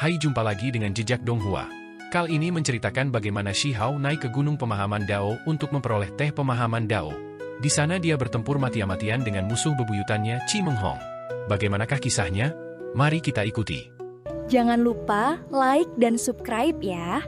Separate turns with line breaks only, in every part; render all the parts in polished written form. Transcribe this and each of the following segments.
Hai, jumpa lagi dengan Jejak Donghua. Kali ini menceritakan bagaimana Shi Hao naik ke Gunung Pemahaman Dao untuk memperoleh teh pemahaman Dao. Di sana dia bertempur mati-matian dengan musuh bebuyutannya Chi Menghong. Bagaimanakah kisahnya? Mari kita ikuti.
Jangan lupa like dan subscribe ya.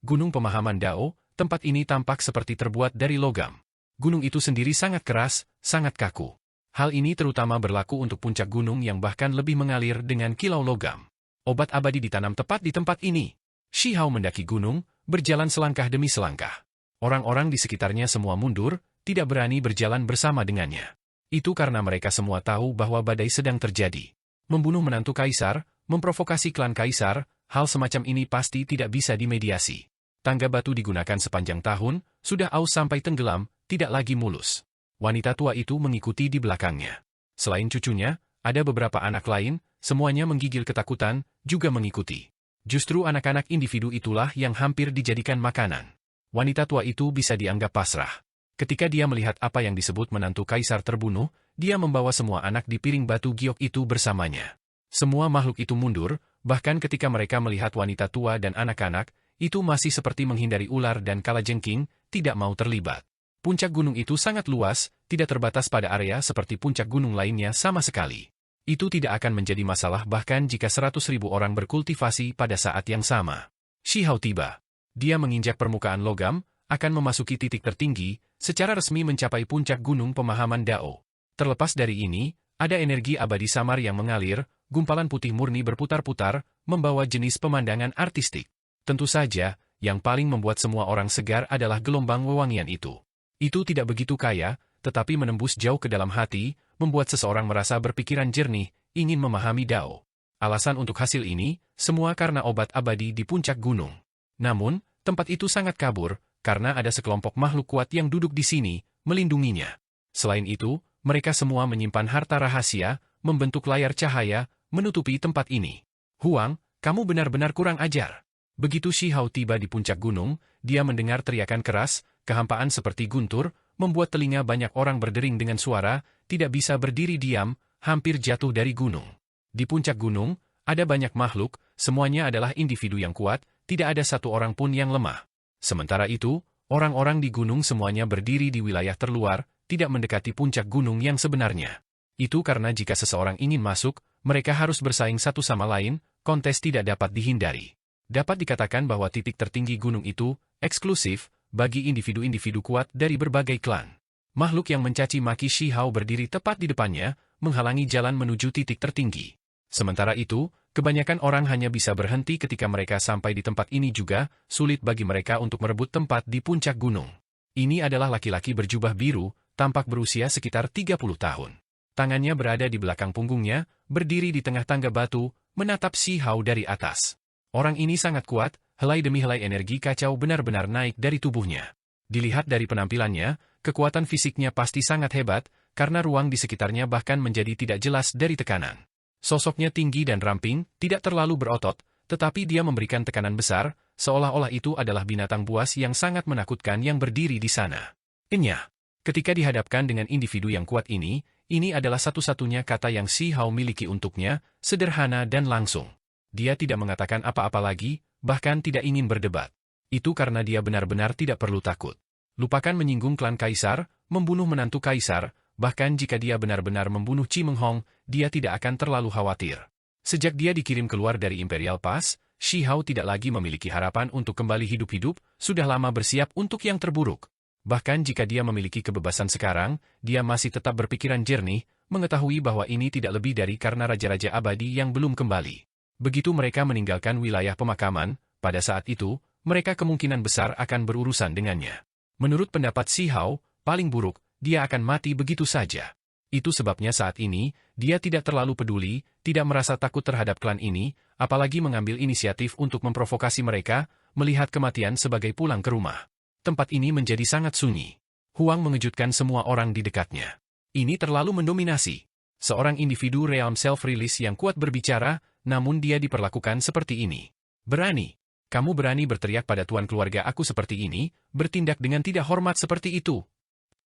Gunung Pemahaman Dao, tempat ini tampak seperti terbuat dari logam. Gunung itu sendiri sangat keras, sangat kaku. Hal ini terutama berlaku untuk puncak gunung yang bahkan lebih mengalir dengan kilau logam. Obat abadi ditanam tepat di tempat ini. Shi Hao mendaki gunung, berjalan selangkah demi selangkah. Orang-orang di sekitarnya semua mundur, tidak berani berjalan bersama dengannya. Itu karena mereka semua tahu bahwa badai sedang terjadi. Membunuh menantu kaisar, memprovokasi klan kaisar, hal semacam ini pasti tidak bisa dimediasi. Tangga batu digunakan sepanjang tahun, sudah aus sampai tenggelam, tidak lagi mulus. Wanita tua itu mengikuti di belakangnya. Selain cucunya, ada beberapa anak lain, semuanya menggigil ketakutan, juga mengikuti. Justru anak-anak individu itulah yang hampir dijadikan makanan. Wanita tua itu bisa dianggap pasrah. Ketika dia melihat apa yang disebut menantu kaisar terbunuh, dia membawa semua anak di piring batu giok itu bersamanya. Semua makhluk itu mundur, bahkan ketika mereka melihat wanita tua dan anak-anak, itu masih seperti menghindari ular dan kalajengking, tidak mau terlibat. Puncak gunung itu sangat luas, tidak terbatas pada area seperti puncak gunung lainnya sama sekali. Itu tidak akan menjadi masalah bahkan jika 100.000 orang berkultivasi pada saat yang sama. Shi Hao tiba. Dia menginjak permukaan logam, akan memasuki titik tertinggi, secara resmi mencapai puncak gunung pemahaman Dao. Terlepas dari ini, ada energi abadi samar yang mengalir, gumpalan putih murni berputar-putar, membawa jenis pemandangan artistik. Tentu saja, yang paling membuat semua orang segar adalah gelombang wewangian itu. Itu tidak begitu kaya, tetapi menembus jauh ke dalam hati, membuat seseorang merasa berpikiran jernih, ingin memahami Dao. Alasan untuk hasil ini, semua karena obat abadi di puncak gunung. Namun, tempat itu sangat kabur, karena ada sekelompok makhluk kuat yang duduk di sini, melindunginya. Selain itu, mereka semua menyimpan harta rahasia, membentuk layar cahaya, menutupi tempat ini. Huang, kamu benar-benar kurang ajar. Begitu Shi Hao tiba di puncak gunung, dia mendengar teriakan keras, kehampaan seperti guntur, membuat telinga banyak orang berdering dengan suara, tidak bisa berdiri diam, hampir jatuh dari gunung. Di puncak gunung, ada banyak makhluk, semuanya adalah individu yang kuat, tidak ada satu orang pun yang lemah. Sementara itu, orang-orang di gunung semuanya berdiri di wilayah terluar, tidak mendekati puncak gunung yang sebenarnya. Itu karena jika seseorang ingin masuk, mereka harus bersaing satu sama lain, kontes tidak dapat dihindari. Dapat dikatakan bahwa titik tertinggi gunung itu eksklusif bagi individu-individu kuat dari berbagai klan. Makhluk yang mencaci maki Shi Hao berdiri tepat di depannya, menghalangi jalan menuju titik tertinggi. Sementara itu, kebanyakan orang hanya bisa berhenti ketika mereka sampai di tempat ini juga, sulit bagi mereka untuk merebut tempat di puncak gunung. Ini adalah laki-laki berjubah biru, tampak berusia sekitar 30 tahun. Tangannya berada di belakang punggungnya, berdiri di tengah tangga batu, menatap Shi Hao dari atas. Orang ini sangat kuat, helai demi helai energi kacau benar-benar naik dari tubuhnya. Dilihat dari penampilannya, kekuatan fisiknya pasti sangat hebat, karena ruang di sekitarnya bahkan menjadi tidak jelas dari tekanan. Sosoknya tinggi dan ramping, tidak terlalu berotot, tetapi dia memberikan tekanan besar, seolah-olah itu adalah binatang buas yang sangat menakutkan yang berdiri di sana. Enyah. Ketika dihadapkan dengan individu yang kuat ini adalah satu-satunya kata yang Shi Hao miliki untuknya, sederhana dan langsung. Dia tidak mengatakan apa-apa lagi, bahkan tidak ingin berdebat. Itu karena dia benar-benar tidak perlu takut. Lupakan menyinggung klan kaisar, membunuh menantu kaisar, bahkan jika dia benar-benar membunuh Chi Menghong, dia tidak akan terlalu khawatir. Sejak dia dikirim keluar dari Imperial Pass, Shi Hao tidak lagi memiliki harapan untuk kembali hidup-hidup, sudah lama bersiap untuk yang terburuk. Bahkan jika dia memiliki kebebasan sekarang, dia masih tetap berpikiran jernih, mengetahui bahwa ini tidak lebih dari karena raja-raja abadi yang belum kembali. Begitu mereka meninggalkan wilayah pemakaman, pada saat itu, mereka kemungkinan besar akan berurusan dengannya. Menurut pendapat Shi Hao, paling buruk, dia akan mati begitu saja. Itu sebabnya saat ini, dia tidak terlalu peduli, tidak merasa takut terhadap klan ini, apalagi mengambil inisiatif untuk memprovokasi mereka, melihat kematian sebagai pulang ke rumah. Tempat ini menjadi sangat sunyi. Huang mengejutkan semua orang di dekatnya. Ini terlalu mendominasi. Seorang individu realm self-release yang kuat berbicara, namun dia diperlakukan seperti ini. Berani. Kamu berani berteriak pada tuan keluarga aku seperti ini, bertindak dengan tidak hormat seperti itu.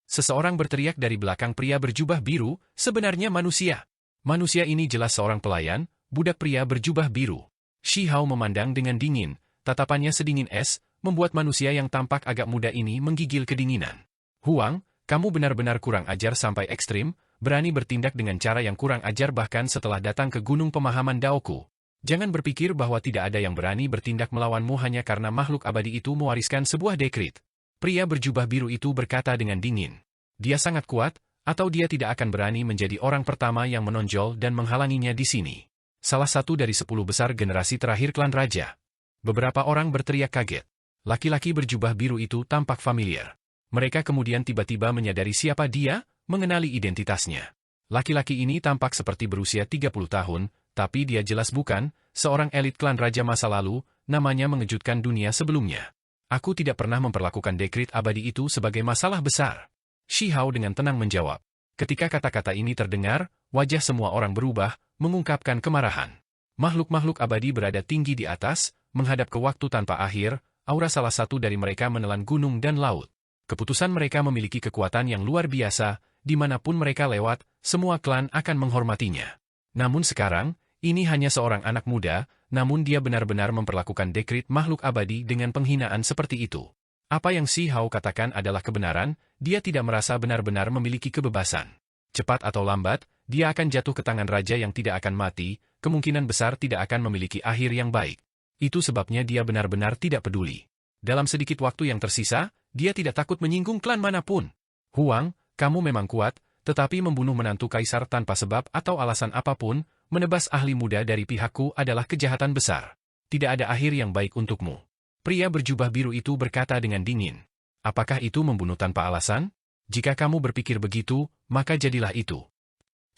Seseorang berteriak dari belakang pria berjubah biru, sebenarnya manusia. Manusia ini jelas seorang pelayan, budak pria berjubah biru. Shi Hao memandang dengan dingin, tatapannya sedingin es, membuat manusia yang tampak agak muda ini menggigil kedinginan. Huang, kamu benar-benar kurang ajar sampai ekstrim, berani bertindak dengan cara yang kurang ajar bahkan setelah datang ke Gunung Pemahaman Daoku. Jangan berpikir bahwa tidak ada yang berani bertindak melawanmu hanya karena makhluk abadi itu mewariskan sebuah dekrit. Pria berjubah biru itu berkata dengan dingin. Dia sangat kuat, atau dia tidak akan berani menjadi orang pertama yang menonjol dan menghalanginya di sini. Salah satu dari 10 besar generasi terakhir klan raja. Beberapa orang berteriak kaget. Laki-laki berjubah biru itu tampak familiar. Mereka kemudian tiba-tiba menyadari siapa dia, mengenali identitasnya. Laki-laki ini tampak seperti berusia 30 tahun, tapi dia jelas bukan seorang elit klan raja masa lalu, namanya mengejutkan dunia sebelumnya. Aku tidak pernah memperlakukan dekrit abadi itu sebagai masalah besar. Shi Hao dengan tenang menjawab. Ketika kata-kata ini terdengar, wajah semua orang berubah, mengungkapkan kemarahan. Makhluk-makhluk abadi berada tinggi di atas, menghadap ke waktu tanpa akhir, aura salah satu dari mereka menelan gunung dan laut. Keputusan mereka memiliki kekuatan yang luar biasa, dimanapun mereka lewat, semua klan akan menghormatinya. Namun sekarang, ini hanya seorang anak muda, namun dia benar-benar memperlakukan dekrit makhluk abadi dengan penghinaan seperti itu. Apa yang Shi Hao katakan adalah kebenaran, dia tidak merasa benar-benar memiliki kebebasan. Cepat atau lambat, dia akan jatuh ke tangan raja yang tidak akan mati, kemungkinan besar tidak akan memiliki akhir yang baik. Itu sebabnya dia benar-benar tidak peduli. Dalam sedikit waktu yang tersisa, dia tidak takut menyinggung klan manapun. Huang, kamu memang kuat, tetapi membunuh menantu kaisar tanpa sebab atau alasan apapun, menebas ahli muda dari pihakku adalah kejahatan besar. Tidak ada akhir yang baik untukmu. Pria berjubah biru itu berkata dengan dingin. Apakah itu membunuh tanpa alasan? Jika kamu berpikir begitu, maka jadilah itu.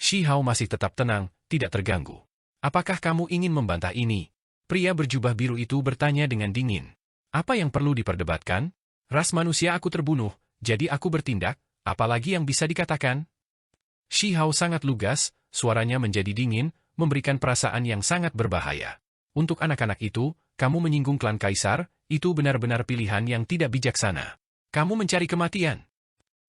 Shi Hao masih tetap tenang, tidak terganggu. Apakah kamu ingin membantah ini? Pria berjubah biru itu bertanya dengan dingin. Apa yang perlu diperdebatkan? Ras manusia aku terbunuh, jadi aku bertindak, apalagi yang bisa dikatakan? Shi Hao sangat lugas, suaranya menjadi dingin, memberikan perasaan yang sangat berbahaya. Untuk anak-anak itu, kamu menyinggung klan kaisar, itu benar-benar pilihan yang tidak bijaksana. Kamu mencari kematian.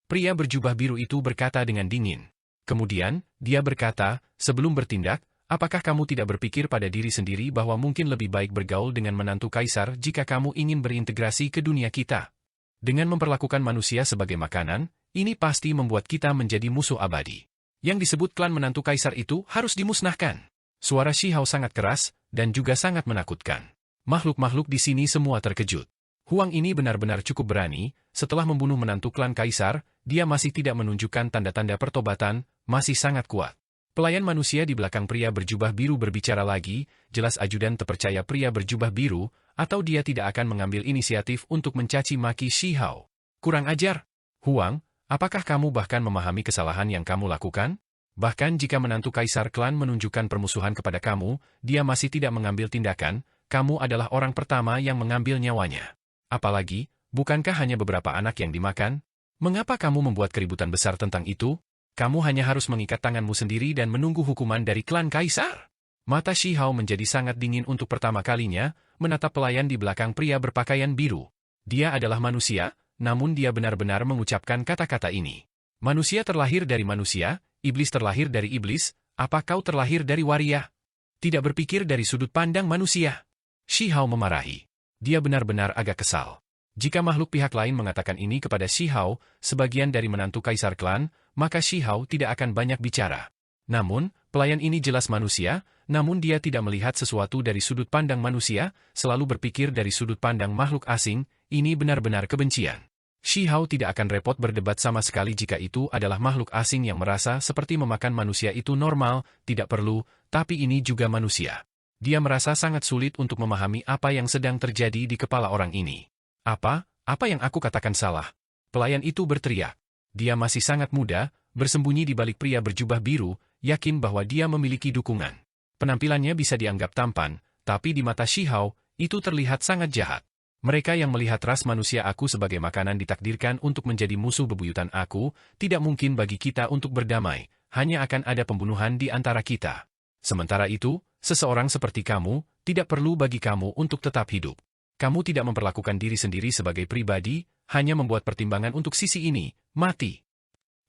Pria berjubah biru itu berkata dengan dingin. Kemudian, dia berkata, sebelum bertindak, apakah kamu tidak berpikir pada diri sendiri bahwa mungkin lebih baik bergaul dengan menantu kaisar jika kamu ingin berintegrasi ke dunia kita? Dengan memperlakukan manusia sebagai makanan, ini pasti membuat kita menjadi musuh abadi. Yang disebut klan menantu kaisar itu harus dimusnahkan. Suara Shi Hao sangat keras, dan juga sangat menakutkan. Makhluk-makhluk di sini semua terkejut. Huang ini benar-benar cukup berani, setelah membunuh menantu klan kaisar, dia masih tidak menunjukkan tanda-tanda pertobatan, masih sangat kuat. Pelayan manusia di belakang pria berjubah biru berbicara lagi, jelas ajudan terpercaya pria berjubah biru, atau dia tidak akan mengambil inisiatif untuk mencaci maki Shi Hao. Kurang ajar. Huang, apakah kamu bahkan memahami kesalahan yang kamu lakukan? Bahkan jika menantu kaisar klan menunjukkan permusuhan kepada kamu, dia masih tidak mengambil tindakan, kamu adalah orang pertama yang mengambil nyawanya. Apalagi, bukankah hanya beberapa anak yang dimakan? Mengapa kamu membuat keributan besar tentang itu? Kamu hanya harus mengikat tanganmu sendiri dan menunggu hukuman dari klan kaisar. Mata Shi Hao menjadi sangat dingin untuk pertama kalinya, menatap pelayan di belakang pria berpakaian biru. Dia adalah manusia, namun dia benar-benar mengucapkan kata-kata ini. Manusia terlahir dari manusia, iblis terlahir dari iblis, apa kau terlahir dari waria? Tidak berpikir dari sudut pandang manusia. Shi Hao memarahi. Dia benar-benar agak kesal. Jika makhluk pihak lain mengatakan ini kepada Shi Hao, sebagian dari menantu kaisar klan, maka Shi Hao tidak akan banyak bicara. Namun, pelayan ini jelas manusia, namun dia tidak melihat sesuatu dari sudut pandang manusia, selalu berpikir dari sudut pandang makhluk asing, ini benar-benar kebencian. Shi Hao tidak akan repot berdebat sama sekali jika itu adalah makhluk asing yang merasa seperti memakan manusia itu normal, tidak perlu, tapi ini juga manusia. Dia merasa sangat sulit untuk memahami apa yang sedang terjadi di kepala orang ini. Apa yang aku katakan salah? Pelayan itu berteriak. Dia masih sangat muda, bersembunyi di balik pria berjubah biru, yakin bahwa dia memiliki dukungan. Penampilannya bisa dianggap tampan, tapi di mata Shi Hao, itu terlihat sangat jahat. Mereka yang melihat ras manusia aku sebagai makanan ditakdirkan untuk menjadi musuh bebuyutan aku, tidak mungkin bagi kita untuk berdamai, hanya akan ada pembunuhan di antara kita. Sementara itu, seseorang seperti kamu, tidak perlu bagi kamu untuk tetap hidup. Kamu tidak memperlakukan diri sendiri sebagai pribadi, hanya membuat pertimbangan untuk sisi ini, mati.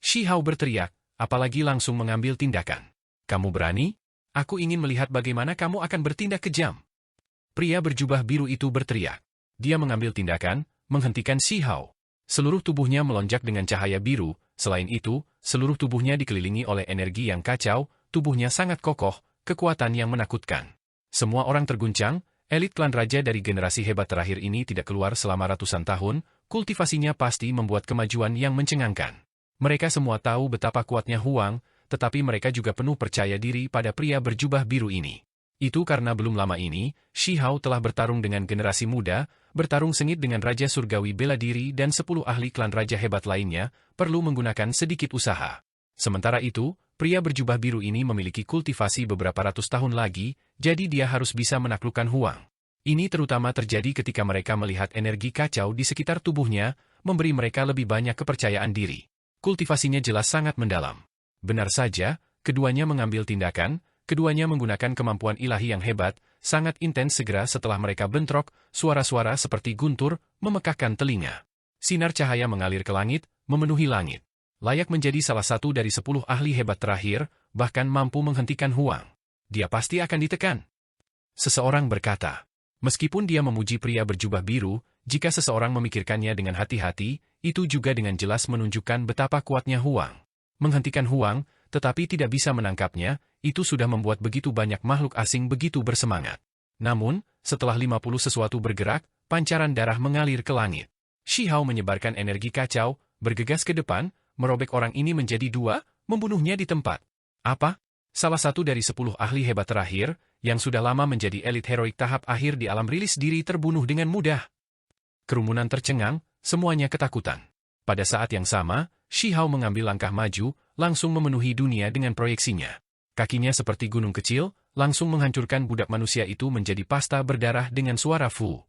Shi Hao berteriak, apalagi langsung mengambil tindakan. Kamu berani? Aku ingin melihat bagaimana kamu akan bertindak kejam. Pria berjubah biru itu berteriak. Dia mengambil tindakan, menghentikan Shi Hao. Seluruh tubuhnya melonjak dengan cahaya biru, selain itu, seluruh tubuhnya dikelilingi oleh energi yang kacau, tubuhnya sangat kokoh, kekuatan yang menakutkan. Semua orang terguncang, elit klan raja dari generasi hebat terakhir ini tidak keluar selama ratusan tahun, kultivasinya pasti membuat kemajuan yang mencengangkan. Mereka semua tahu betapa kuatnya Huang, tetapi mereka juga penuh percaya diri pada pria berjubah biru ini. Itu karena belum lama ini, Shi Hao telah bertarung dengan generasi muda, bertarung sengit dengan Raja Surgawi bela diri dan 10 ahli klan raja hebat lainnya, perlu menggunakan sedikit usaha. Sementara itu, pria berjubah biru ini memiliki kultivasi beberapa ratus tahun lagi, jadi dia harus bisa menaklukkan Huang. Ini terutama terjadi ketika mereka melihat energi kacau di sekitar tubuhnya, memberi mereka lebih banyak kepercayaan diri. Kultivasinya jelas sangat mendalam. Benar saja, keduanya mengambil tindakan, keduanya menggunakan kemampuan ilahi yang hebat, sangat intens segera setelah mereka bentrok, suara-suara seperti guntur, memekakkan telinga. Sinar cahaya mengalir ke langit, memenuhi langit. Layak menjadi salah satu dari 10 ahli hebat terakhir, bahkan mampu menghentikan Huang. Dia pasti akan ditekan. Seseorang berkata. Meskipun dia memuji pria berjubah biru, jika seseorang memikirkannya dengan hati-hati, itu juga dengan jelas menunjukkan betapa kuatnya Huang. Menghentikan Huang, tetapi tidak bisa menangkapnya, itu sudah membuat begitu banyak makhluk asing begitu bersemangat. Namun, setelah 50 sesuatu bergerak, pancaran darah mengalir ke langit. Shi Hao menyebarkan energi kacau, bergegas ke depan, merobek orang ini menjadi 2, membunuhnya di tempat. Apa? Salah satu dari 10 ahli hebat terakhir, yang sudah lama menjadi elit heroik tahap akhir di alam rilis diri terbunuh dengan mudah. Kerumunan tercengang, semuanya ketakutan. Pada saat yang sama, Shi Hao mengambil langkah maju, langsung memenuhi dunia dengan proyeksinya. Kakinya seperti gunung kecil, langsung menghancurkan budak manusia itu menjadi pasta berdarah dengan suara fu.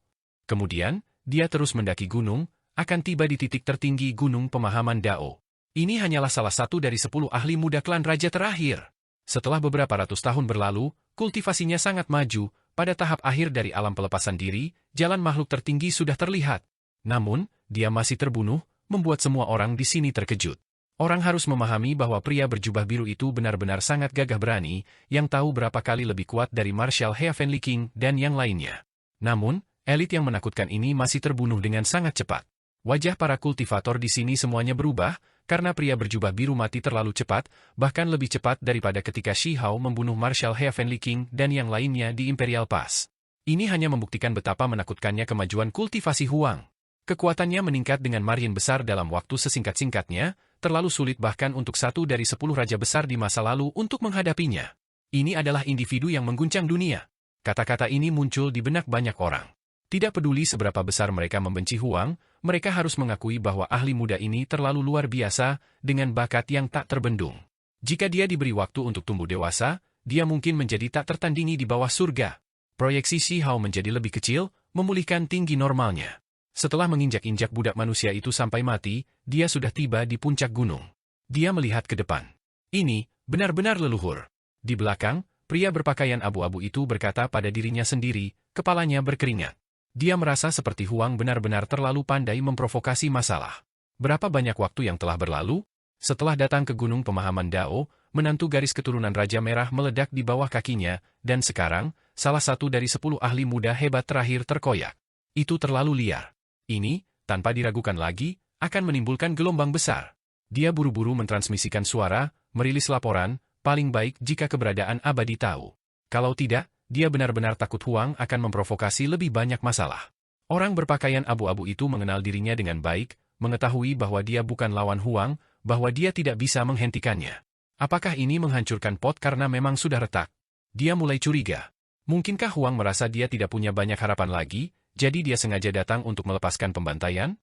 Kemudian, dia terus mendaki gunung, akan tiba di titik tertinggi gunung pemahaman Dao. Ini hanyalah salah satu dari 10 ahli muda klan raja terakhir. Setelah beberapa ratus tahun berlalu, kultivasinya sangat maju, pada tahap akhir dari alam pelepasan diri, jalan makhluk tertinggi sudah terlihat. Namun, dia masih terbunuh, membuat semua orang di sini terkejut. Orang harus memahami bahwa pria berjubah biru itu benar-benar sangat gagah berani, yang tahu berapa kali lebih kuat dari Marshal Heavenly King dan yang lainnya. Namun, elit yang menakutkan ini masih terbunuh dengan sangat cepat. Wajah para kultivator di sini semuanya berubah, karena pria berjubah biru mati terlalu cepat, bahkan lebih cepat daripada ketika Shi Hao membunuh Marshal Heavenly King dan yang lainnya di Imperial Pass. Ini hanya membuktikan betapa menakutkannya kemajuan kultivasi Huang. Kekuatannya meningkat dengan margin besar dalam waktu sesingkat-singkatnya, terlalu sulit bahkan untuk satu dari 10 raja besar di masa lalu untuk menghadapinya. Ini adalah individu yang mengguncang dunia. Kata-kata ini muncul di benak banyak orang. Tidak peduli seberapa besar mereka membenci Huang, mereka harus mengakui bahwa ahli muda ini terlalu luar biasa, dengan bakat yang tak terbendung. Jika dia diberi waktu untuk tumbuh dewasa, dia mungkin menjadi tak tertandingi di bawah surga. Proyeksi Shi Hao menjadi lebih kecil, memulihkan tinggi normalnya. Setelah menginjak-injak budak manusia itu sampai mati, dia sudah tiba di puncak gunung. Dia melihat ke depan. Ini, benar-benar leluhur. Di belakang, pria berpakaian abu-abu itu berkata pada dirinya sendiri, kepalanya berkeringat. Dia merasa seperti Huang benar-benar terlalu pandai memprovokasi masalah. Berapa banyak waktu yang telah berlalu? Setelah datang ke Gunung Pemahaman Dao, menantu garis keturunan Raja Merah meledak di bawah kakinya, dan sekarang, salah satu dari 10 ahli muda hebat terakhir terkoyak. Itu terlalu liar. Ini, tanpa diragukan lagi, akan menimbulkan gelombang besar. Dia buru-buru mentransmisikan suara, merilis laporan, paling baik jika keberadaan abadi tahu. Kalau tidak, dia benar-benar takut Huang akan memprovokasi lebih banyak masalah. Orang berpakaian abu-abu itu mengenal dirinya dengan baik, mengetahui bahwa dia bukan lawan Huang, bahwa dia tidak bisa menghentikannya. Apakah ini menghancurkan pot karena memang sudah retak? Dia mulai curiga. Mungkinkah Huang merasa dia tidak punya banyak harapan lagi, jadi dia sengaja datang untuk melepaskan pembantaian?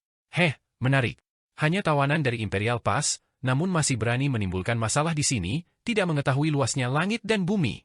Menarik. Hanya tawanan dari Imperial Pass, namun masih berani menimbulkan masalah di sini, tidak mengetahui luasnya langit dan bumi.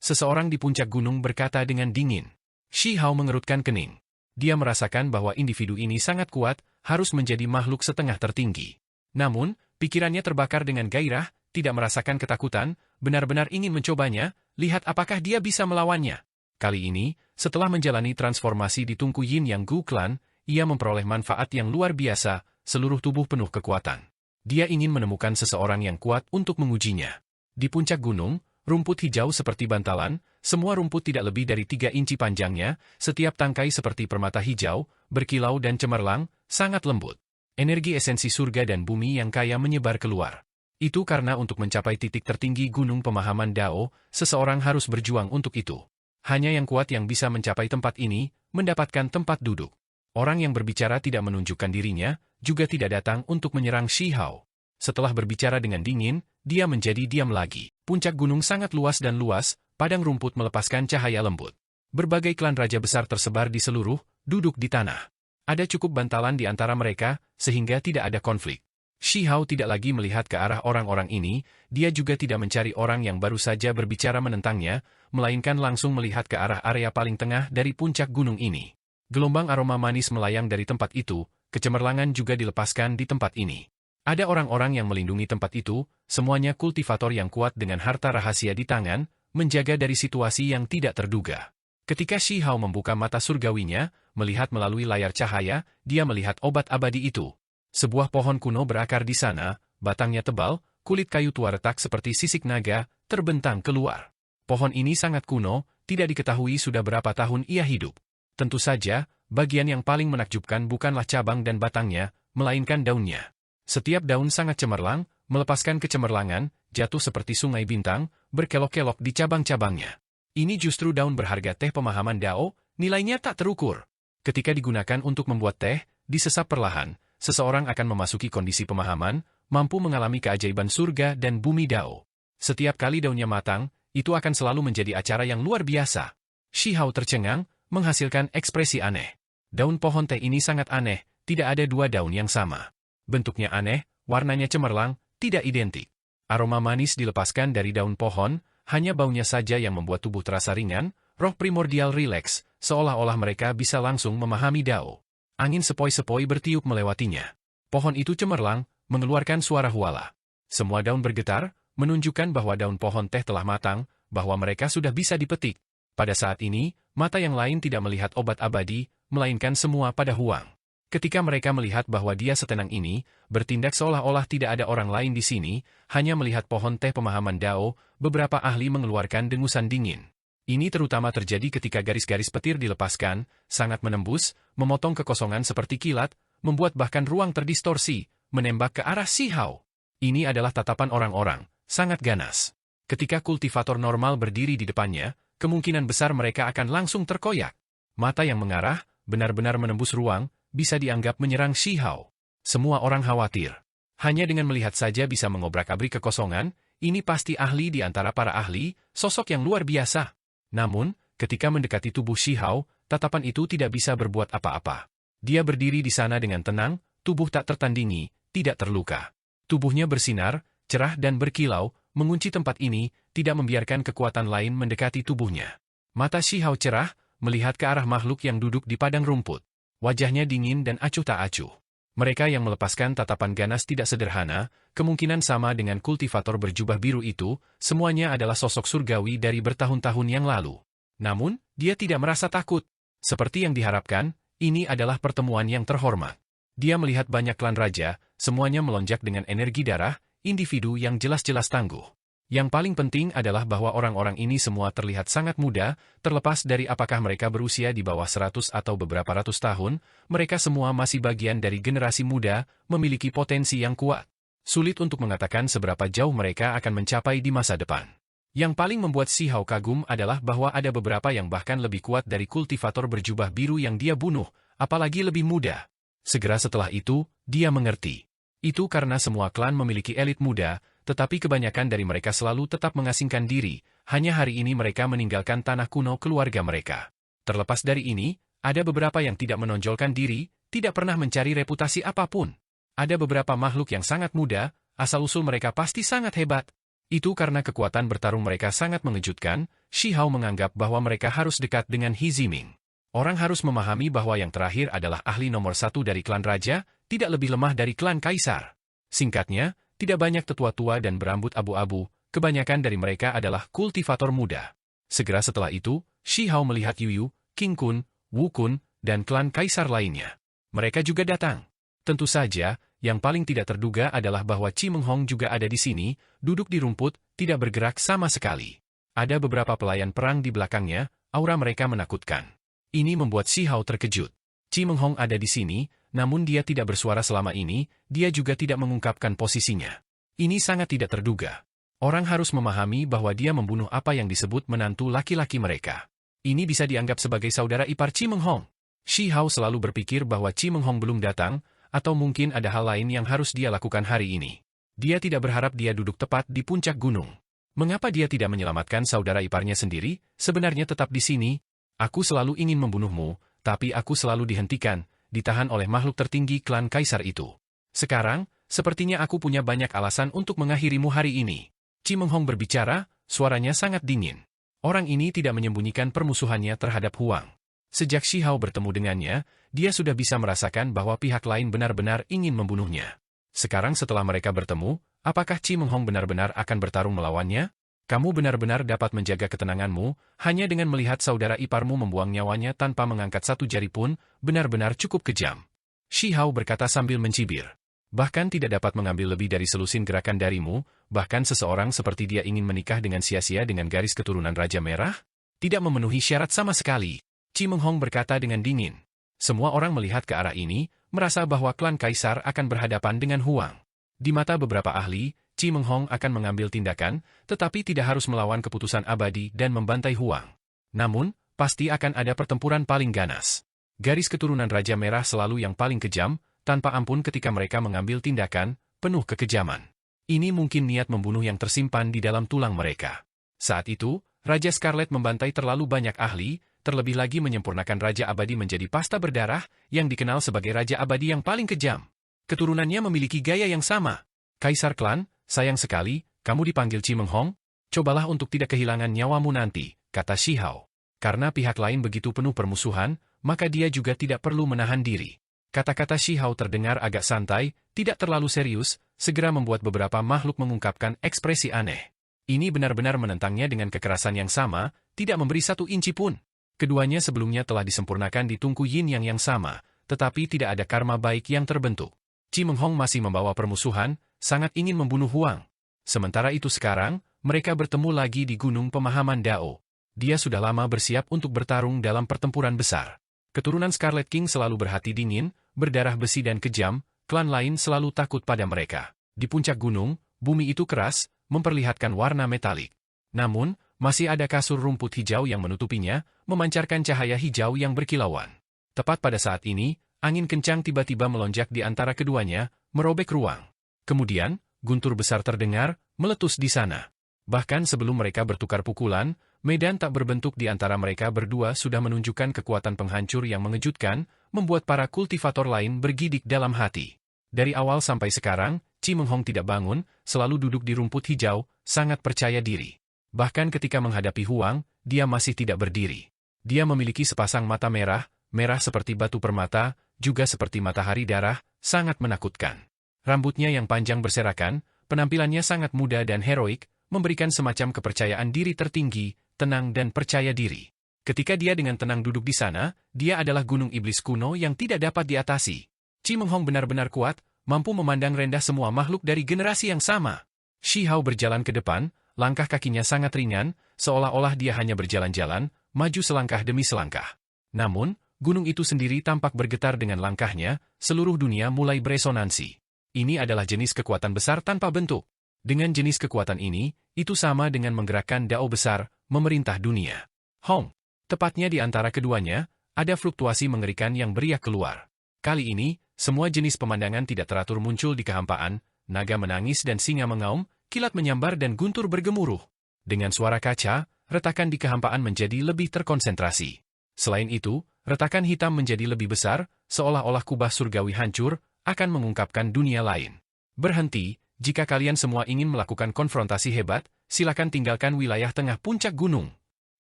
Seseorang di puncak gunung berkata dengan dingin. Shi Hao mengerutkan kening. Dia merasakan bahwa individu ini sangat kuat, harus menjadi makhluk setengah tertinggi. Namun, pikirannya terbakar dengan gairah, tidak merasakan ketakutan, benar-benar ingin mencobanya, lihat apakah dia bisa melawannya. Kali ini, setelah menjalani transformasi di Tungku Yin Yang Gu Clan, ia memperoleh manfaat yang luar biasa, seluruh tubuh penuh kekuatan. Dia ingin menemukan seseorang yang kuat untuk mengujinya. Di puncak gunung, Rumput hijau seperti bantalan, semua rumput tidak lebih dari 3 inci panjangnya, setiap tangkai seperti permata hijau, berkilau dan cemerlang, sangat lembut. Energi esensi surga dan bumi yang kaya menyebar keluar. Itu karena untuk mencapai titik tertinggi gunung pemahaman Dao, seseorang harus berjuang untuk itu. Hanya yang kuat yang bisa mencapai tempat ini, mendapatkan tempat duduk. Orang yang berbicara tidak menunjukkan dirinya, juga tidak datang untuk menyerang Shi Hao. Setelah berbicara dengan dingin, dia menjadi diam lagi. Puncak gunung sangat luas dan luas, padang rumput melepaskan cahaya lembut. Berbagai klan raja besar tersebar di seluruh, duduk di tanah. Ada cukup bantalan di antara mereka, sehingga tidak ada konflik. Shi Hao tidak lagi melihat ke arah orang-orang ini, dia juga tidak mencari orang yang baru saja berbicara menentangnya, melainkan langsung melihat ke arah area paling tengah dari puncak gunung ini. Gelombang aroma manis melayang dari tempat itu, kecemerlangan juga dilepaskan di tempat ini. Ada orang-orang yang melindungi tempat itu, semuanya kultivator yang kuat dengan harta rahasia di tangan, menjaga dari situasi yang tidak terduga. Ketika Shi Hao membuka mata surgawinya, melihat melalui layar cahaya, dia melihat obat abadi itu. Sebuah pohon kuno berakar di sana, batangnya tebal, kulit kayu tua retak seperti sisik naga, terbentang keluar. Pohon ini sangat kuno, tidak diketahui sudah berapa tahun ia hidup. Tentu saja, bagian yang paling menakjubkan bukanlah cabang dan batangnya, melainkan daunnya. Setiap daun sangat cemerlang, melepaskan kecemerlangan, jatuh seperti sungai bintang, berkelok-kelok di cabang-cabangnya. Ini justru daun berharga teh pemahaman Dao, nilainya tak terukur. Ketika digunakan untuk membuat teh, disesap perlahan, seseorang akan memasuki kondisi pemahaman, mampu mengalami keajaiban surga dan bumi Dao. Setiap kali daunnya matang, itu akan selalu menjadi acara yang luar biasa. Shi Hao tercengang, menghasilkan ekspresi aneh. Daun pohon teh ini sangat aneh, tidak ada dua daun yang sama. Bentuknya aneh, warnanya cemerlang, tidak identik. Aroma manis dilepaskan dari daun pohon, hanya baunya saja yang membuat tubuh terasa ringan, roh primordial rileks, seolah-olah mereka bisa langsung memahami Dao. Angin sepoi-sepoi bertiup melewatinya. Pohon itu cemerlang, mengeluarkan suara huala. Semua daun bergetar, menunjukkan bahwa daun pohon teh telah matang, bahwa mereka sudah bisa dipetik. Pada saat ini, mata yang lain tidak melihat obat abadi, melainkan semua pada Huang. Ketika mereka melihat bahwa dia setenang ini, bertindak seolah-olah tidak ada orang lain di sini, hanya melihat pohon teh pemahaman Dao, beberapa ahli mengeluarkan dengusan dingin. Ini terutama terjadi ketika garis-garis petir dilepaskan, sangat menembus, memotong kekosongan seperti kilat, membuat bahkan ruang terdistorsi, menembak ke arah Shi Hao. Ini adalah tatapan orang-orang, sangat ganas. Ketika kultivator normal berdiri di depannya, kemungkinan besar mereka akan langsung terkoyak. Mata yang mengarah, benar-benar menembus ruang, bisa dianggap menyerang Shi Hao. Semua orang khawatir. Hanya dengan melihat saja bisa mengobrak-abrik kekosongan, ini pasti ahli di antara para ahli, sosok yang luar biasa. Namun, ketika mendekati tubuh Shi Hao, tatapan itu tidak bisa berbuat apa-apa. Dia berdiri di sana dengan tenang, tubuh tak tertandingi, tidak terluka. Tubuhnya bersinar, cerah dan berkilau, mengunci tempat ini, tidak membiarkan kekuatan lain mendekati tubuhnya. Mata Shi Hao cerah, melihat ke arah makhluk yang duduk di padang rumput. Wajahnya dingin dan acuh tak acuh. Mereka yang melepaskan tatapan ganas tidak sederhana, kemungkinan sama dengan kultivator berjubah biru itu, semuanya adalah sosok surgawi dari bertahun-tahun yang lalu. Namun, dia tidak merasa takut. Seperti yang diharapkan, ini adalah pertemuan yang terhormat. Dia melihat banyak klan raja, semuanya melonjak dengan energi darah, individu yang jelas-jelas tangguh. Yang paling penting adalah bahwa orang-orang ini semua terlihat sangat muda, terlepas dari apakah mereka berusia di bawah 100 atau beberapa ratus tahun, mereka semua masih bagian dari generasi muda, memiliki potensi yang kuat. Sulit untuk mengatakan seberapa jauh mereka akan mencapai di masa depan. Yang paling membuat Shi Hao kagum adalah bahwa ada beberapa yang bahkan lebih kuat dari kultivator berjubah biru yang dia bunuh, apalagi lebih muda. Segera setelah itu, dia mengerti. Itu karena semua klan memiliki elit muda, tetapi kebanyakan dari mereka selalu tetap mengasingkan diri, hanya hari ini mereka meninggalkan tanah kuno keluarga mereka. Terlepas dari ini, ada beberapa yang tidak menonjolkan diri, tidak pernah mencari reputasi apapun. Ada beberapa makhluk yang sangat muda, asal-usul mereka pasti sangat hebat. Itu karena kekuatan bertarung mereka sangat mengejutkan, Shi Hao menganggap bahwa mereka harus dekat dengan He Ziming. Orang harus memahami bahwa yang terakhir adalah ahli nomor 1 dari klan raja, tidak lebih lemah dari klan kaisar. Singkatnya, tidak banyak tetua-tua dan berambut abu-abu, kebanyakan dari mereka adalah kultivator muda. Segera setelah itu, Shi Hao melihat Yu, King Kun, Wu Kun, dan klan kaisar lainnya. Mereka juga datang. Tentu saja, yang paling tidak terduga adalah bahwa Chi Meng Hong juga ada di sini, duduk di rumput, tidak bergerak sama sekali. Ada beberapa pelayan perang di belakangnya, aura mereka menakutkan. Ini membuat Shi Hao terkejut. Chi Menghong ada di sini, namun dia tidak bersuara selama ini, dia juga tidak mengungkapkan posisinya. Ini sangat tidak terduga. Orang harus memahami bahwa dia membunuh apa yang disebut menantu laki-laki mereka. Ini bisa dianggap sebagai saudara ipar Chi Menghong. Shi Hao selalu berpikir bahwa Chi Menghong belum datang, atau mungkin ada hal lain yang harus dia lakukan hari ini. Dia tidak berharap dia duduk tepat di puncak gunung. Mengapa dia tidak menyelamatkan saudara iparnya sendiri? Sebenarnya tetap di sini. Aku selalu ingin membunuhmu, tapi aku selalu dihentikan, ditahan oleh makhluk tertinggi klan kaisar itu. Sekarang, sepertinya aku punya banyak alasan untuk mengakhirimu hari ini. Chi Menghong berbicara, suaranya sangat dingin. Orang ini tidak menyembunyikan permusuhannya terhadap Huang. Sejak Shi Hao bertemu dengannya, dia sudah bisa merasakan bahwa pihak lain benar-benar ingin membunuhnya. Sekarang setelah mereka bertemu, apakah Chi Menghong benar-benar akan bertarung melawannya? Kamu benar-benar dapat menjaga ketenanganmu, hanya dengan melihat saudara iparmu membuang nyawanya tanpa mengangkat satu jari pun, benar-benar cukup kejam. Shi Hao berkata sambil mencibir. Bahkan tidak dapat mengambil lebih dari selusin gerakan darimu, bahkan seseorang seperti dia ingin menikah dengan sia-sia dengan garis keturunan Raja Merah? Tidak memenuhi syarat sama sekali. Chi Menghong berkata dengan dingin. Semua orang melihat ke arah ini, merasa bahwa klan kaisar akan berhadapan dengan Huang. Di mata beberapa ahli, Chi Menghong akan mengambil tindakan, tetapi tidak harus melawan keputusan abadi dan membantai Huang. Namun, pasti akan ada pertempuran paling ganas. Garis keturunan Raja Merah selalu yang paling kejam, tanpa ampun ketika mereka mengambil tindakan, penuh kekejaman. Ini mungkin niat membunuh yang tersimpan di dalam tulang mereka. Saat itu, Raja Scarlet membantai terlalu banyak ahli, terlebih lagi menyempurnakan Raja Abadi menjadi pasta berdarah, yang dikenal sebagai Raja Abadi yang paling kejam. Keturunannya memiliki gaya yang sama. Kaisar klan, sayang sekali, kamu dipanggil Chi Menghong? Cobalah untuk tidak kehilangan nyawamu nanti, kata Shi Hao. Karena pihak lain begitu penuh permusuhan, maka dia juga tidak perlu menahan diri. Kata-kata Shi Hao terdengar agak santai, tidak terlalu serius, segera membuat beberapa makhluk mengungkapkan ekspresi aneh. Ini benar-benar menentangnya dengan kekerasan yang sama, tidak memberi satu inci pun. Keduanya sebelumnya telah disempurnakan di tungku yin yang sama, tetapi tidak ada karma baik yang terbentuk. Chi Menghong masih membawa permusuhan, sangat ingin membunuh Huang. Sementara itu sekarang, mereka bertemu lagi di Gunung Pemahaman Dao. Dia sudah lama bersiap untuk bertarung dalam pertempuran besar. Keturunan Scarlet King selalu berhati dingin, berdarah besi dan kejam, klan lain selalu takut pada mereka. Di puncak gunung, bumi itu keras, memperlihatkan warna metalik. Namun, masih ada kasur rumput hijau yang menutupinya, memancarkan cahaya hijau yang berkilauan. Tepat pada saat ini, angin kencang tiba-tiba melonjak di antara keduanya, merobek ruang. Kemudian, guntur besar terdengar, meletus di sana. Bahkan sebelum mereka bertukar pukulan, medan tak berbentuk di antara mereka berdua sudah menunjukkan kekuatan penghancur yang mengejutkan, membuat para kultivator lain bergidik dalam hati. Dari awal sampai sekarang, Chi Menghong tidak bangun, selalu duduk di rumput hijau, sangat percaya diri. Bahkan ketika menghadapi Huang, dia masih tidak berdiri. Dia memiliki sepasang mata merah, merah seperti batu permata, juga seperti matahari darah, sangat menakutkan. Rambutnya yang panjang berserakan, penampilannya sangat muda dan heroik, memberikan semacam kepercayaan diri tertinggi, tenang dan percaya diri. Ketika dia dengan tenang duduk di sana, dia adalah gunung iblis kuno yang tidak dapat diatasi. Chi Menghong benar-benar kuat, mampu memandang rendah semua makhluk dari generasi yang sama. Shi Hao berjalan ke depan, langkah kakinya sangat ringan, seolah-olah dia hanya berjalan-jalan, maju selangkah demi selangkah. Namun, gunung itu sendiri tampak bergetar dengan langkahnya, seluruh dunia mulai beresonansi. Ini adalah jenis kekuatan besar tanpa bentuk. Dengan jenis kekuatan ini, itu sama dengan menggerakkan dao besar, memerintah dunia. Hong. Tepatnya di antara keduanya, ada fluktuasi mengerikan yang beriak keluar. Kali ini, semua jenis pemandangan tidak teratur muncul di kehampaan, naga menangis dan singa mengaum, kilat menyambar dan guntur bergemuruh. Dengan suara kaca, retakan di kehampaan menjadi lebih terkonsentrasi. Selain itu, retakan hitam menjadi lebih besar, seolah-olah kubah surgawi hancur, akan mengungkapkan dunia lain. Berhenti, jika kalian semua ingin melakukan konfrontasi hebat, silakan tinggalkan wilayah tengah puncak gunung.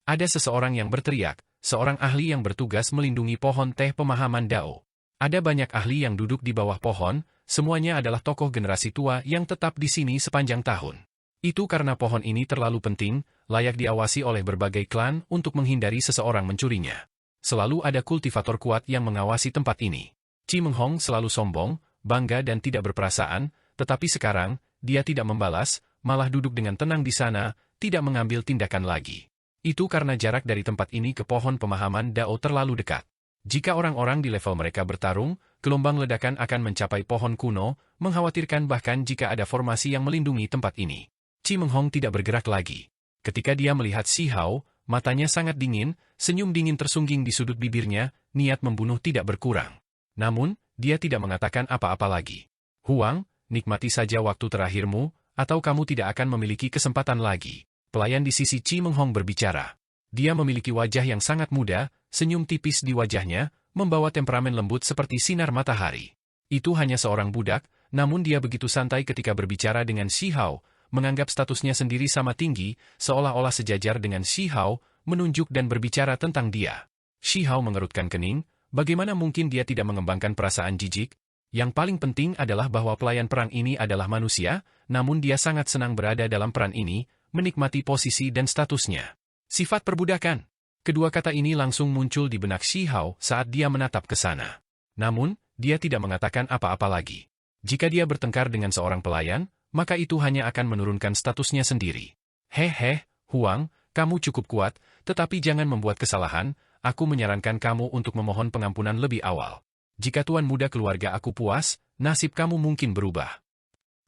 Ada seseorang yang berteriak, seorang ahli yang bertugas melindungi pohon teh pemahaman Dao. Ada banyak ahli yang duduk di bawah pohon, semuanya adalah tokoh generasi tua yang tetap di sini sepanjang tahun. Itu karena pohon ini terlalu penting, layak diawasi oleh berbagai klan untuk menghindari seseorang mencurinya. Selalu ada kultivator kuat yang mengawasi tempat ini. Chi Menghong selalu sombong, bangga dan tidak berperasaan, tetapi sekarang, dia tidak membalas, malah duduk dengan tenang di sana, tidak mengambil tindakan lagi. Itu karena jarak dari tempat ini ke pohon pemahaman Dao terlalu dekat. Jika orang-orang di level mereka bertarung, gelombang ledakan akan mencapai pohon kuno, mengkhawatirkan bahkan jika ada formasi yang melindungi tempat ini. Chi Menghong tidak bergerak lagi. Ketika dia melihat Xi Hao, matanya sangat dingin, senyum dingin tersungging di sudut bibirnya, niat membunuh tidak berkurang. Namun, dia tidak mengatakan apa-apa lagi. Huang, nikmati saja waktu terakhirmu, atau kamu tidak akan memiliki kesempatan lagi. Pelayan di sisi Chi Menghong berbicara. Dia memiliki wajah yang sangat muda, senyum tipis di wajahnya, membawa temperamen lembut seperti sinar matahari. Itu hanya seorang budak, namun dia begitu santai ketika berbicara dengan Xi Hao, menganggap statusnya sendiri sama tinggi, seolah-olah sejajar dengan Xi Hao, menunjuk dan berbicara tentang dia. Xi Hao mengerutkan kening, bagaimana mungkin dia tidak mengembangkan perasaan jijik? Yang paling penting adalah bahwa pelayan perang ini adalah manusia, namun dia sangat senang berada dalam peran ini, menikmati posisi dan statusnya. Sifat perbudakan. Kedua kata ini langsung muncul di benak Xi Hao saat dia menatap ke sana. Namun, dia tidak mengatakan apa-apa lagi. Jika dia bertengkar dengan seorang pelayan, maka itu hanya akan menurunkan statusnya sendiri. Hehe, Huang, kamu cukup kuat, tetapi jangan membuat kesalahan, aku menyarankan kamu untuk memohon pengampunan lebih awal. Jika tuan muda keluarga aku puas, nasib kamu mungkin berubah.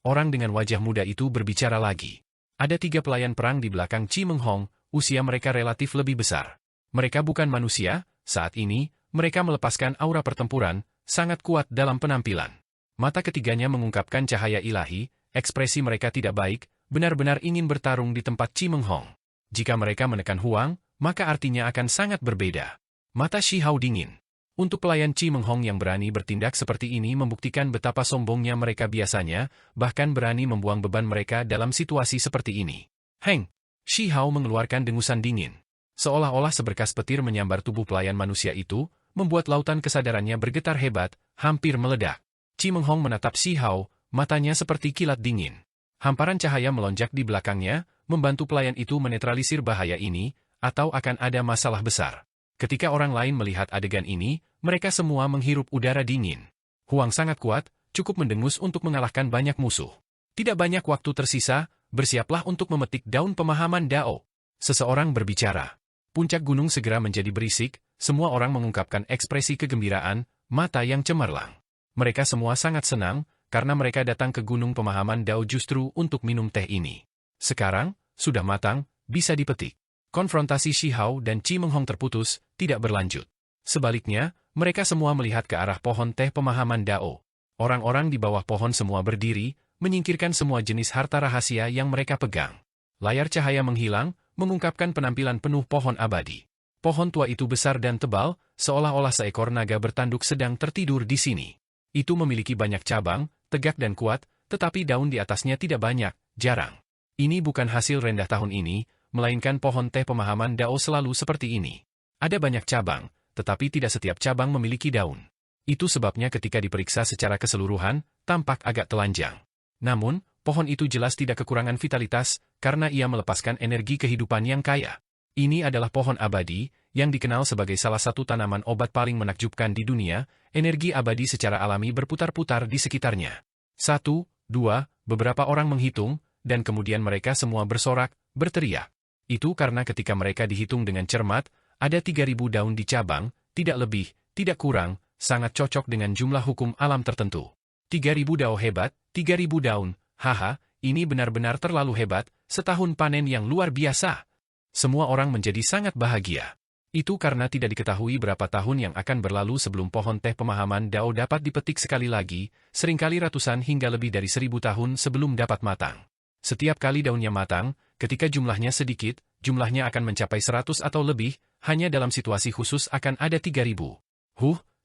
Orang dengan wajah muda itu berbicara lagi. Ada 3 pelayan perang di belakang Chi Menghong, usia mereka relatif lebih besar. Mereka bukan manusia, saat ini, mereka melepaskan aura pertempuran, sangat kuat dalam penampilan. Mata ketiganya mengungkapkan cahaya ilahi, ekspresi mereka tidak baik, benar-benar ingin bertarung di tempat Chi Menghong. Jika mereka menekan Huang, maka artinya akan sangat berbeda. Mata Xi Hao dingin. Untuk pelayan Chi Menghong yang berani bertindak seperti ini membuktikan betapa sombongnya mereka biasanya, bahkan berani membuang beban mereka dalam situasi seperti ini. Heng! Xi Hao mengeluarkan dengusan dingin. Seolah-olah seberkas petir menyambar tubuh pelayan manusia itu, membuat lautan kesadarannya bergetar hebat, hampir meledak. Chi Menghong menatap Xi Hao, matanya seperti kilat dingin. Hamparan cahaya melonjak di belakangnya, membantu pelayan itu menetralisir bahaya ini, atau akan ada masalah besar. Ketika orang lain melihat adegan ini, mereka semua menghirup udara dingin. Huang sangat kuat, cukup mendengus untuk mengalahkan banyak musuh. Tidak banyak waktu tersisa, bersiaplah untuk memetik daun pemahaman Dao. Seseorang berbicara. Puncak gunung segera menjadi berisik, semua orang mengungkapkan ekspresi kegembiraan, mata yang cemerlang. Mereka semua sangat senang, karena mereka datang ke gunung pemahaman Dao justru untuk minum teh ini. Sekarang, sudah matang, bisa dipetik. Konfrontasi Xi Hao dan Chi Menghong terputus, tidak berlanjut. Sebaliknya, mereka semua melihat ke arah pohon teh pemahaman Dao. Orang-orang di bawah pohon semua berdiri, menyingkirkan semua jenis harta rahasia yang mereka pegang. Layar cahaya menghilang, mengungkapkan penampilan penuh pohon abadi. Pohon tua itu besar dan tebal, seolah-olah seekor naga bertanduk sedang tertidur di sini. Itu memiliki banyak cabang, tegak dan kuat, tetapi daun di atasnya tidak banyak, jarang. Ini bukan hasil rendah tahun ini, melainkan pohon teh pemahaman Dao selalu seperti ini. Ada banyak cabang, tetapi tidak setiap cabang memiliki daun. Itu sebabnya ketika diperiksa secara keseluruhan, tampak agak telanjang. Namun, pohon itu jelas tidak kekurangan vitalitas, karena ia melepaskan energi kehidupan yang kaya. Ini adalah pohon abadi, yang dikenal sebagai salah satu tanaman obat paling menakjubkan di dunia, energi abadi secara alami berputar-putar di sekitarnya. 1, 2, beberapa orang menghitung, dan kemudian mereka semua bersorak, berteriak. Itu karena ketika mereka dihitung dengan cermat, ada 3.000 daun di cabang, tidak lebih, tidak kurang, sangat cocok dengan jumlah hukum alam tertentu. 3.000 dao hebat, 3.000 daun, haha, ini benar-benar terlalu hebat, setahun panen yang luar biasa. Semua orang menjadi sangat bahagia. Itu karena tidak diketahui berapa tahun yang akan berlalu sebelum pohon teh pemahaman Dao dapat dipetik sekali lagi, seringkali ratusan hingga lebih dari 1.000 tahun sebelum dapat matang. Setiap kali daunnya matang, ketika jumlahnya sedikit, jumlahnya akan mencapai 100 atau lebih, hanya dalam situasi khusus akan ada 3.000.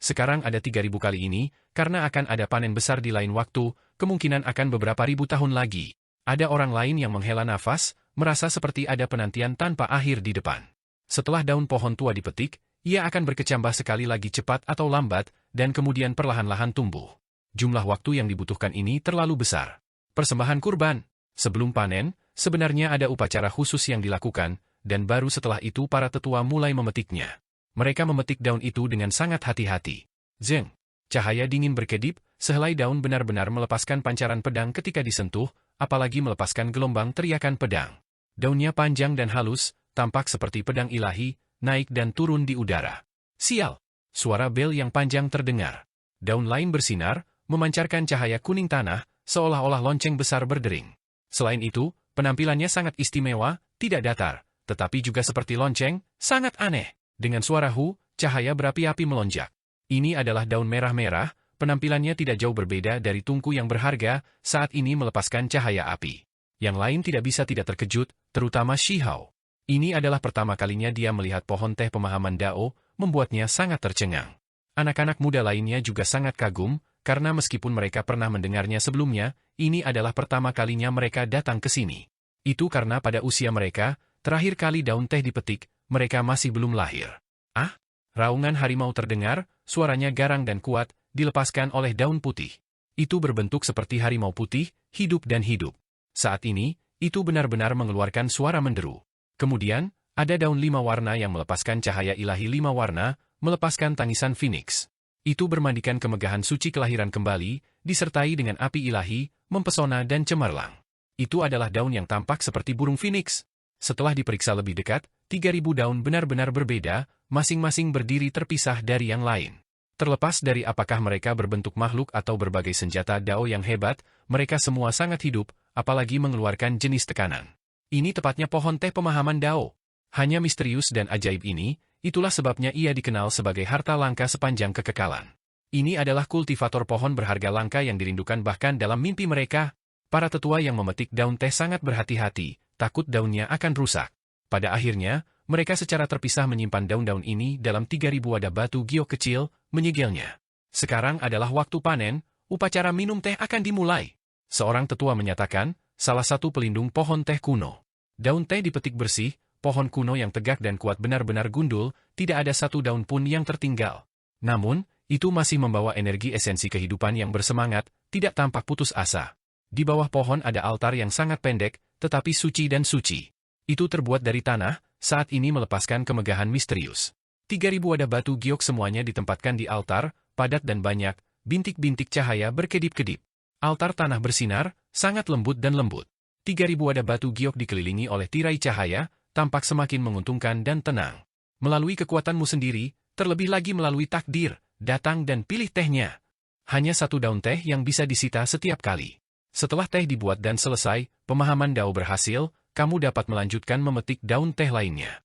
Sekarang ada 3.000 kali ini, karena akan ada panen besar di lain waktu, kemungkinan akan beberapa ribu tahun lagi. Ada orang lain yang menghela nafas, merasa seperti ada penantian tanpa akhir di depan. Setelah daun pohon tua dipetik, ia akan berkecambah sekali lagi cepat atau lambat, dan kemudian perlahan-lahan tumbuh. Jumlah waktu yang dibutuhkan ini terlalu besar. Persembahan kurban. Sebelum panen, sebenarnya ada upacara khusus yang dilakukan, dan baru setelah itu para tetua mulai memetiknya. Mereka memetik daun itu dengan sangat hati-hati. Zeng. Cahaya dingin berkedip, sehelai daun benar-benar melepaskan pancaran pedang ketika disentuh, apalagi melepaskan gelombang teriakan pedang. Daunnya panjang dan halus, tampak seperti pedang ilahi, naik dan turun di udara. Sial! Suara bel yang panjang terdengar. Daun lain bersinar, memancarkan cahaya kuning tanah, seolah-olah lonceng besar berdering. Selain itu, penampilannya sangat istimewa, tidak datar, tetapi juga seperti lonceng, sangat aneh. Dengan suara hu, cahaya berapi-api melonjak. Ini adalah daun merah-merah, penampilannya tidak jauh berbeda dari tungku yang berharga, saat ini melepaskan cahaya api. Yang lain tidak bisa tidak terkejut, terutama Shi Hao. Ini adalah pertama kalinya dia melihat pohon teh pemahaman Dao, membuatnya sangat tercengang. Anak-anak muda lainnya juga sangat kagum, karena meskipun mereka pernah mendengarnya sebelumnya, ini adalah pertama kalinya mereka datang ke sini. Itu karena pada usia mereka, terakhir kali daun teh dipetik, mereka masih belum lahir. Ah? Raungan harimau terdengar, suaranya garang dan kuat, dilepaskan oleh daun putih. Itu berbentuk seperti harimau putih, hidup dan hidup. Saat ini, itu benar-benar mengeluarkan suara menderu. Kemudian, ada daun 5 warna yang melepaskan cahaya ilahi 5 warna, melepaskan tangisan Phoenix. Itu bermandikan kemegahan suci kelahiran kembali, disertai dengan api ilahi, mempesona dan cemerlang. Itu adalah daun yang tampak seperti burung Phoenix. Setelah diperiksa lebih dekat, 3.000 daun benar-benar berbeda, masing-masing berdiri terpisah dari yang lain. Terlepas dari apakah mereka berbentuk makhluk atau berbagai senjata Dao yang hebat, mereka semua sangat hidup, apalagi mengeluarkan jenis tekanan. Ini tepatnya pohon teh pemahaman Dao. Hanya misterius dan ajaib ini, itulah sebabnya ia dikenal sebagai harta langka sepanjang kekekalan. Ini adalah kultivator pohon berharga langka yang dirindukan bahkan dalam mimpi mereka. Para tetua yang memetik daun teh sangat berhati-hati, takut daunnya akan rusak. Pada akhirnya, mereka secara terpisah menyimpan daun-daun ini dalam 3.000 wadah batu giok kecil, menyegelnya. Sekarang adalah waktu panen, upacara minum teh akan dimulai. Seorang tetua menyatakan, salah satu pelindung pohon teh kuno. Daun teh dipetik bersih, pohon kuno yang tegak dan kuat benar-benar gundul, tidak ada satu daun pun yang tertinggal. Namun, itu masih membawa energi esensi kehidupan yang bersemangat, tidak tampak putus asa. Di bawah pohon ada altar yang sangat pendek, tetapi suci dan suci. Itu terbuat dari tanah, saat ini melepaskan kemegahan misterius. 3.000 wadah batu giok semuanya ditempatkan di altar, padat dan banyak, bintik-bintik cahaya berkedip-kedip. Altar tanah bersinar, sangat lembut dan lembut. 3.000 wadah batu giok dikelilingi oleh tirai cahaya, tampak semakin menguntungkan dan tenang. Melalui kekuatanmu sendiri, terlebih lagi melalui takdir, datang dan pilih tehnya. Hanya satu daun teh yang bisa disita setiap kali. Setelah teh dibuat dan selesai, pemahaman Dao berhasil, kamu dapat melanjutkan memetik daun teh lainnya.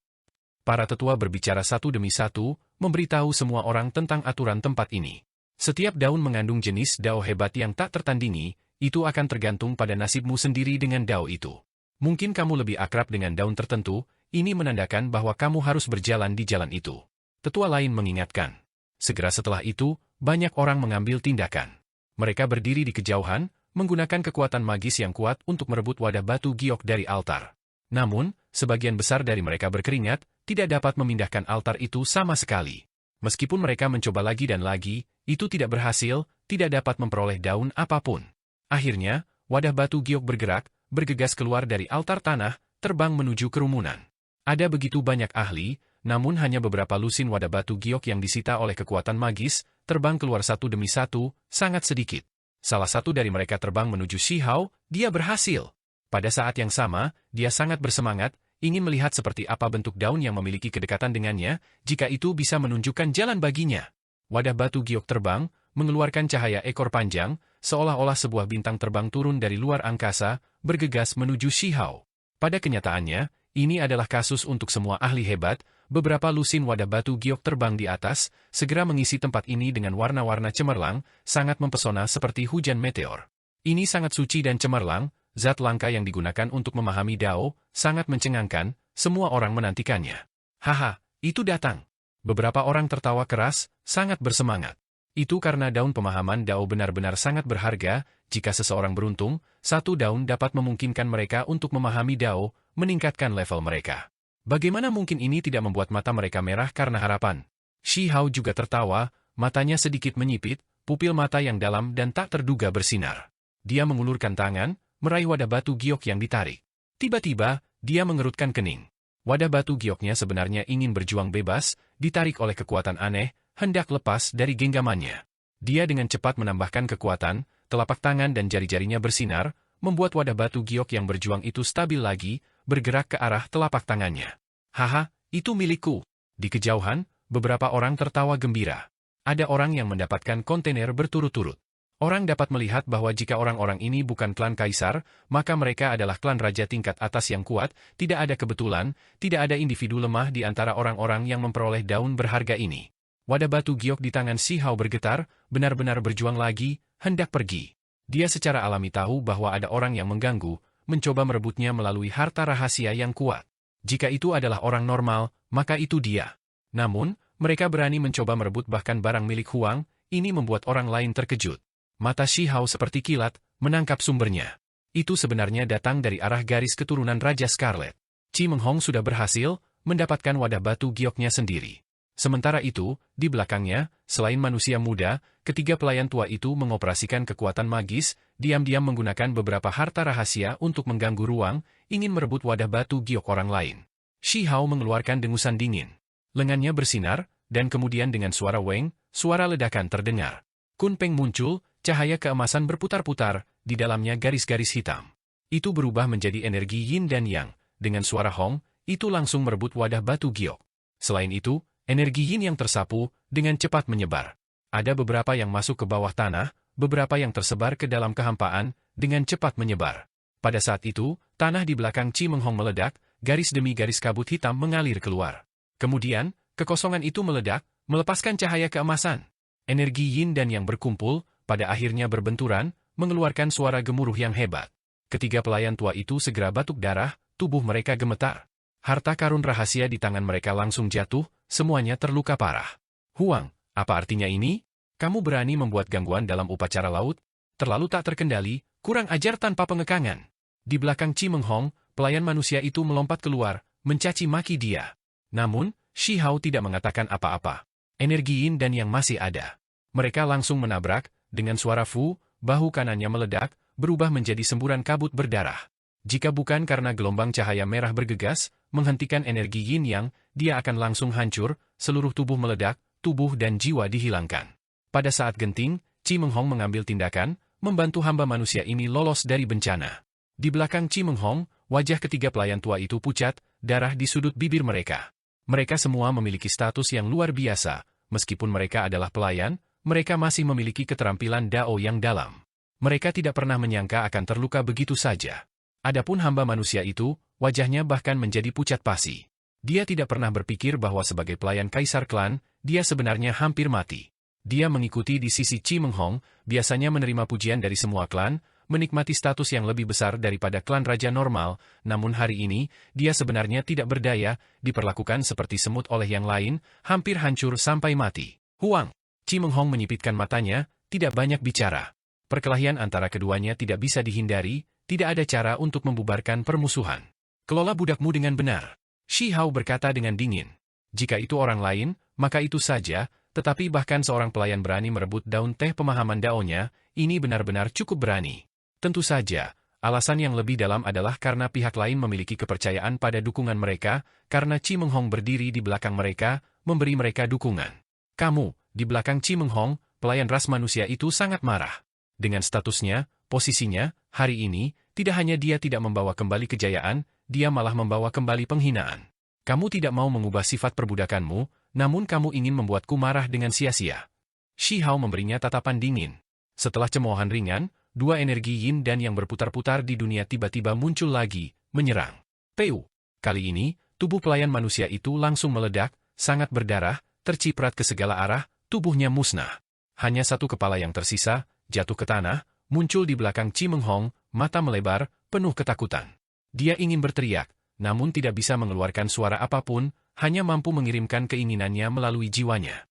Para tetua berbicara satu demi satu, memberitahu semua orang tentang aturan tempat ini. Setiap daun mengandung jenis Dao hebat yang tak tertandingi, itu akan tergantung pada nasibmu sendiri dengan Dao itu. Mungkin kamu lebih akrab dengan daun tertentu, ini menandakan bahwa kamu harus berjalan di jalan itu. Tetua lain mengingatkan. Segera setelah itu, banyak orang mengambil tindakan. Mereka berdiri di kejauhan, menggunakan kekuatan magis yang kuat untuk merebut wadah batu giok dari altar. Namun, sebagian besar dari mereka berkeringat, tidak dapat memindahkan altar itu sama sekali. Meskipun mereka mencoba lagi dan lagi, itu tidak berhasil, tidak dapat memperoleh daun apapun. Akhirnya, wadah batu giok bergerak, bergegas keluar dari altar tanah, terbang menuju kerumunan. Ada begitu banyak ahli, namun hanya beberapa lusin wadah batu giok yang disita oleh kekuatan magis, terbang keluar satu demi satu, sangat sedikit. Salah satu dari mereka terbang menuju Shi Hao, dia berhasil. Pada saat yang sama, dia sangat bersemangat, ingin melihat seperti apa bentuk daun yang memiliki kedekatan dengannya, jika itu bisa menunjukkan jalan baginya. Wadah batu giok terbang, mengeluarkan cahaya ekor panjang, seolah-olah sebuah bintang terbang turun dari luar angkasa, bergegas menuju Shi Hao. Pada kenyataannya, ini adalah kasus untuk semua ahli hebat. Beberapa lusin wadah batu giok terbang di atas, segera mengisi tempat ini dengan warna-warna cemerlang, sangat mempesona seperti hujan meteor. Ini sangat suci dan cemerlang, zat langka yang digunakan untuk memahami Dao, sangat mencengangkan, semua orang menantikannya. Haha, itu datang. Beberapa orang tertawa keras, sangat bersemangat. Itu karena daun pemahaman Dao benar-benar sangat berharga, jika seseorang beruntung, satu daun dapat memungkinkan mereka untuk memahami Dao, meningkatkan level mereka. Bagaimana mungkin ini tidak membuat mata mereka merah karena harapan? Shi Hao juga tertawa, matanya sedikit menyipit, pupil mata yang dalam dan tak terduga bersinar. Dia mengulurkan tangan, meraih wadah batu giok yang ditarik. Tiba-tiba, dia mengerutkan kening. Wadah batu gioknya sebenarnya ingin berjuang bebas, ditarik oleh kekuatan aneh, hendak lepas dari genggamannya. Dia dengan cepat menambahkan kekuatan, telapak tangan dan jari-jarinya bersinar, membuat wadah batu giok yang berjuang itu stabil lagi, bergerak ke arah telapak tangannya. Haha, itu milikku. Di kejauhan, beberapa orang tertawa gembira. Ada orang yang mendapatkan kontainer berturut-turut. Orang dapat melihat bahwa jika orang-orang ini bukan klan kaisar, maka mereka adalah klan raja tingkat atas yang kuat, tidak ada kebetulan, tidak ada individu lemah di antara orang-orang yang memperoleh daun berharga ini. Wadah batu giok di tangan Si Hao bergetar, benar-benar berjuang lagi, hendak pergi. Dia secara alami tahu bahwa ada orang yang mengganggu, mencoba merebutnya melalui harta rahasia yang kuat. Jika itu adalah orang normal, maka itu dia. Namun, mereka berani mencoba merebut bahkan barang milik Huang, ini membuat orang lain terkejut. Mata Si Hao seperti kilat, menangkap sumbernya. Itu sebenarnya datang dari arah garis keturunan Raja Scarlet. Chi Menghong sudah berhasil mendapatkan wadah batu gioknya sendiri. Sementara itu, di belakangnya, selain manusia muda, ketiga pelayan tua itu mengoperasikan kekuatan magis, diam-diam menggunakan beberapa harta rahasia untuk mengganggu ruang, ingin merebut wadah batu giok orang lain. Si Hao mengeluarkan dengusan dingin. Lengannya bersinar, dan kemudian dengan suara weng, suara ledakan terdengar. Kunpeng muncul, cahaya keemasan berputar-putar, di dalamnya garis-garis hitam. Itu berubah menjadi energi yin dan yang, dengan suara hong, itu langsung merebut wadah batu giok. Selain itu, energi yin yang tersapu, dengan cepat menyebar. Ada beberapa yang masuk ke bawah tanah, beberapa yang tersebar ke dalam kehampaan, dengan cepat menyebar. Pada saat itu, tanah di belakang Chi Menghong meledak, garis demi garis kabut hitam mengalir keluar. Kemudian, kekosongan itu meledak, melepaskan cahaya keemasan. Energi yin dan yang berkumpul, pada akhirnya berbenturan, mengeluarkan suara gemuruh yang hebat. Ketiga pelayan tua itu segera batuk darah, tubuh mereka gemetar. Harta karun rahasia di tangan mereka langsung jatuh, semuanya terluka parah. Huang, apa artinya ini? Kamu berani membuat gangguan dalam upacara laut? Terlalu tak terkendali, kurang ajar tanpa pengekangan. Di belakang Chi Menghong, pelayan manusia itu melompat keluar, mencaci maki dia. Namun, Si Hao tidak mengatakan apa-apa. Energi yin dan yang masih ada. Mereka langsung menabrak, dengan suara fu, bahu kanannya meledak, berubah menjadi semburan kabut berdarah. Jika bukan karena gelombang cahaya merah bergegas, menghentikan energi yin yang, dia akan langsung hancur, seluruh tubuh meledak, tubuh dan jiwa dihilangkan. Pada saat genting, Chi Menghong mengambil tindakan, membantu hamba manusia ini lolos dari bencana. Di belakang Chi Menghong, wajah ketiga pelayan tua itu pucat, darah di sudut bibir mereka. Mereka semua memiliki status yang luar biasa, meskipun mereka adalah pelayan, mereka masih memiliki keterampilan dao yang dalam. Mereka tidak pernah menyangka akan terluka begitu saja. Adapun hamba manusia itu, wajahnya bahkan menjadi pucat pasi. Dia tidak pernah berpikir bahwa sebagai pelayan kaisar klan, dia sebenarnya hampir mati. Dia mengikuti di sisi Chi Menghong, biasanya menerima pujian dari semua klan, menikmati status yang lebih besar daripada klan raja normal, namun hari ini, dia sebenarnya tidak berdaya, diperlakukan seperti semut oleh yang lain, hampir hancur sampai mati. Huang! Chi Menghong menyipitkan matanya, tidak banyak bicara. Perkelahian antara keduanya tidak bisa dihindari, tidak ada cara untuk membubarkan permusuhan. Kelola budakmu dengan benar. Si Hao berkata dengan dingin. Jika itu orang lain, maka itu saja, tetapi bahkan seorang pelayan berani merebut daun teh pemahaman daonya, ini benar-benar cukup berani. Tentu saja, alasan yang lebih dalam adalah karena pihak lain memiliki kepercayaan pada dukungan mereka, karena Chi Menghong berdiri di belakang mereka, memberi mereka dukungan. Kamu, di belakang Chi Menghong, pelayan ras manusia itu sangat marah. Dengan statusnya, posisinya, hari ini, tidak hanya dia tidak membawa kembali kejayaan, dia malah membawa kembali penghinaan. Kamu tidak mau mengubah sifat perbudakanmu, namun kamu ingin membuatku marah dengan sia-sia. Si Hao memberinya tatapan dingin. Setelah cemoohan ringan, dua energi yin dan yang berputar-putar di dunia tiba-tiba muncul lagi, menyerang. Peu. Kali ini, tubuh pelayan manusia itu langsung meledak, sangat berdarah, terciprat ke segala arah, tubuhnya musnah. Hanya satu kepala yang tersisa, jatuh ke tanah, muncul di belakang Chi Menghong, mata melebar, penuh ketakutan. Dia ingin berteriak, namun tidak bisa mengeluarkan suara apapun, hanya mampu mengirimkan keinginannya melalui jiwanya.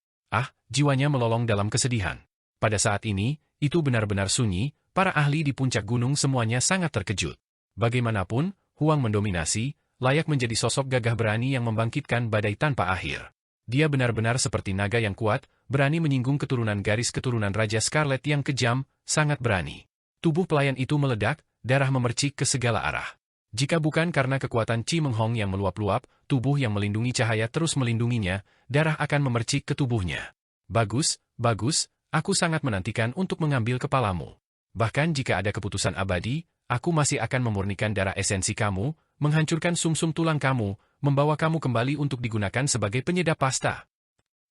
Jiwanya melolong dalam kesedihan. Pada saat ini, itu benar-benar sunyi, para ahli di puncak gunung semuanya sangat terkejut. Bagaimanapun, Huang mendominasi, layak menjadi sosok gagah berani yang membangkitkan badai tanpa akhir. Dia benar-benar seperti naga yang kuat, berani menyinggung keturunan garis keturunan Raja Scarlet yang kejam, sangat berani. Tubuh pelayan itu meledak, darah memercik ke segala arah. Jika bukan karena kekuatan Chi Menghong yang meluap-luap, tubuh yang melindungi cahaya terus melindunginya, darah akan memercik ke tubuhnya. Bagus, bagus, aku sangat menantikan untuk mengambil kepalamu. Bahkan jika ada keputusan abadi, aku masih akan memurnikan darah esensi kamu, menghancurkan sumsum tulang kamu, membawa kamu kembali untuk digunakan sebagai penyedap pasta.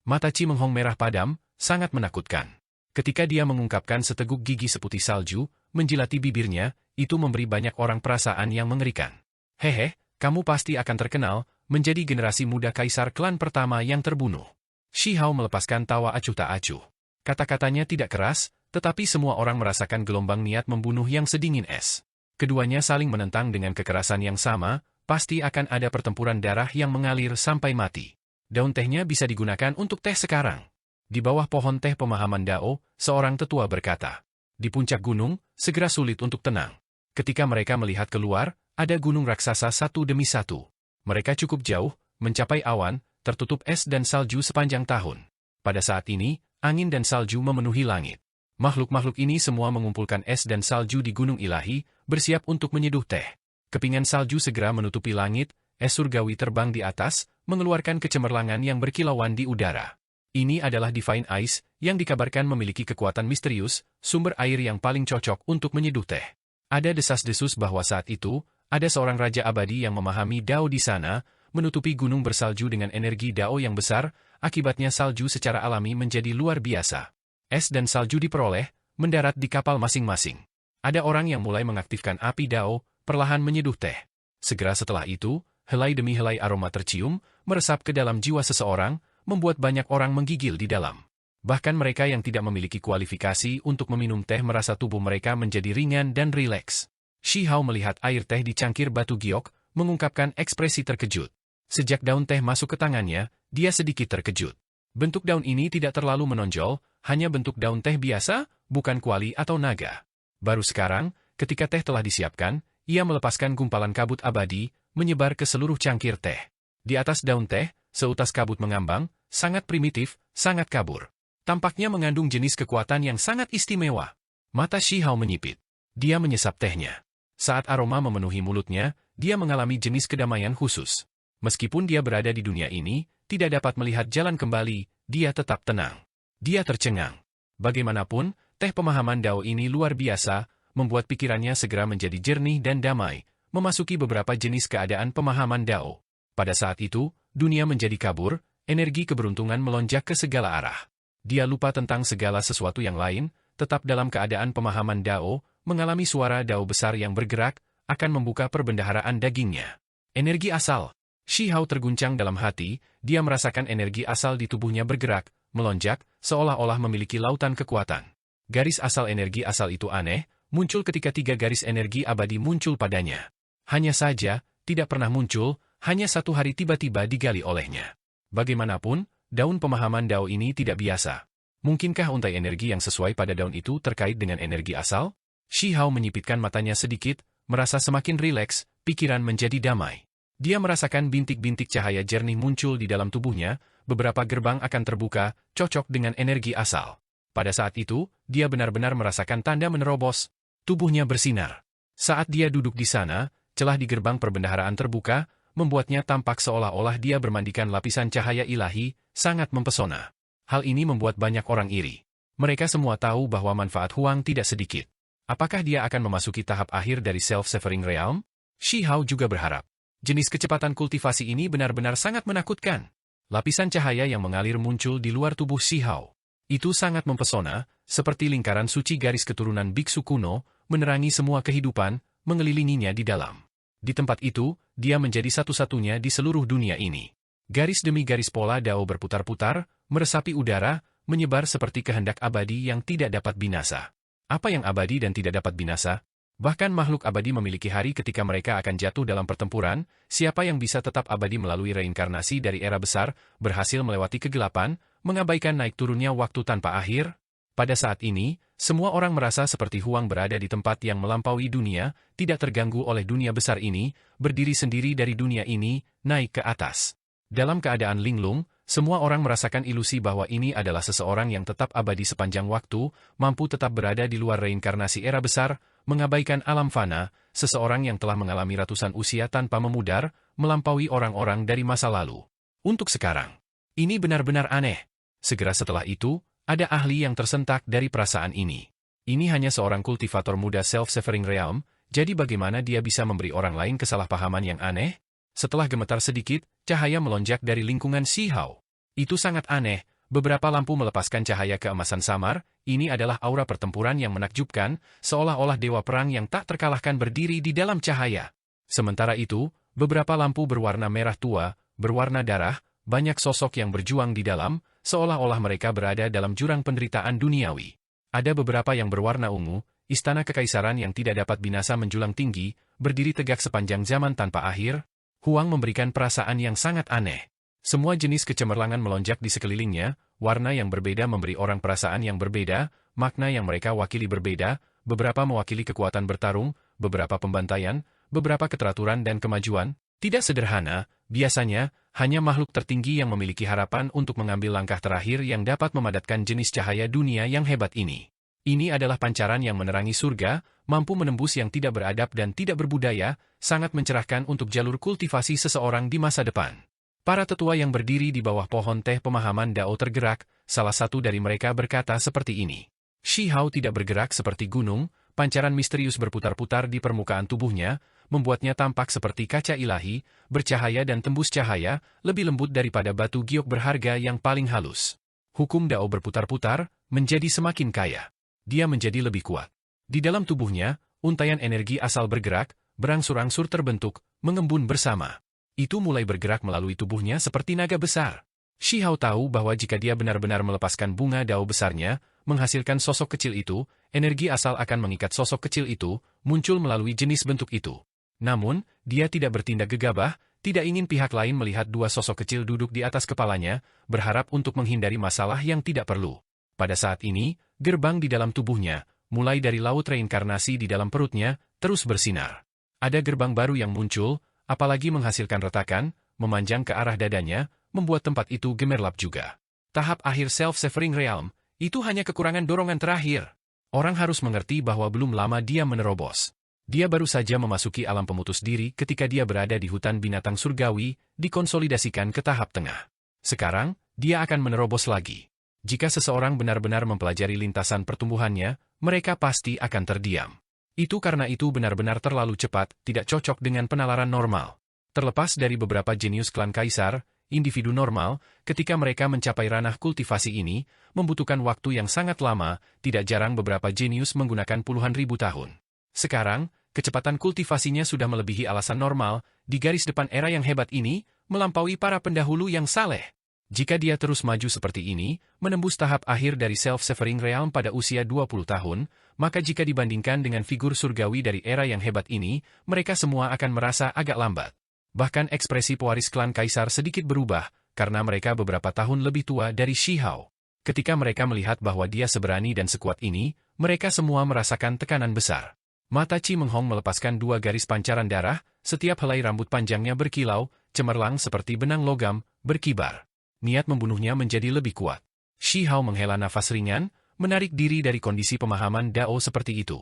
Mata Chi Menghong merah padam, sangat menakutkan. Ketika dia mengungkapkan seteguk gigi seputih salju, menjilati bibirnya, itu memberi banyak orang perasaan yang mengerikan. Hehe, kamu pasti akan terkenal, menjadi generasi muda kaisar klan pertama yang terbunuh. Shi Hao melepaskan tawa acuh tak acuh. Kata-katanya tidak keras, tetapi semua orang merasakan gelombang niat membunuh yang sedingin es. Keduanya saling menentang dengan kekerasan yang sama, pasti akan ada pertempuran darah yang mengalir sampai mati. Daun tehnya bisa digunakan untuk teh sekarang. Di bawah pohon teh pemahaman Dao, seorang tetua berkata, di puncak gunung, segera sulit untuk tenang. Ketika mereka melihat keluar, ada gunung raksasa satu demi satu. Mereka cukup jauh, mencapai awan, tertutup es dan salju sepanjang tahun. Pada saat ini, angin dan salju memenuhi langit. Makhluk-makhluk ini semua mengumpulkan es dan salju di gunung ilahi, bersiap untuk menyeduh teh. Kepingan salju segera menutupi langit, es surgawi terbang di atas, mengeluarkan kecemerlangan yang berkilauan di udara. Ini adalah Divine Ice, yang dikabarkan memiliki kekuatan misterius, sumber air yang paling cocok untuk menyeduh teh. Ada desas-desus bahwa saat itu, ada seorang raja abadi yang memahami Dao di sana, menutupi gunung bersalju dengan energi Dao yang besar, akibatnya salju secara alami menjadi luar biasa. Es dan salju diperoleh, mendarat di kapal masing-masing. Ada orang yang mulai mengaktifkan api Dao, perlahan menyeduh teh. Segera setelah itu, helai demi helai aroma tercium, meresap ke dalam jiwa seseorang, membuat banyak orang menggigil di dalam. Bahkan mereka yang tidak memiliki kualifikasi untuk meminum teh merasa tubuh mereka menjadi ringan dan rileks. Shi Hao melihat air teh di cangkir batu giok, mengungkapkan ekspresi terkejut. Sejak daun teh masuk ke tangannya, dia sedikit terkejut. Bentuk daun ini tidak terlalu menonjol, hanya bentuk daun teh biasa, bukan kuali atau naga. Baru sekarang, ketika teh telah disiapkan, ia melepaskan gumpalan kabut abadi, menyebar ke seluruh cangkir teh. Di atas daun teh, seutas kabut mengambang, sangat primitif, sangat kabur. Tampaknya mengandung jenis kekuatan yang sangat istimewa. Mata Shi Hao menyipit. Dia menyesap tehnya. Saat aroma memenuhi mulutnya, dia mengalami jenis kedamaian khusus. Meskipun dia berada di dunia ini, tidak dapat melihat jalan kembali, dia tetap tenang. Dia tercengang. Bagaimanapun, teh pemahaman Dao ini luar biasa, membuat pikirannya segera menjadi jernih dan damai, memasuki beberapa jenis keadaan pemahaman Dao. Pada saat itu, dunia menjadi kabur, energi keberuntungan melonjak ke segala arah. Dia lupa tentang segala sesuatu yang lain, tetap dalam keadaan pemahaman Dao, mengalami suara Dao besar yang bergerak, akan membuka perbendaharaan dagingnya. Energi asal. Shi Hao terguncang dalam hati, dia merasakan energi asal di tubuhnya bergerak, melonjak, seolah-olah memiliki lautan kekuatan. Garis asal energi asal itu aneh, muncul ketika 3 garis energi abadi muncul padanya. Hanya saja, tidak pernah muncul, hanya satu hari tiba-tiba digali olehnya. Bagaimanapun, daun pemahaman Dao ini tidak biasa. Mungkinkah untai energi yang sesuai pada daun itu terkait dengan energi asal? Shi Hao menyipitkan matanya sedikit, merasa semakin rileks, pikiran menjadi damai. Dia merasakan bintik-bintik cahaya jernih muncul di dalam tubuhnya, beberapa gerbang akan terbuka, cocok dengan energi asal. Pada saat itu, dia benar-benar merasakan tanda menerobos. Tubuhnya bersinar. Saat dia duduk di sana, celah di gerbang perbendaharaan terbuka, membuatnya tampak seolah-olah dia bermandikan lapisan cahaya ilahi, sangat mempesona. Hal ini membuat banyak orang iri. Mereka semua tahu bahwa manfaat Huang tidak sedikit. Apakah dia akan memasuki tahap akhir dari Self-Severing Realm? Shi Hao juga berharap. Jenis kecepatan kultivasi ini benar-benar sangat menakutkan. Lapisan cahaya yang mengalir muncul di luar tubuh Shi Hao. Itu sangat mempesona, seperti lingkaran suci garis keturunan biksu kuno, menerangi semua kehidupan, mengelilinginya di dalam. Di tempat itu, dia menjadi satu-satunya di seluruh dunia ini. Garis demi garis pola Dao berputar-putar, meresapi udara, menyebar seperti kehendak abadi yang tidak dapat binasa. Apa yang abadi dan tidak dapat binasa? Bahkan makhluk abadi memiliki hari ketika mereka akan jatuh dalam pertempuran, siapa yang bisa tetap abadi melalui reinkarnasi dari era besar, berhasil melewati kegelapan, mengabaikan naik turunnya waktu tanpa akhir? Pada saat ini, semua orang merasa seperti Huang berada di tempat yang melampaui dunia, tidak terganggu oleh dunia besar ini, berdiri sendiri dari dunia ini, naik ke atas. Dalam keadaan linglung, semua orang merasakan ilusi bahwa ini adalah seseorang yang tetap abadi sepanjang waktu, mampu tetap berada di luar reinkarnasi era besar, mengabaikan alam fana, seseorang yang telah mengalami ratusan usia tanpa memudar, melampaui orang-orang dari masa lalu. Untuk sekarang, ini benar-benar aneh. Segera setelah itu, ada ahli yang tersentak dari perasaan ini. Ini hanya seorang kultivator muda Self-Severing Realm, Jadi bagaimana dia bisa memberi orang lain kesalahpahaman yang aneh? Setelah gemetar sedikit, cahaya melonjak dari lingkungan Shi Hao. Itu sangat aneh, beberapa lampu melepaskan cahaya keemasan samar, ini adalah aura pertempuran yang menakjubkan, seolah-olah dewa perang yang tak terkalahkan berdiri di dalam cahaya. Sementara itu, beberapa lampu berwarna merah tua, berwarna darah, banyak sosok yang berjuang di dalam, seolah-olah mereka berada dalam jurang penderitaan duniawi. Ada beberapa yang berwarna ungu, istana kekaisaran yang tidak dapat binasa menjulang tinggi, berdiri tegak sepanjang zaman tanpa akhir. Huang memberikan perasaan yang sangat aneh. Semua jenis kecemerlangan melonjak di sekelilingnya, warna yang berbeda memberi orang perasaan yang berbeda, makna yang mereka wakili berbeda, beberapa mewakili kekuatan bertarung, beberapa pembantaian, beberapa keteraturan dan kemajuan. Tidak sederhana, biasanya, hanya makhluk tertinggi yang memiliki harapan untuk mengambil langkah terakhir yang dapat memadatkan jenis cahaya dunia yang hebat ini. Ini adalah pancaran yang menerangi surga, mampu menembus yang tidak beradab dan tidak berbudaya, sangat mencerahkan untuk jalur kultivasi seseorang di masa depan. Para tetua yang berdiri di bawah pohon teh pemahaman Dao tergerak, salah satu dari mereka berkata seperti ini. Shi Hao tidak bergerak seperti gunung, pancaran misterius berputar-putar di permukaan tubuhnya, membuatnya tampak seperti kaca ilahi, bercahaya dan tembus cahaya, lebih lembut daripada batu giok berharga yang paling halus. Hukum Dao berputar-putar, menjadi semakin kaya. Dia menjadi lebih kuat. Di dalam tubuhnya, untaian energi asal bergerak, berangsur-angsur terbentuk, mengembun bersama. Itu mulai bergerak melalui tubuhnya seperti naga besar. Shi Hao tahu bahwa jika dia benar-benar melepaskan bunga Dao besarnya, menghasilkan sosok kecil itu, energi asal akan mengikat sosok kecil itu, muncul melalui jenis bentuk itu. Namun, dia tidak bertindak gegabah, tidak ingin pihak lain melihat dua sosok kecil duduk di atas kepalanya, berharap untuk menghindari masalah yang tidak perlu. Pada saat ini, gerbang di dalam tubuhnya, mulai dari laut reinkarnasi di dalam perutnya, terus bersinar. Ada gerbang baru yang muncul, apalagi menghasilkan retakan, memanjang ke arah dadanya, membuat tempat itu gemerlap juga. Tahap akhir Self-Severing Realm, itu hanya kekurangan dorongan terakhir. Orang harus mengerti bahwa belum lama dia menerobos. Dia baru saja memasuki alam pemutus diri ketika dia berada di hutan binatang surgawi, dikonsolidasikan ke tahap tengah. Sekarang, dia akan menerobos lagi. Jika seseorang benar-benar mempelajari lintasan pertumbuhannya, mereka pasti akan terdiam. Itu karena itu benar-benar terlalu cepat, tidak cocok dengan penalaran normal. Terlepas dari beberapa jenius klan kaisar, individu normal, ketika mereka mencapai ranah kultivasi ini, membutuhkan waktu yang sangat lama, tidak jarang beberapa jenius menggunakan puluhan ribu tahun. Sekarang, kecepatan kultivasinya sudah melebihi alasan normal, di garis depan era yang hebat ini, melampaui para pendahulu yang saleh. Jika dia terus maju seperti ini, menembus tahap akhir dari Self-Severing Realm pada usia 20 tahun, maka jika dibandingkan dengan figur surgawi dari era yang hebat ini, mereka semua akan merasa agak lambat. Bahkan ekspresi pewaris klan kaisar sedikit berubah, karena mereka beberapa tahun lebih tua dari Shi Hao. Ketika mereka melihat bahwa dia seberani dan sekuat ini, mereka semua merasakan tekanan besar. Mata Chi Menghong melepaskan dua garis pancaran darah, setiap helai rambut panjangnya berkilau, cemerlang seperti benang logam, berkibar. Niat membunuhnya menjadi lebih kuat. Shi Hao menghela nafas ringan, menarik diri dari kondisi pemahaman Dao seperti itu.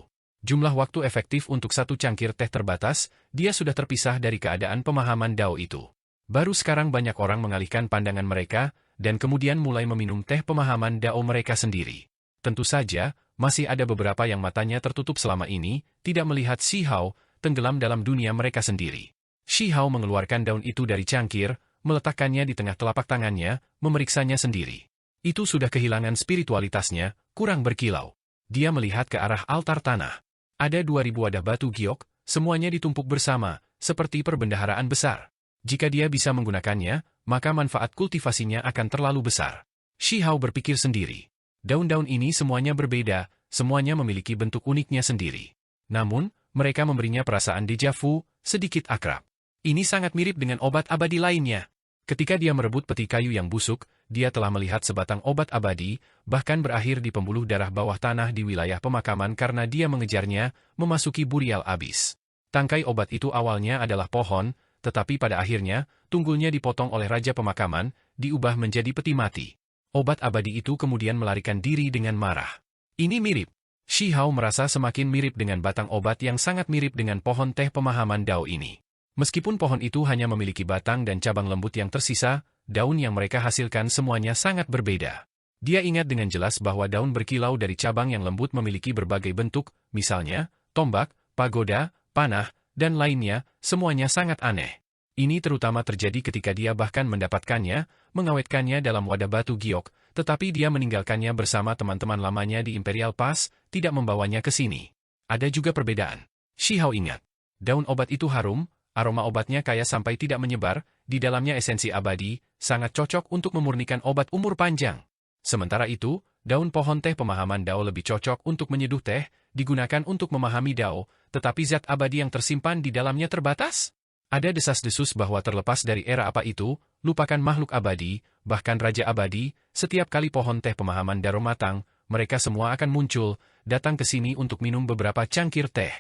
Jumlah waktu efektif untuk satu cangkir teh terbatas, dia sudah terpisah dari keadaan pemahaman Dao itu. Baru sekarang banyak orang mengalihkan pandangan mereka, dan kemudian mulai meminum teh pemahaman Dao mereka sendiri. Tentu saja, masih ada beberapa yang matanya tertutup selama ini, tidak melihat Shi Hao, tenggelam dalam dunia mereka sendiri. Shi Hao mengeluarkan daun itu dari cangkir, meletakkannya di tengah telapak tangannya, memeriksanya sendiri. Itu sudah kehilangan spiritualitasnya, kurang berkilau. Dia melihat ke arah altar tanah. Ada 2000 wadah batu giok, semuanya ditumpuk bersama, seperti perbendaharaan besar. Jika dia bisa menggunakannya, maka manfaat kultivasinya akan terlalu besar. Shi Hao berpikir sendiri. Daun-daun ini semuanya berbeda, semuanya memiliki bentuk uniknya sendiri. Namun, mereka memberinya perasaan deja vu, sedikit akrab. Ini sangat mirip dengan obat abadi lainnya. Ketika dia merebut peti kayu yang busuk, dia telah melihat sebatang obat abadi, bahkan berakhir di pembuluh darah bawah tanah di wilayah pemakaman karena dia mengejarnya, memasuki burial abis. Tangkai obat itu awalnya adalah pohon, tetapi pada akhirnya, tunggulnya dipotong oleh raja pemakaman, diubah menjadi peti mati. Obat abadi itu kemudian melarikan diri dengan marah. Ini mirip. Shi Hao merasa semakin mirip dengan batang obat yang sangat mirip dengan pohon teh pemahaman Dao ini. Meskipun pohon itu hanya memiliki batang dan cabang lembut yang tersisa, daun yang mereka hasilkan semuanya sangat berbeda. Dia ingat dengan jelas bahwa daun berkilau dari cabang yang lembut memiliki berbagai bentuk, misalnya, tombak, pagoda, panah, dan lainnya, semuanya sangat aneh. Ini terutama terjadi ketika dia bahkan mendapatkannya, mengawetkannya dalam wadah batu giok, tetapi dia meninggalkannya bersama teman-teman lamanya di Imperial Pass, tidak membawanya ke sini. Ada juga perbedaan. Shi Hao ingat. Daun obat itu harum, aroma obatnya kaya sampai tidak menyebar, di dalamnya esensi abadi, sangat cocok untuk memurnikan obat umur panjang. Sementara itu, daun pohon teh pemahaman Dao lebih cocok untuk menyeduh teh, digunakan untuk memahami Dao, tetapi zat abadi yang tersimpan di dalamnya terbatas. Ada desas-desus bahwa terlepas dari era apa itu, lupakan makhluk abadi, bahkan Raja Abadi, setiap kali pohon teh pemahaman Dao matang, mereka semua akan muncul, datang ke sini untuk minum beberapa cangkir teh.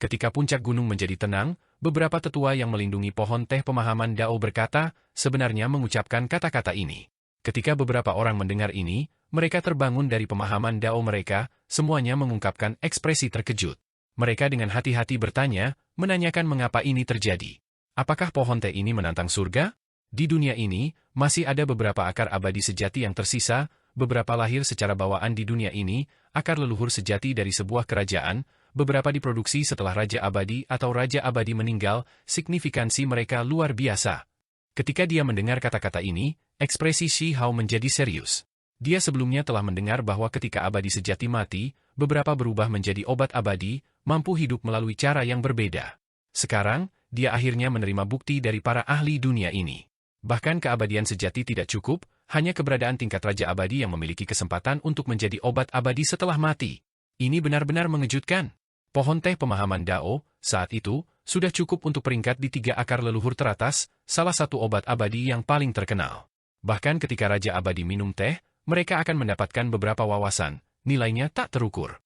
Ketika puncak gunung menjadi tenang, beberapa tetua yang melindungi pohon teh pemahaman Dao berkata, sebenarnya mengucapkan kata-kata ini. Ketika beberapa orang mendengar ini, mereka terbangun dari pemahaman Dao mereka, semuanya mengungkapkan ekspresi terkejut. Mereka dengan hati-hati bertanya, menanyakan mengapa ini terjadi. Apakah pohon teh ini menantang surga? Di dunia ini, masih ada beberapa akar abadi sejati yang tersisa, beberapa lahir secara bawaan di dunia ini, akar leluhur sejati dari sebuah kerajaan, beberapa diproduksi setelah Raja Abadi atau Raja Abadi meninggal, signifikansi mereka luar biasa. Ketika dia mendengar kata-kata ini, ekspresi Shi Hao menjadi serius. Dia sebelumnya telah mendengar bahwa ketika abadi sejati mati, beberapa berubah menjadi obat abadi, mampu hidup melalui cara yang berbeda. Sekarang, dia akhirnya menerima bukti dari para ahli dunia ini. Bahkan keabadian sejati tidak cukup, hanya keberadaan tingkat Raja Abadi yang memiliki kesempatan untuk menjadi obat abadi setelah mati. Ini benar-benar mengejutkan. Pohon teh pemahaman Dao, saat itu, sudah cukup untuk peringkat di 3 akar leluhur teratas, salah satu obat abadi yang paling terkenal. Bahkan ketika Raja Abadi minum teh, mereka akan mendapatkan beberapa wawasan, nilainya tak terukur.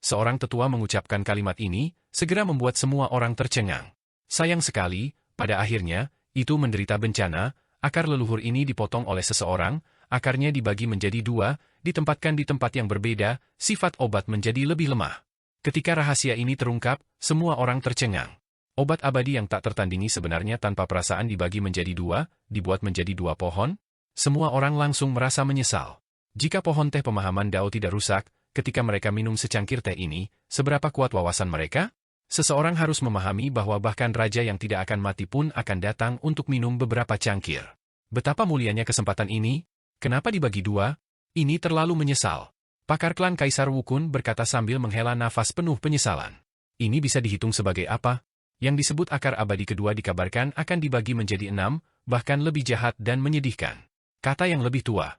Seorang tetua mengucapkan kalimat ini, segera membuat semua orang tercengang. Sayang sekali, pada akhirnya, itu menderita bencana, akar leluhur ini dipotong oleh seseorang, akarnya dibagi menjadi 2, ditempatkan di tempat yang berbeda, sifat obat menjadi lebih lemah. Ketika rahasia ini terungkap, semua orang tercengang. Obat abadi yang tak tertandingi sebenarnya tanpa perasaan dibagi menjadi 2, dibuat menjadi 2 pohon? Semua orang langsung merasa menyesal. Jika pohon teh pemahaman Dao tidak rusak, ketika mereka minum secangkir teh ini, seberapa kuat wawasan mereka? Seseorang harus memahami bahwa bahkan raja yang tidak akan mati pun akan datang untuk minum beberapa cangkir. Betapa mulianya kesempatan ini? Kenapa dibagi 2? Ini terlalu menyesal. Pakar klan Kaisar Wukun berkata sambil menghela nafas penuh penyesalan. Ini bisa dihitung sebagai apa? Yang disebut akar abadi kedua dikabarkan akan dibagi menjadi 6, bahkan lebih jahat dan menyedihkan. Kata yang lebih tua.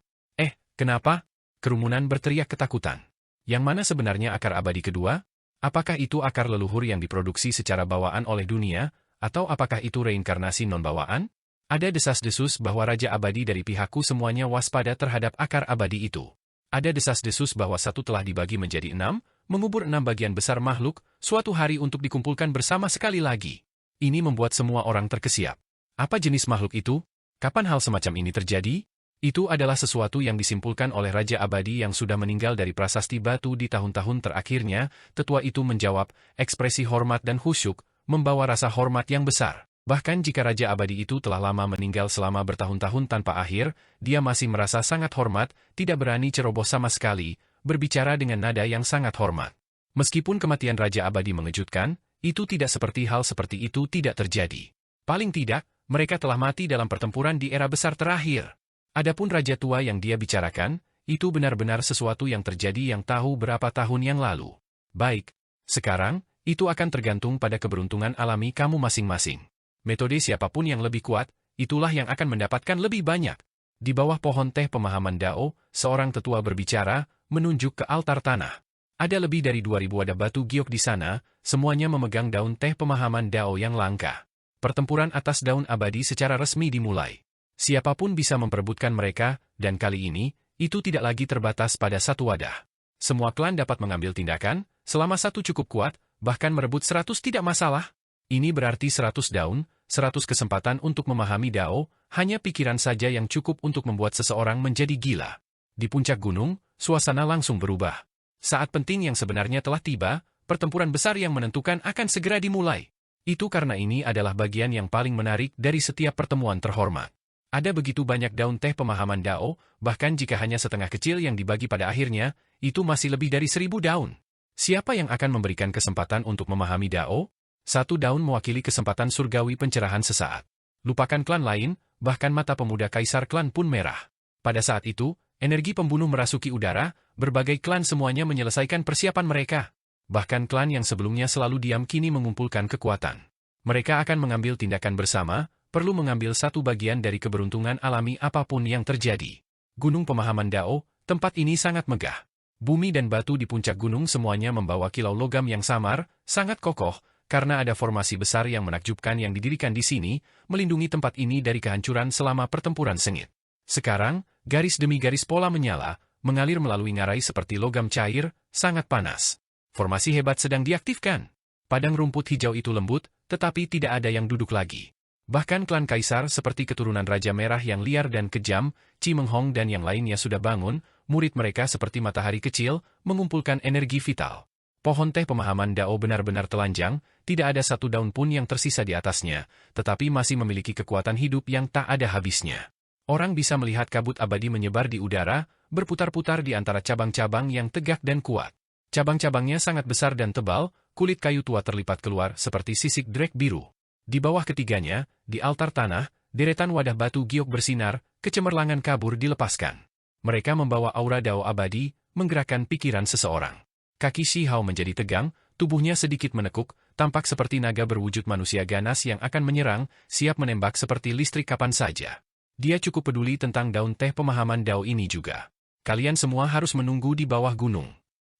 Kenapa? Kerumunan berteriak ketakutan. Yang mana sebenarnya akar abadi kedua? Apakah itu akar leluhur yang diproduksi secara bawaan oleh dunia, atau apakah itu reinkarnasi non-bawaan? Ada desas-desus bahwa Raja Abadi dari pihakku semuanya waspada terhadap akar abadi itu. Ada desas-desus bahwa satu telah dibagi menjadi 6, mengubur 6 bagian besar makhluk, suatu hari untuk dikumpulkan bersama sekali lagi. Ini membuat semua orang terkesiap. Apa jenis makhluk itu? Kapan hal semacam ini terjadi? Itu adalah sesuatu yang disimpulkan oleh Raja Abadi yang sudah meninggal dari prasasti batu di tahun-tahun terakhirnya. Tetua itu menjawab, ekspresi hormat dan khusyuk, membawa rasa hormat yang besar. Bahkan jika Raja Abadi itu telah lama meninggal selama bertahun-tahun tanpa akhir, dia masih merasa sangat hormat, tidak berani ceroboh sama sekali, berbicara dengan nada yang sangat hormat. Meskipun kematian Raja Abadi mengejutkan, itu tidak seperti hal seperti itu tidak terjadi. Paling tidak, mereka telah mati dalam pertempuran di era besar terakhir. Adapun Raja Tua yang dia bicarakan, itu benar-benar sesuatu yang terjadi yang tahu berapa tahun yang lalu. Baik, sekarang, itu akan tergantung pada keberuntungan alami kamu masing-masing. Metode siapapun yang lebih kuat, itulah yang akan mendapatkan lebih banyak. Di bawah pohon teh pemahaman Dao, seorang tetua berbicara, menunjuk ke altar tanah. Ada lebih dari 2000 wadah batu giok di sana, semuanya memegang daun teh pemahaman Dao yang langka. Pertempuran atas daun abadi secara resmi dimulai. Siapapun bisa memperebutkan mereka, dan kali ini, itu tidak lagi terbatas pada satu wadah. Semua klan dapat mengambil tindakan, selama satu cukup kuat, bahkan merebut 100 tidak masalah. Ini berarti 100 daun, 100 kesempatan untuk memahami Dao, hanya pikiran saja yang cukup untuk membuat seseorang menjadi gila. Di puncak gunung, suasana langsung berubah. Saat penting yang sebenarnya telah tiba, pertempuran besar yang menentukan akan segera dimulai. Itu karena ini adalah bagian yang paling menarik dari setiap pertemuan terhormat. Ada begitu banyak daun teh pemahaman Dao, bahkan jika hanya setengah kecil yang dibagi pada akhirnya, itu masih lebih dari 1000 daun. Siapa yang akan memberikan kesempatan untuk memahami Dao? Satu daun mewakili kesempatan surgawi pencerahan sesaat. Lupakan klan lain, bahkan mata pemuda kaisar klan pun merah. Pada saat itu, energi pembunuh merasuki udara, berbagai klan semuanya menyelesaikan persiapan mereka. Bahkan klan yang sebelumnya selalu diam kini mengumpulkan kekuatan. Mereka akan mengambil tindakan bersama, perlu mengambil satu bagian dari keberuntungan alami apapun yang terjadi. Gunung Pemahaman Dao, tempat ini sangat megah. Bumi dan batu di puncak gunung semuanya membawa kilau logam yang samar, sangat kokoh, karena ada formasi besar yang menakjubkan yang didirikan di sini, melindungi tempat ini dari kehancuran selama pertempuran sengit. Sekarang, garis demi garis pola menyala, mengalir melalui ngarai seperti logam cair, sangat panas. Formasi hebat sedang diaktifkan. Padang rumput hijau itu lembut, tetapi tidak ada yang duduk lagi. Bahkan klan kaisar seperti keturunan Raja Merah yang liar dan kejam, Chi Menghong dan yang lainnya sudah bangun, murid mereka seperti matahari kecil, mengumpulkan energi vital. Pohon teh pemahaman Dao benar-benar telanjang, tidak ada satu daun pun yang tersisa di atasnya, tetapi masih memiliki kekuatan hidup yang tak ada habisnya. Orang bisa melihat kabut abadi menyebar di udara, berputar-putar di antara cabang-cabang yang tegak dan kuat. Cabang-cabangnya sangat besar dan tebal, kulit kayu tua terlipat keluar seperti sisik drek biru. Di bawah ketiganya, di altar tanah, deretan wadah batu giok bersinar, kecemerlangan kabur dilepaskan. Mereka membawa aura Dao abadi, menggerakkan pikiran seseorang. Kaki Shi Hao menjadi tegang, tubuhnya sedikit menekuk, tampak seperti naga berwujud manusia ganas yang akan menyerang, siap menembak seperti listrik kapan saja. Dia cukup peduli tentang daun teh pemahaman Dao ini juga. Kalian semua harus menunggu di bawah gunung.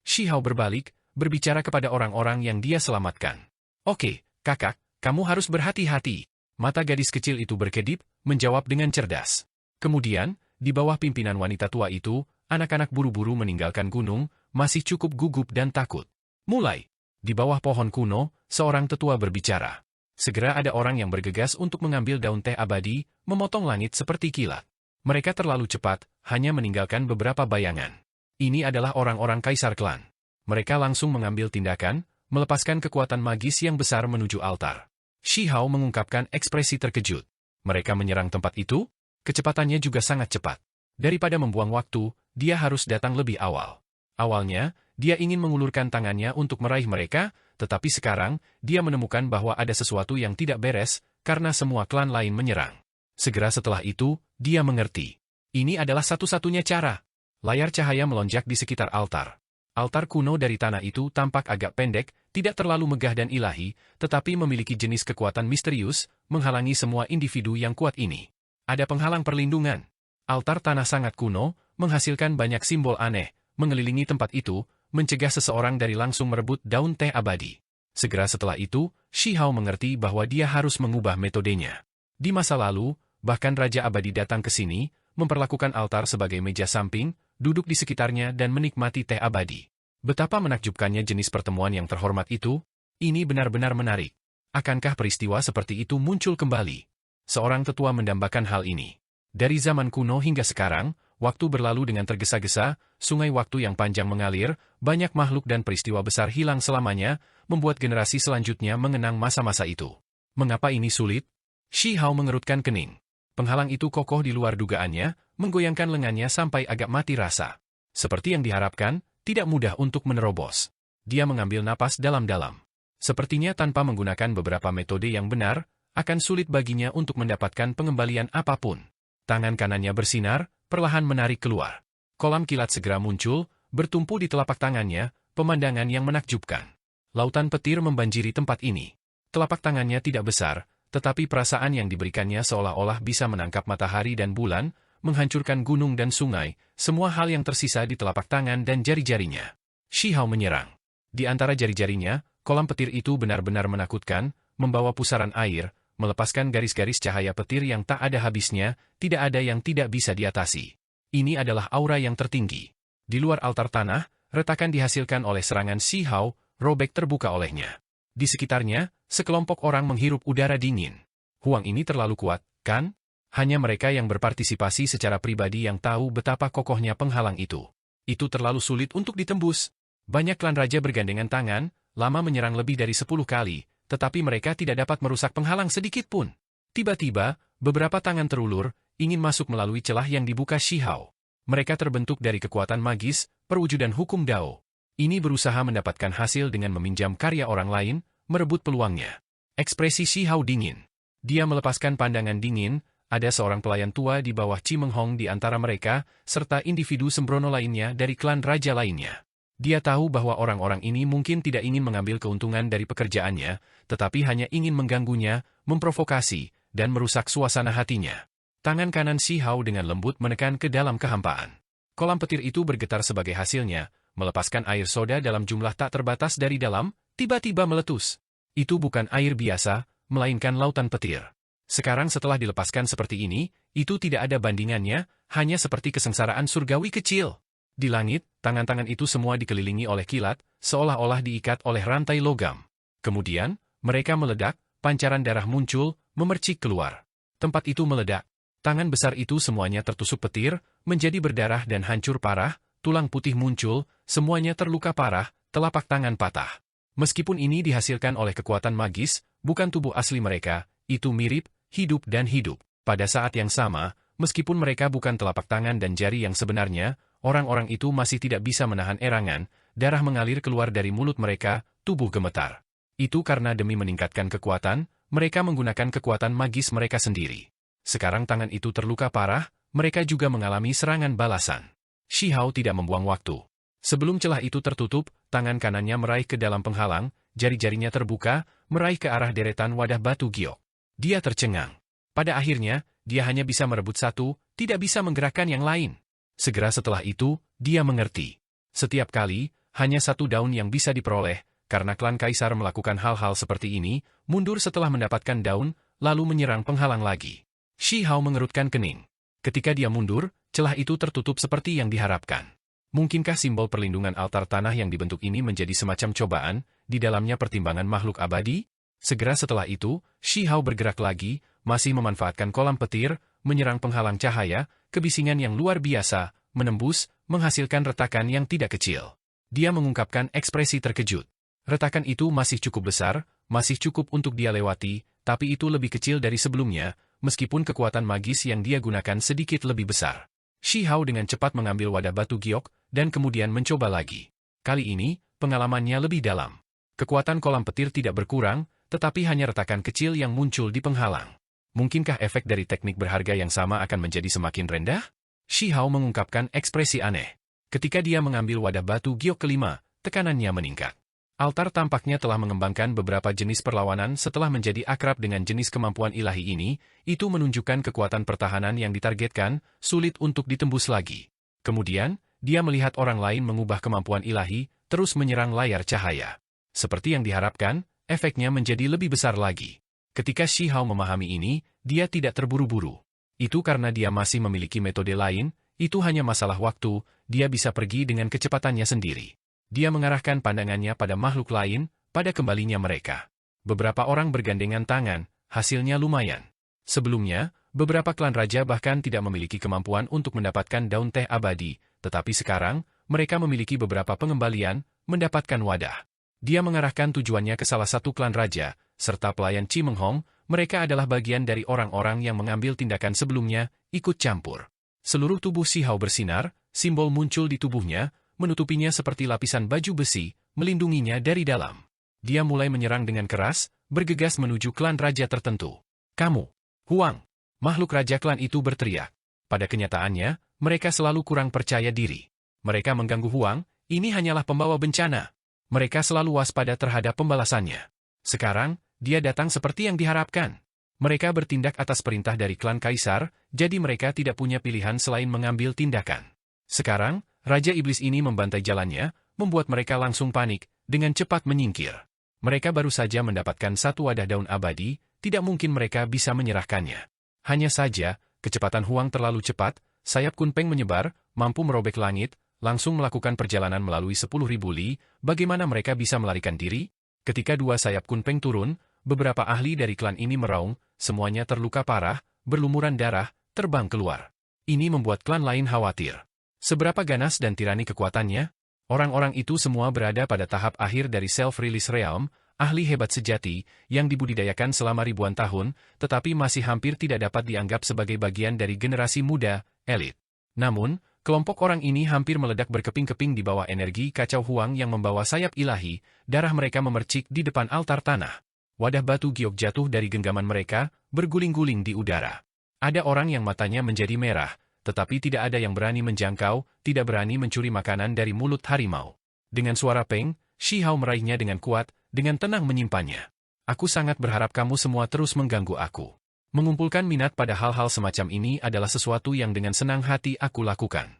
Shi Hao berbalik, berbicara kepada orang-orang yang dia selamatkan. Oke, kakak, kamu harus berhati-hati. Mata gadis kecil itu berkedip, menjawab dengan cerdas. Kemudian, di bawah pimpinan wanita tua itu, anak-anak buru-buru meninggalkan gunung, masih cukup gugup dan takut. Mulai. Di bawah pohon kuno, seorang tetua berbicara. Segera ada orang yang bergegas untuk mengambil daun teh abadi, memotong langit seperti kilat. Mereka terlalu cepat, hanya meninggalkan beberapa bayangan. Ini adalah orang-orang kaisar klan. Mereka langsung mengambil tindakan, melepaskan kekuatan magis yang besar menuju altar. Shi Hao mengungkapkan ekspresi terkejut. Mereka menyerang tempat itu? Kecepatannya juga sangat cepat. Daripada membuang waktu, dia harus datang lebih awal. Awalnya, dia ingin mengulurkan tangannya untuk meraih mereka, tetapi sekarang, dia menemukan bahwa ada sesuatu yang tidak beres, karena semua klan lain menyerang. Segera setelah itu, dia mengerti. Ini adalah satu-satunya cara. Layar cahaya melonjak di sekitar altar. Altar kuno dari tanah itu tampak agak pendek, tidak terlalu megah dan ilahi, tetapi memiliki jenis kekuatan misterius, menghalangi semua individu yang kuat ini. Ada penghalang perlindungan. Altar tanah sangat kuno, menghasilkan banyak simbol aneh, mengelilingi tempat itu, mencegah seseorang dari langsung merebut daun teh abadi. Segera setelah itu, Shi Hao mengerti bahwa dia harus mengubah metodenya. Di masa lalu, bahkan Raja Abadi datang ke sini, memperlakukan altar sebagai meja samping, duduk di sekitarnya dan menikmati teh abadi. Betapa menakjubkannya jenis pertemuan yang terhormat itu, ini benar-benar menarik. Akankah peristiwa seperti itu muncul kembali? Seorang tetua mendambakan hal ini. Dari zaman kuno hingga sekarang, waktu berlalu dengan tergesa-gesa, sungai waktu yang panjang mengalir, banyak makhluk dan peristiwa besar hilang selamanya, membuat generasi selanjutnya mengenang masa-masa itu. Mengapa ini sulit? Shi Hao mengerutkan kening. Penghalang itu kokoh di luar dugaannya, menggoyangkan lengannya sampai agak mati rasa. Seperti yang diharapkan, tidak mudah untuk menerobos. Dia mengambil napas dalam-dalam. Sepertinya tanpa menggunakan beberapa metode yang benar, akan sulit baginya untuk mendapatkan pengembalian apapun. Tangan kanannya bersinar, perlahan menarik keluar. Kolam kilat segera muncul, bertumpu di telapak tangannya, pemandangan yang menakjubkan. Lautan petir membanjiri tempat ini. Telapak tangannya tidak besar, tetapi perasaan yang diberikannya seolah-olah bisa menangkap matahari dan bulan, menghancurkan gunung dan sungai, semua hal yang tersisa di telapak tangan dan jari-jarinya. Shi Hao menyerang. Di antara jari-jarinya, kolam petir itu benar-benar menakutkan, membawa pusaran air, melepaskan garis-garis cahaya petir yang tak ada habisnya, tidak ada yang tidak bisa diatasi. Ini adalah aura yang tertinggi. Di luar altar tanah, retakan dihasilkan oleh serangan Shi Hao, robek terbuka olehnya. Di sekitarnya, sekelompok orang menghirup udara dingin. Huang ini terlalu kuat, kan? Hanya mereka yang berpartisipasi secara pribadi yang tahu betapa kokohnya penghalang itu. Itu terlalu sulit untuk ditembus. Banyak klan raja bergandengan tangan, lama menyerang lebih dari 10 kali, tetapi mereka tidak dapat merusak penghalang sedikit pun. Tiba-tiba, beberapa tangan terulur, ingin masuk melalui celah yang dibuka Shi Hao. Mereka terbentuk dari kekuatan magis, perwujudan hukum Dao. Ini berusaha mendapatkan hasil dengan meminjam karya orang lain, merebut peluangnya. Ekspresi Shi Hao dingin. Dia melepaskan pandangan dingin, ada seorang pelayan tua di bawah Chi Meng Hong di antara mereka, serta individu sembrono lainnya dari klan raja lainnya. Dia tahu bahwa orang-orang ini mungkin tidak ingin mengambil keuntungan dari pekerjaannya, tetapi hanya ingin mengganggunya, memprovokasi, dan merusak suasana hatinya. Tangan kanan Shi Hao dengan lembut menekan ke dalam kehampaan. Kolam petir itu bergetar sebagai hasilnya, melepaskan air soda dalam jumlah tak terbatas dari dalam, tiba-tiba meletus. Itu bukan air biasa, melainkan lautan petir. Sekarang setelah dilepaskan seperti ini, itu tidak ada bandingannya, hanya seperti kesengsaraan surgawi kecil. Di langit, tangan-tangan itu semua dikelilingi oleh kilat, seolah-olah diikat oleh rantai logam. Kemudian, mereka meledak, pancaran darah muncul, memercik keluar. Tempat itu meledak. Tangan besar itu semuanya tertusuk petir, menjadi berdarah dan hancur parah, tulang putih muncul, semuanya terluka parah, telapak tangan patah. Meskipun ini dihasilkan oleh kekuatan magis, bukan tubuh asli mereka, itu mirip, hidup dan hidup. Pada saat yang sama, meskipun mereka bukan telapak tangan dan jari yang sebenarnya, orang-orang itu masih tidak bisa menahan erangan, darah mengalir keluar dari mulut mereka, tubuh gemetar. Itu karena demi meningkatkan kekuatan, mereka menggunakan kekuatan magis mereka sendiri. Sekarang tangan itu terluka parah, mereka juga mengalami serangan balasan. Shi Hao tidak membuang waktu. Sebelum celah itu tertutup, tangan kanannya meraih ke dalam penghalang, jari-jarinya terbuka, meraih ke arah deretan wadah batu giok. Dia tercengang. Pada akhirnya, dia hanya bisa merebut satu, tidak bisa menggerakkan yang lain. Segera setelah itu, dia mengerti. Setiap kali, hanya satu daun yang bisa diperoleh, karena klan kaisar melakukan hal-hal seperti ini, mundur setelah mendapatkan daun, lalu menyerang penghalang lagi. Shi Hao mengerutkan kening. Ketika dia mundur, celah itu tertutup seperti yang diharapkan. Mungkinkah simbol perlindungan altar tanah yang dibentuk ini menjadi semacam cobaan, di dalamnya pertimbangan makhluk abadi? Segera setelah itu, Shi Hao bergerak lagi, masih memanfaatkan kolam petir, menyerang penghalang cahaya, kebisingan yang luar biasa, menembus, menghasilkan retakan yang tidak kecil. Dia mengungkapkan ekspresi terkejut. Retakan itu masih cukup besar, masih cukup untuk dia lewati, tapi itu lebih kecil dari sebelumnya, meskipun kekuatan magis yang dia gunakan sedikit lebih besar. Shi Hao dengan cepat mengambil wadah batu giok, dan kemudian mencoba lagi. Kali ini, pengalamannya lebih dalam. Kekuatan kolam petir tidak berkurang, tetapi hanya retakan kecil yang muncul di penghalang. Mungkinkah efek dari teknik berharga yang sama akan menjadi semakin rendah? Shi Hao mengungkapkan ekspresi aneh. Ketika dia mengambil wadah batu giok kelima, tekanannya meningkat. Altar tampaknya telah mengembangkan beberapa jenis perlawanan setelah menjadi akrab dengan jenis kemampuan ilahi ini, itu menunjukkan kekuatan pertahanan yang ditargetkan, sulit untuk ditembus lagi. Kemudian, dia melihat orang lain mengubah kemampuan ilahi, terus menyerang layar cahaya. Seperti yang diharapkan, efeknya menjadi lebih besar lagi. Ketika Shi Hao memahami ini, dia tidak terburu-buru. Itu karena dia masih memiliki metode lain, itu hanya masalah waktu, dia bisa pergi dengan kecepatannya sendiri. Dia mengarahkan pandangannya pada makhluk lain, pada kembalinya mereka. Beberapa orang bergandengan tangan, hasilnya lumayan. Sebelumnya, beberapa klan raja bahkan tidak memiliki kemampuan untuk mendapatkan daun teh abadi, tetapi sekarang, mereka memiliki beberapa pengembalian, mendapatkan wadah. Dia mengarahkan tujuannya ke salah satu klan raja, serta pelayan Chi Meng Hong, mereka adalah bagian dari orang-orang yang mengambil tindakan sebelumnya, ikut campur. Seluruh tubuh Shi Hao bersinar, simbol muncul di tubuhnya, menutupinya seperti lapisan baju besi, melindunginya dari dalam. Dia mulai menyerang dengan keras, bergegas menuju klan raja tertentu. Kamu, Huang! Makhluk raja klan itu berteriak. Pada kenyataannya, mereka selalu kurang percaya diri. Mereka mengganggu Huang, ini hanyalah pembawa bencana. Mereka selalu waspada terhadap pembalasannya. Sekarang, dia datang seperti yang diharapkan. Mereka bertindak atas perintah dari klan kaisar, jadi mereka tidak punya pilihan selain mengambil tindakan. Sekarang, Raja Iblis ini membantai jalannya, membuat mereka langsung panik, dengan cepat menyingkir. Mereka baru saja mendapatkan satu wadah daun abadi, tidak mungkin mereka bisa menyerahkannya. Hanya saja, kecepatan Huang terlalu cepat, sayap Kunpeng menyebar, mampu merobek langit, langsung melakukan perjalanan melalui 10.000 li, bagaimana mereka bisa melarikan diri? Ketika dua sayap Kunpeng turun, beberapa ahli dari klan ini meraung, semuanya terluka parah, berlumuran darah, terbang keluar. Ini membuat klan lain khawatir. Seberapa ganas dan tirani kekuatannya? Orang-orang itu semua berada pada tahap akhir dari self-release realm, ahli hebat sejati, yang dibudidayakan selama ribuan tahun, tetapi masih hampir tidak dapat dianggap sebagai bagian dari generasi muda, elit. Namun, Kelompok orang ini hampir meledak berkeping-keping di bawah energi kacau Huang yang membawa sayap ilahi, darah mereka memercik di depan altar tanah. Wadah batu giok jatuh dari genggaman mereka, berguling-guling di udara. Ada orang yang matanya menjadi merah, tetapi tidak ada yang berani menjangkau, tidak berani mencuri makanan dari mulut harimau. Dengan suara Peng, Shi Hao meraihnya dengan kuat, dengan tenang menyimpannya. Aku sangat berharap kamu semua terus mengganggu aku. Mengumpulkan minat pada hal-hal semacam ini adalah sesuatu yang dengan senang hati aku lakukan.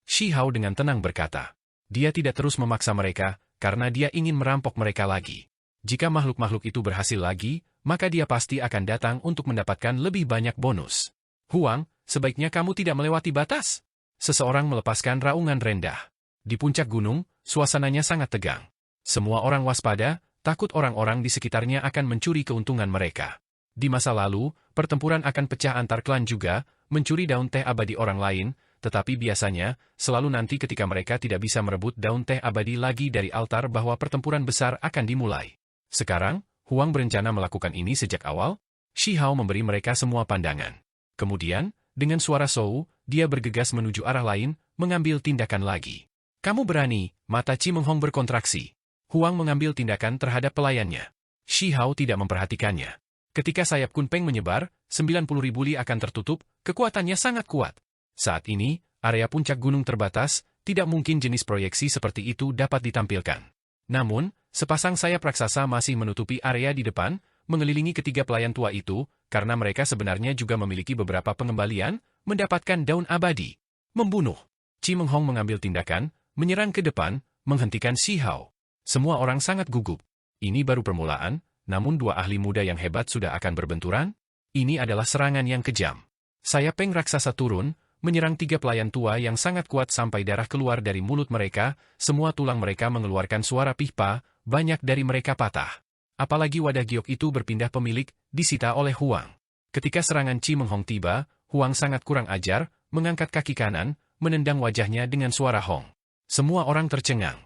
Shi Hao dengan tenang berkata. Dia tidak terus memaksa mereka, karena dia ingin merampok mereka lagi. Jika makhluk-makhluk itu berhasil lagi, maka dia pasti akan datang untuk mendapatkan lebih banyak bonus. Huang, sebaiknya kamu tidak melewati batas. Seseorang melepaskan raungan rendah. Di puncak gunung, suasananya sangat tegang. Semua orang waspada, takut orang-orang di sekitarnya akan mencuri keuntungan mereka. Di masa lalu, pertempuran akan pecah antar klan juga, mencuri daun teh abadi orang lain, tetapi biasanya, selalu nanti ketika mereka tidak bisa merebut daun teh abadi lagi dari altar bahwa pertempuran besar akan dimulai. Sekarang, Huang berencana melakukan ini sejak awal. Shi Hao memberi mereka semua pandangan. Kemudian, dengan suara Sou, dia bergegas menuju arah lain, mengambil tindakan lagi. Kamu berani, mata Chi Menghong berkontraksi. Huang mengambil tindakan terhadap pelayannya. Shi Hao tidak memperhatikannya. Ketika sayap Kunpeng menyebar, 90.000 li akan tertutup, kekuatannya sangat kuat. Saat ini, area puncak gunung terbatas, tidak mungkin jenis proyeksi seperti itu dapat ditampilkan. Namun, sepasang sayap raksasa masih menutupi area di depan, mengelilingi ketiga pelayan tua itu, karena mereka sebenarnya juga memiliki beberapa pengembalian, mendapatkan daun abadi. Membunuh. Chi Menghong mengambil tindakan, menyerang ke depan, menghentikan Shi Hao. Semua orang sangat gugup. Ini baru permulaan, namun dua ahli muda yang hebat sudah akan berbenturan. Ini adalah serangan yang kejam. Sayap Peng raksasa turun, menyerang tiga pelayan tua yang sangat kuat sampai darah keluar dari mulut mereka, semua tulang mereka mengeluarkan suara pihpa, banyak dari mereka patah. Apalagi wadah giok itu berpindah pemilik, disita oleh Huang. Ketika serangan Chi Menghong tiba, Huang sangat kurang ajar, mengangkat kaki kanan, menendang wajahnya dengan suara hong. Semua orang tercengang.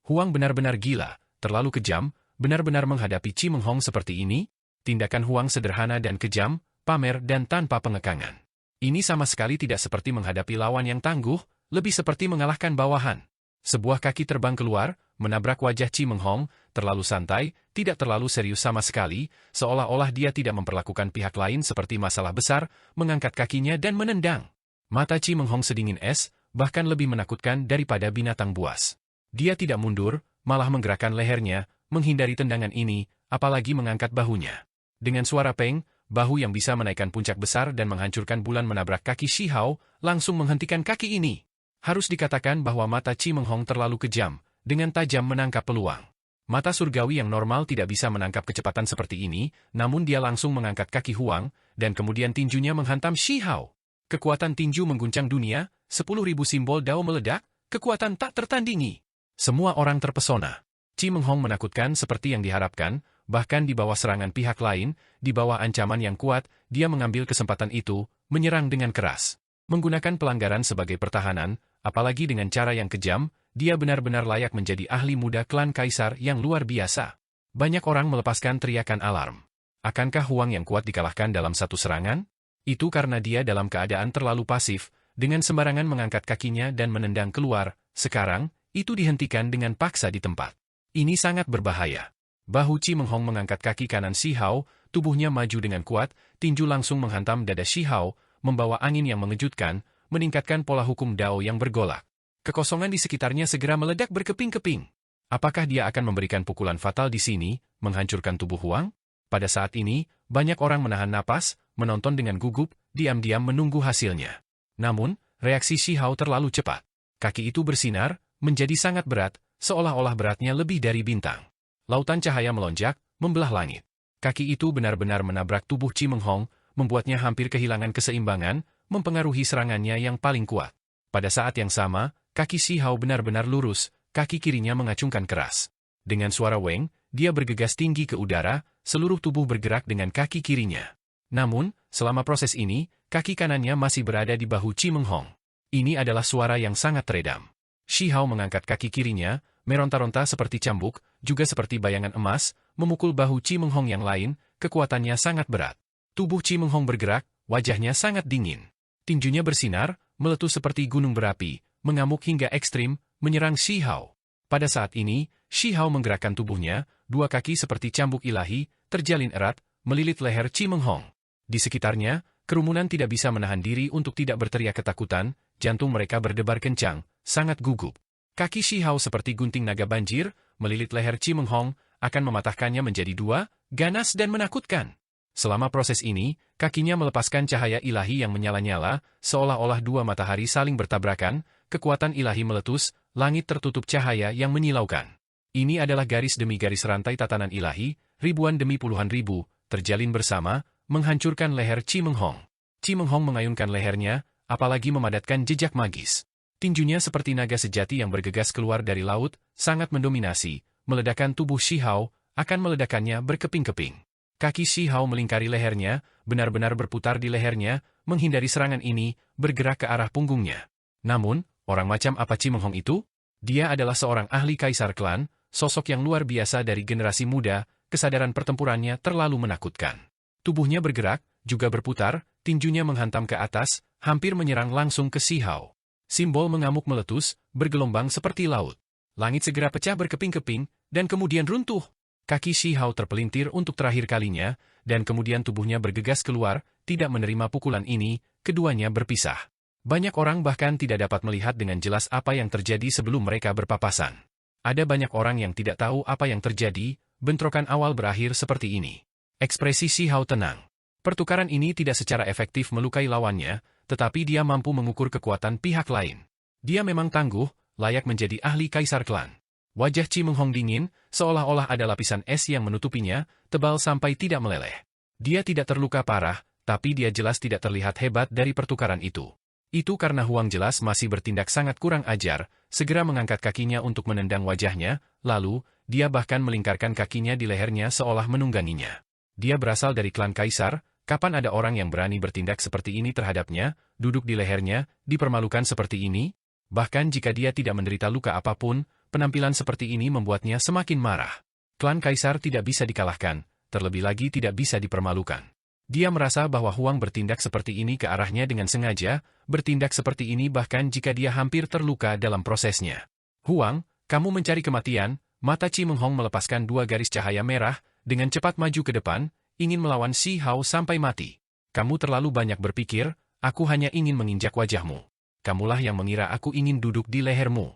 Huang benar-benar gila, terlalu kejam, benar-benar menghadapi Chi Menghong seperti ini. Tindakan Huang sederhana dan kejam, pamer dan tanpa pengekangan. Ini sama sekali tidak seperti menghadapi lawan yang tangguh, lebih seperti mengalahkan bawahan. Sebuah kaki terbang keluar, menabrak wajah Chi Menghong, terlalu santai, tidak terlalu serius sama sekali, seolah-olah dia tidak memperlakukan pihak lain seperti masalah besar, mengangkat kakinya dan menendang. Mata Chi Menghong sedingin es, bahkan lebih menakutkan daripada binatang buas. Dia tidak mundur, malah menggerakkan lehernya, menghindari tendangan ini, apalagi mengangkat bahunya. Dengan suara Peng, bahu yang bisa menaikkan puncak besar dan menghancurkan bulan menabrak kaki Shi Hao, langsung menghentikan kaki ini. Harus dikatakan bahwa mata Chi Menghong terlalu kejam, dengan tajam menangkap peluang. Mata surgawi yang normal tidak bisa menangkap kecepatan seperti ini, namun dia langsung mengangkat kaki Huang, dan kemudian tinjunya menghantam Shi Hao. Kekuatan tinju mengguncang dunia, 10.000 simbol Dao meledak, kekuatan tak tertandingi. Semua orang terpesona. Chi Menghong menakutkan seperti yang diharapkan, bahkan di bawah serangan pihak lain, di bawah ancaman yang kuat, dia mengambil kesempatan itu, menyerang dengan keras. Menggunakan pelanggaran sebagai pertahanan, apalagi dengan cara yang kejam, dia benar-benar layak menjadi ahli muda klan Kaisar yang luar biasa. Banyak orang melepaskan teriakan alarm. Akankah Huang yang kuat dikalahkan dalam satu serangan? Itu karena dia dalam keadaan terlalu pasif, dengan sembarangan mengangkat kakinya dan menendang keluar. Sekarang, itu dihentikan dengan paksa di tempat. Ini sangat berbahaya. Bahu Chi Menghong mengangkat kaki kanan Shi Hao, tubuhnya maju dengan kuat, tinju langsung menghantam dada Shi Hao, membawa angin yang mengejutkan, meningkatkan pola hukum Dao yang bergolak. Kekosongan di sekitarnya segera meledak berkeping-keping. Apakah dia akan memberikan pukulan fatal di sini, menghancurkan tubuh Huang? Pada saat ini, banyak orang menahan napas, menonton dengan gugup, diam-diam menunggu hasilnya. Namun, reaksi Shi Hao terlalu cepat. Kaki itu bersinar, menjadi sangat berat, seolah-olah beratnya lebih dari bintang. Lautan cahaya melonjak, membelah langit. Kaki itu benar-benar menabrak tubuh Chi Menghong, membuatnya hampir kehilangan keseimbangan, mempengaruhi serangannya yang paling kuat. Pada saat yang sama, kaki Shi Hao benar-benar lurus, kaki kirinya mengacungkan keras. Dengan suara weng, dia bergegas tinggi ke udara, seluruh tubuh bergerak dengan kaki kirinya. Namun, selama proses ini, kaki kanannya masih berada di bahu Chi Menghong. Ini adalah suara yang sangat teredam. Shi Hao mengangkat kaki kirinya, meronta-ronta seperti cambuk, juga seperti bayangan emas, memukul bahu Chi Menghong yang lain, kekuatannya sangat berat. Tubuh Chi Menghong bergerak, wajahnya sangat dingin. Tinjunya bersinar, meletus seperti gunung berapi, mengamuk hingga ekstrim, menyerang Shi Hao. Pada saat ini, Shi Hao menggerakkan tubuhnya, dua kaki seperti cambuk ilahi, terjalin erat, melilit leher Chi Meng Hong. Di sekitarnya, kerumunan tidak bisa menahan diri untuk tidak berteriak ketakutan, jantung mereka berdebar kencang, sangat gugup. Kaki Shi Hao seperti gunting naga banjir, melilit leher Chi Meng Hong, akan mematahkannya menjadi dua, ganas dan menakutkan. Selama proses ini, kakinya melepaskan cahaya ilahi yang menyala-nyala, seolah-olah dua matahari saling bertabrakan, kekuatan ilahi meletus, langit tertutup cahaya yang menyilaukan. Ini adalah garis demi garis rantai tatanan ilahi, ribuan demi puluhan ribu, terjalin bersama, menghancurkan leher Chi Meng Hong. Chi Meng Hong mengayunkan lehernya, apalagi memadatkan jejak magis. Tinjunya seperti naga sejati yang bergegas keluar dari laut, sangat mendominasi, meledakkan tubuh Shi Hao, akan meledakannya berkeping-keping. Kaki Shi Hao melingkari lehernya, benar-benar berputar di lehernya, menghindari serangan ini, bergerak ke arah punggungnya. Namun, orang macam apa Chi Meng Hong itu? Dia adalah seorang ahli kaisar klan, sosok yang luar biasa dari generasi muda, kesadaran pertempurannya terlalu menakutkan. Tubuhnya bergerak, juga berputar, tinjunya menghantam ke atas, hampir menyerang langsung ke Shi Hao. Simbol mengamuk meletus, bergelombang seperti laut. Langit segera pecah berkeping-keping, dan kemudian runtuh. Kaki Shi Hao terpelintir untuk terakhir kalinya, dan kemudian tubuhnya bergegas keluar, tidak menerima pukulan ini, keduanya berpisah. Banyak orang bahkan tidak dapat melihat dengan jelas apa yang terjadi sebelum mereka berpapasan. Ada banyak orang yang tidak tahu apa yang terjadi, bentrokan awal berakhir seperti ini. Ekspresi Shi Hao tenang. Pertukaran ini tidak secara efektif melukai lawannya, tetapi dia mampu mengukur kekuatan pihak lain. Dia memang tangguh, layak menjadi ahli kaisar klan. Wajah Chi Meng Hong dingin, seolah-olah ada lapisan es yang menutupinya, tebal sampai tidak meleleh. Dia tidak terluka parah, tapi dia jelas tidak terlihat hebat dari pertukaran itu. Itu karena Huang jelas masih bertindak sangat kurang ajar, segera mengangkat kakinya untuk menendang wajahnya, lalu, dia bahkan melingkarkan kakinya di lehernya seolah menungganginya. Dia berasal dari klan kaisar. Kapan ada orang yang berani bertindak seperti ini terhadapnya, duduk di lehernya, dipermalukan seperti ini? Bahkan jika dia tidak menderita luka apapun, penampilan seperti ini membuatnya semakin marah. Klan kaisar tidak bisa dikalahkan, terlebih lagi tidak bisa dipermalukan. Dia merasa bahwa Huang bertindak seperti ini ke arahnya dengan sengaja, bertindak seperti ini bahkan jika dia hampir terluka dalam prosesnya. Huang, kamu mencari kematian, mata Chi Meng Hong melepaskan dua garis cahaya merah, dengan cepat maju ke depan, ingin melawan Shi Hao sampai mati. Kamu terlalu banyak berpikir, aku hanya ingin menginjak wajahmu. Kamulah yang mengira aku ingin duduk di lehermu.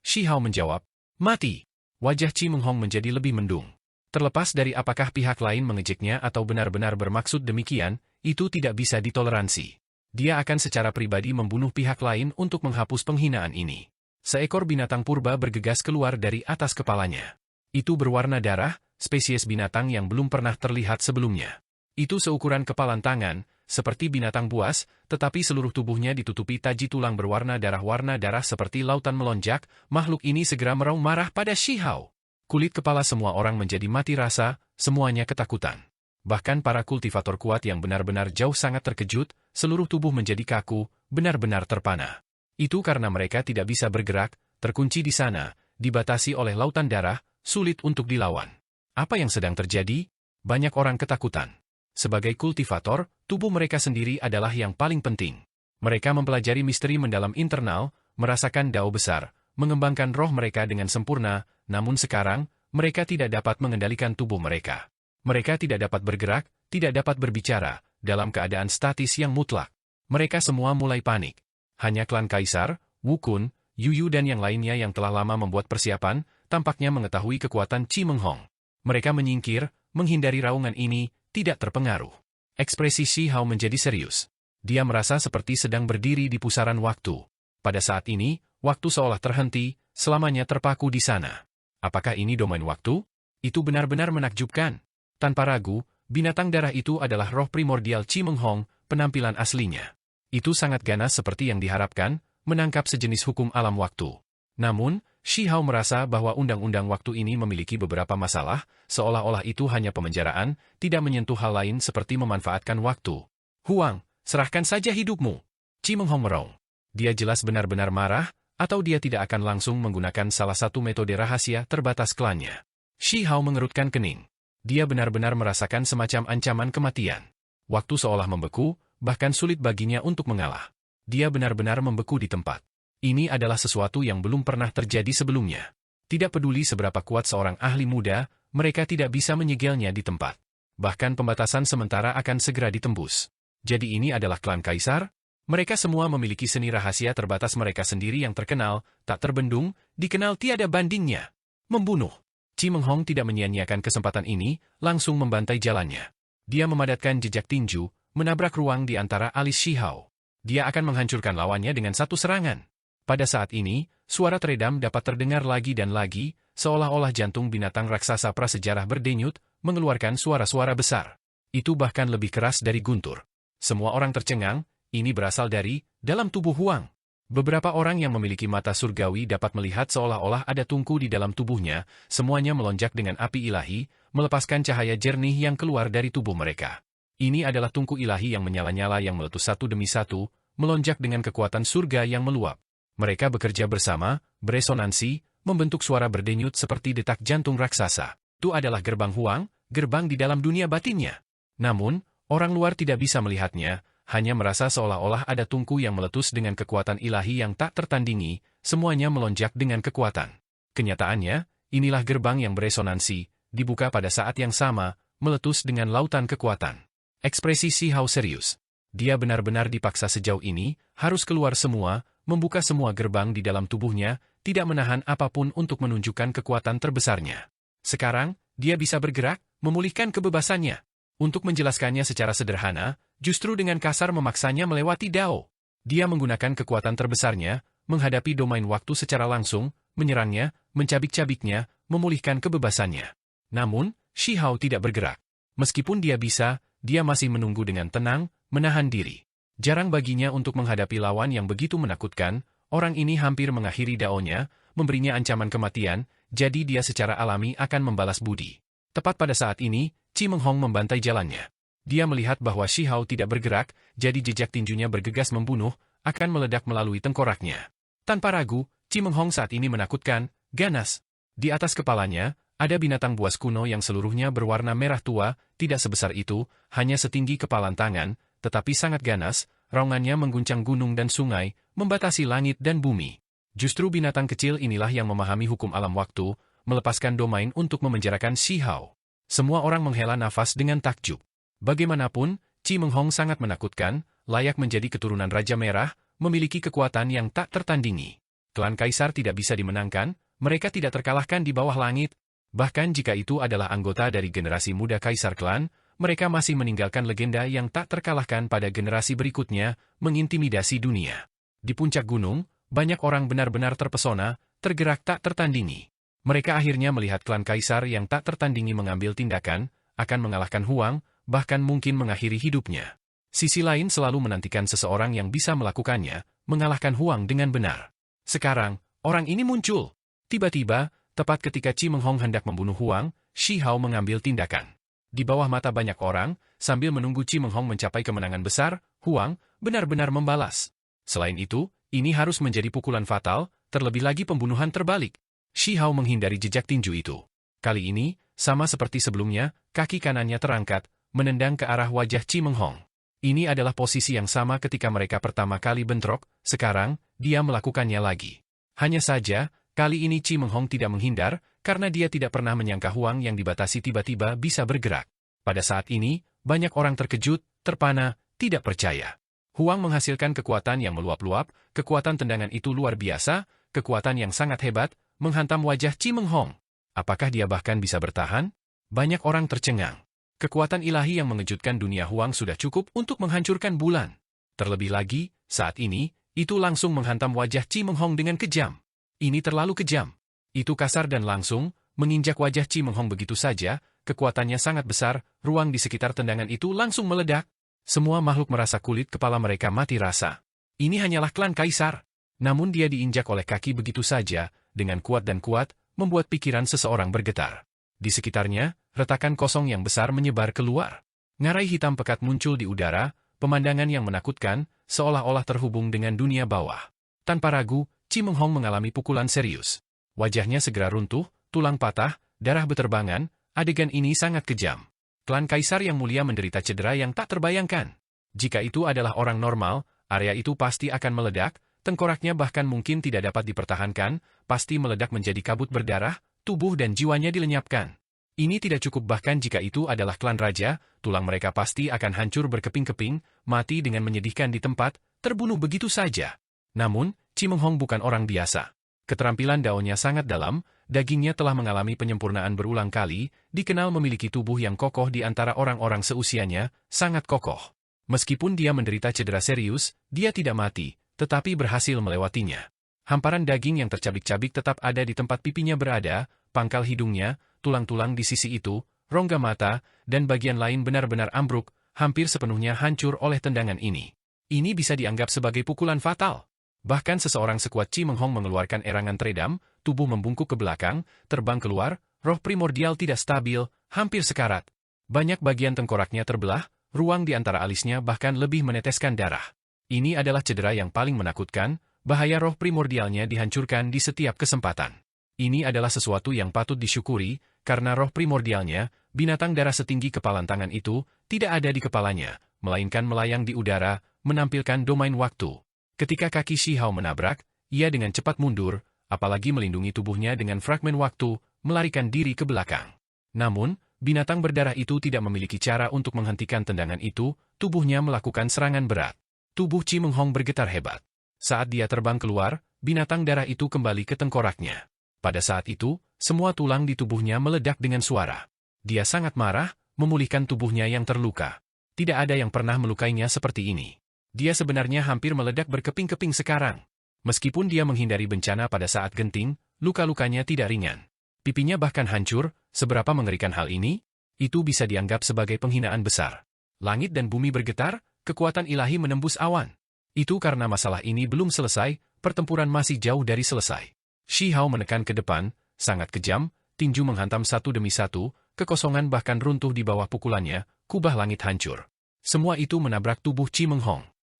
Shi Hao menjawab, mati. Wajah Chi Meng Hong menjadi lebih mendung. Terlepas dari apakah pihak lain mengejeknya atau benar-benar bermaksud demikian, itu tidak bisa ditoleransi. Dia akan secara pribadi membunuh pihak lain untuk menghapus penghinaan ini. Seekor binatang purba bergegas keluar dari atas kepalanya. Itu berwarna darah, spesies binatang yang belum pernah terlihat sebelumnya. Itu seukuran kepalan tangan, seperti binatang buas, tetapi seluruh tubuhnya ditutupi taji tulang berwarna darah seperti lautan melonjak, makhluk ini segera meraung marah pada Shi Hao. Kulit kepala semua orang menjadi mati rasa, semuanya ketakutan. Bahkan para kultivator kuat yang benar-benar jauh sangat terkejut, seluruh tubuh menjadi kaku, benar-benar terpana. Itu karena mereka tidak bisa bergerak, terkunci di sana, dibatasi oleh lautan darah, sulit untuk dilawan. Apa yang sedang terjadi? Banyak orang ketakutan. Sebagai kultivator, tubuh mereka sendiri adalah yang paling penting. Mereka mempelajari misteri mendalam internal, merasakan dao besar, mengembangkan roh mereka dengan sempurna, namun sekarang, mereka tidak dapat mengendalikan tubuh mereka. Mereka tidak dapat bergerak, tidak dapat berbicara, dalam keadaan statis yang mutlak. Mereka semua mulai panik. Hanya klan kaisar, Wu Kun, Yu Yu dan yang lainnya yang telah lama membuat persiapan, tampaknya mengetahui kekuatan Chi Meng Hong. Mereka menyingkir, menghindari raungan ini, tidak terpengaruh. Ekspresi Shi Hao menjadi serius. Dia merasa seperti sedang berdiri di pusaran waktu. Pada saat ini, waktu seolah terhenti, selamanya terpaku di sana. Apakah ini domain waktu? Itu benar-benar menakjubkan. Tanpa ragu, binatang darah itu adalah roh primordial Chi Meng Hong, penampilan aslinya. Itu sangat ganas seperti yang diharapkan, menangkap sejenis hukum alam waktu. Namun, Shi Hao merasa bahwa undang-undang waktu ini memiliki beberapa masalah, seolah-olah itu hanya pemenjaraan, tidak menyentuh hal lain seperti memanfaatkan waktu. Huang, serahkan saja hidupmu. Chi Meng Hong meraung. Dia jelas benar-benar marah, atau dia tidak akan langsung menggunakan salah satu metode rahasia terbatas klannya. Shi Hao mengerutkan kening. Dia benar-benar merasakan semacam ancaman kematian. Waktu seolah membeku, bahkan sulit baginya untuk mengalah. dia benar-benar membeku di tempat. Ini adalah sesuatu yang belum pernah terjadi sebelumnya. Tidak peduli seberapa kuat seorang ahli muda, mereka tidak bisa menyegelnya di tempat. Bahkan pembatasan sementara akan segera ditembus. Jadi ini adalah klan Kaisar? Mereka semua memiliki seni rahasia terbatas mereka sendiri yang terkenal, tak terbendung, dikenal tiada bandingnya. Membunuh. Chi Menghong tidak menyia-nyiakan kesempatan ini, langsung membantai jalannya. Dia memadatkan jejak tinju, menabrak ruang di antara alis Shihao. Dia akan menghancurkan lawannya dengan satu serangan. Pada saat ini, suara teredam dapat terdengar lagi dan lagi, seolah-olah jantung binatang raksasa prasejarah berdenyut, mengeluarkan suara-suara besar. Itu bahkan lebih keras dari guntur. Semua orang tercengang, ini berasal dari dalam tubuh Huang. Beberapa orang yang memiliki mata surgawi dapat melihat seolah-olah ada tungku di dalam tubuhnya, semuanya melonjak dengan api ilahi, melepaskan cahaya jernih yang keluar dari tubuh mereka. Ini adalah tungku ilahi yang menyala-nyala yang meletus satu demi satu, melonjak dengan kekuatan surga yang meluap. Mereka bekerja bersama, beresonansi, membentuk suara berdenyut seperti detak jantung raksasa. Itu adalah gerbang Huang, gerbang di dalam dunia batinnya. Namun, orang luar tidak bisa melihatnya, hanya merasa seolah-olah ada tungku yang meletus dengan kekuatan ilahi yang tak tertandingi, semuanya melonjak dengan kekuatan. Kenyataannya, inilah gerbang yang beresonansi, dibuka pada saat yang sama, meletus dengan lautan kekuatan. Ekspresi Shihao serius. Dia benar-benar dipaksa sejauh ini, harus keluar semua, membuka semua gerbang di dalam tubuhnya, tidak menahan apapun untuk menunjukkan kekuatan terbesarnya. Sekarang, dia bisa bergerak, memulihkan kebebasannya. Untuk menjelaskannya secara sederhana, justru dengan kasar memaksanya melewati Dao. Dia menggunakan kekuatan terbesarnya, menghadapi domain waktu secara langsung, menyerangnya, mencabik-cabiknya, memulihkan kebebasannya. Namun, Shihao tidak bergerak. Meskipun dia bisa, dia masih menunggu dengan tenang, menahan diri. Jarang baginya untuk menghadapi lawan yang begitu menakutkan, orang ini hampir mengakhiri Dao-nya, memberinya ancaman kematian, jadi dia secara alami akan membalas budi. Tepat pada saat ini, Chi Menghong membantai jalannya. Dia melihat bahwa Shihao tidak bergerak, jadi jejak tinjunya bergegas membunuh, akan meledak melalui tengkoraknya. Tanpa ragu, Chi Menghong saat ini menakutkan, ganas. Di atas kepalanya, ada binatang buas kuno yang seluruhnya berwarna merah tua, tidak sebesar itu, hanya setinggi kepalan tangan, tetapi sangat ganas, raungannya mengguncang gunung dan sungai, membatasi langit dan bumi. Justru binatang kecil inilah yang memahami hukum alam waktu, melepaskan domain untuk memenjarakan Shihao. Semua orang menghela nafas dengan takjub. Bagaimanapun, Chi Menghong sangat menakutkan, layak menjadi keturunan Raja Merah, memiliki kekuatan yang tak tertandingi. Klan Kaisar tidak bisa dimenangkan, mereka tidak terkalahkan di bawah langit. Bahkan jika itu adalah anggota dari generasi muda Kaisar Klan, mereka masih meninggalkan legenda yang tak terkalahkan pada generasi berikutnya, mengintimidasi dunia. Di puncak gunung, banyak orang benar-benar terpesona, tergerak tak tertandingi. Mereka akhirnya melihat klan Kaisar yang tak tertandingi mengambil tindakan, akan mengalahkan Huang, bahkan mungkin mengakhiri hidupnya. Sisi lain selalu menantikan seseorang yang bisa melakukannya, mengalahkan Huang dengan benar. Sekarang, orang ini muncul. Tiba-tiba, tepat ketika Chi Menghong hendak membunuh Huang, Shihao mengambil tindakan. Di bawah mata banyak orang, sambil menunggu Chi Menghong mencapai kemenangan besar, Huang benar-benar membalas. Selain itu, ini harus menjadi pukulan fatal, terlebih lagi pembunuhan terbalik. Shihao menghindari jejak tinju itu. Kali ini, sama seperti sebelumnya, kaki kanannya terangkat, menendang ke arah wajah Chi Menghong. Ini adalah posisi yang sama ketika mereka pertama kali bentrok, sekarang, dia melakukannya lagi. Hanya saja, kali ini Chi Menghong tidak menghindar, karena dia tidak pernah menyangka Huang yang dibatasi tiba-tiba bisa bergerak. Pada saat ini, banyak orang terkejut, terpana, tidak percaya. Huang menghasilkan kekuatan yang meluap-luap, kekuatan tendangan itu luar biasa, kekuatan yang sangat hebat, menghantam wajah Chi Menghong. Apakah dia bahkan bisa bertahan? Banyak orang tercengang. Kekuatan ilahi yang mengejutkan dunia Huang sudah cukup untuk menghancurkan bulan. Terlebih lagi, saat ini, itu langsung menghantam wajah Chi Menghong dengan kejam. Ini terlalu kejam. Itu kasar dan langsung, menginjak wajah Chi Menghong begitu saja, kekuatannya sangat besar, ruang di sekitar tendangan itu langsung meledak. Semua makhluk merasa kulit kepala mereka mati rasa. Ini hanyalah klan Kaisar. Namun dia diinjak oleh kaki begitu saja, dengan kuat dan kuat, membuat pikiran seseorang bergetar. Di sekitarnya, retakan kosong yang besar menyebar keluar. Ngarai hitam pekat muncul di udara, pemandangan yang menakutkan, seolah-olah terhubung dengan dunia bawah. Tanpa ragu, Chi Menghong mengalami pukulan serius. Wajahnya segera runtuh, tulang patah, darah beterbangan, adegan ini sangat kejam. Klan Kaisar yang mulia menderita cedera yang tak terbayangkan. Jika itu adalah orang normal, Area itu pasti akan meledak, tengkoraknya bahkan mungkin tidak dapat dipertahankan, pasti meledak menjadi kabut berdarah, tubuh dan jiwanya dilenyapkan. Ini tidak cukup bahkan jika itu adalah klan raja, tulang mereka pasti akan hancur berkeping-keping, mati dengan menyedihkan di tempat, terbunuh begitu saja. Namun, Chimeng bukan orang biasa. Keterampilan daunnya sangat dalam, dagingnya telah mengalami penyempurnaan berulang kali, dikenal memiliki tubuh yang kokoh di antara orang-orang seusianya, sangat kokoh. Meskipun dia menderita cedera serius, dia tidak mati, tetapi berhasil melewatinya. Hamparan daging yang tercabik-cabik tetap ada di tempat pipinya berada, pangkal hidungnya, tulang-tulang di sisi itu, rongga mata, dan bagian lain benar-benar ambruk, hampir sepenuhnya hancur oleh tendangan ini. Ini bisa dianggap sebagai pukulan fatal. Bahkan seseorang sekuat Chimeng mengeluarkan erangan teredam, tubuh membungkuk ke belakang, terbang keluar, roh primordial tidak stabil, hampir sekarat. Banyak bagian tengkoraknya terbelah, ruang di antara alisnya bahkan lebih meneteskan darah. Ini adalah cedera yang paling menakutkan, bahaya roh primordialnya dihancurkan di setiap kesempatan. Ini adalah sesuatu yang patut disyukuri, karena roh primordialnya, binatang darah setinggi kepalan tangan itu, tidak ada di kepalanya, melainkan melayang di udara, menampilkan domain waktu. Ketika kaki Shihao menabrak, ia dengan cepat mundur, apalagi melindungi tubuhnya dengan fragmen waktu, melarikan diri ke belakang. Namun, binatang berdarah itu tidak memiliki cara untuk menghentikan tendangan itu, tubuhnya melakukan serangan berat. Tubuh Chimeng bergetar hebat. Saat dia terbang keluar, binatang darah itu kembali ke tengkoraknya. Pada saat itu, semua tulang di tubuhnya meledak dengan suara. Dia sangat marah, memulihkan tubuhnya yang terluka. Tidak ada yang pernah melukainya seperti ini. Dia sebenarnya hampir meledak berkeping-keping sekarang. Meskipun dia menghindari bencana pada saat genting, luka-lukanya tidak ringan. Pipinya bahkan hancur, seberapa mengerikan hal ini? Itu bisa dianggap sebagai penghinaan besar. Langit dan bumi bergetar, kekuatan ilahi menembus awan. Itu karena masalah ini belum selesai, pertempuran masih jauh dari selesai. Shihao menekan ke depan, sangat kejam, tinju menghantam satu demi satu, kekosongan bahkan runtuh di bawah pukulannya, kubah langit hancur. Semua itu menabrak tubuh Chimeng.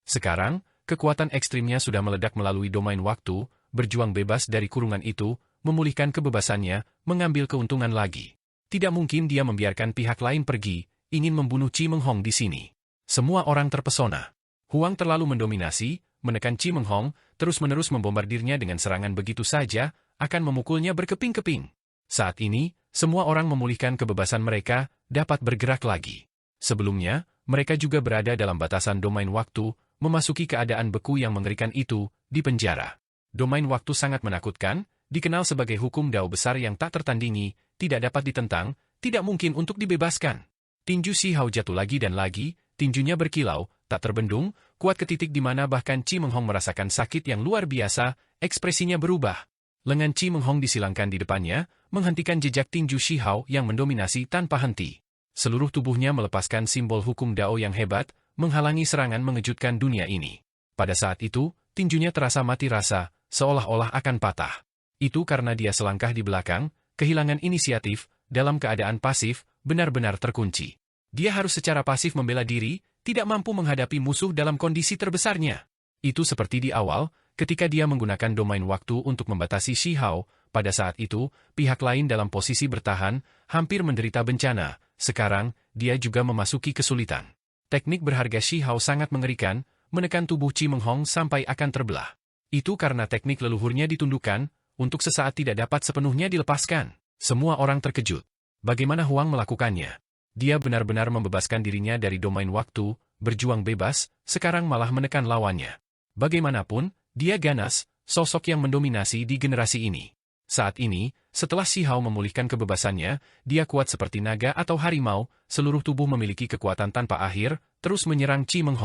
Sekarang, kekuatan ekstrimnya sudah meledak melalui domain waktu, berjuang bebas dari kurungan itu, memulihkan kebebasannya, mengambil keuntungan lagi. Tidak mungkin dia membiarkan pihak lain pergi, ingin membunuh Chimeng di sini. Semua orang terpesona. Huang terlalu mendominasi, menekan Chimeng, terus-menerus membombardirnya dengan serangan begitu saja, akan memukulnya berkeping-keping. Saat ini, semua orang memulihkan kebebasan mereka, dapat bergerak lagi. Sebelumnya, mereka juga berada dalam batasan domain waktu, memasuki keadaan beku yang mengerikan itu, di penjara. Domain waktu sangat menakutkan, dikenal sebagai hukum dao besar yang tak tertandingi, tidak dapat ditentang, tidak mungkin untuk dibebaskan. Tinju Shihao jatuh lagi dan lagi, tinjunya berkilau, tak terbendung, kuat ke titik di mana bahkan Chimeng merasakan sakit yang luar biasa, ekspresinya berubah. Lengan Chimeng disilangkan di depannya, menghentikan jejak tinju Shihao yang mendominasi tanpa henti. Seluruh tubuhnya melepaskan simbol hukum dao yang hebat, menghalangi serangan mengejutkan dunia ini. Pada saat itu, tinjunya terasa mati rasa, seolah-olah akan patah. Itu karena dia selangkah di belakang, kehilangan inisiatif, dalam keadaan pasif, benar-benar terkunci. Dia harus secara pasif membela diri, tidak mampu menghadapi musuh dalam kondisi terbesarnya. Itu seperti di awal, ketika dia menggunakan domain waktu untuk membatasi Shihao, pada saat itu, pihak lain dalam posisi bertahan, hampir menderita bencana, sekarang, dia juga memasuki kesulitan. Teknik berharga Shihao sangat mengerikan, menekan tubuh Chimeng sampai akan terbelah. Itu karena teknik leluhurnya ditundukkan, untuk sesaat tidak dapat sepenuhnya dilepaskan. Semua orang terkejut. Bagaimana Huang melakukannya? Dia benar-benar membebaskan dirinya dari domain waktu, berjuang bebas, sekarang malah menekan lawannya. Bagaimanapun, dia ganas, sosok yang mendominasi di generasi ini. Saat ini, setelah Shihao memulihkan kebebasannya, dia kuat seperti naga atau harimau, seluruh tubuh memiliki kekuatan tanpa akhir, terus menyerang Chimeng.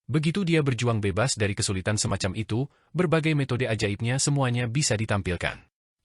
Begitu dia berjuang bebas dari kesulitan semacam itu, berbagai metode ajaibnya semuanya bisa ditampilkan.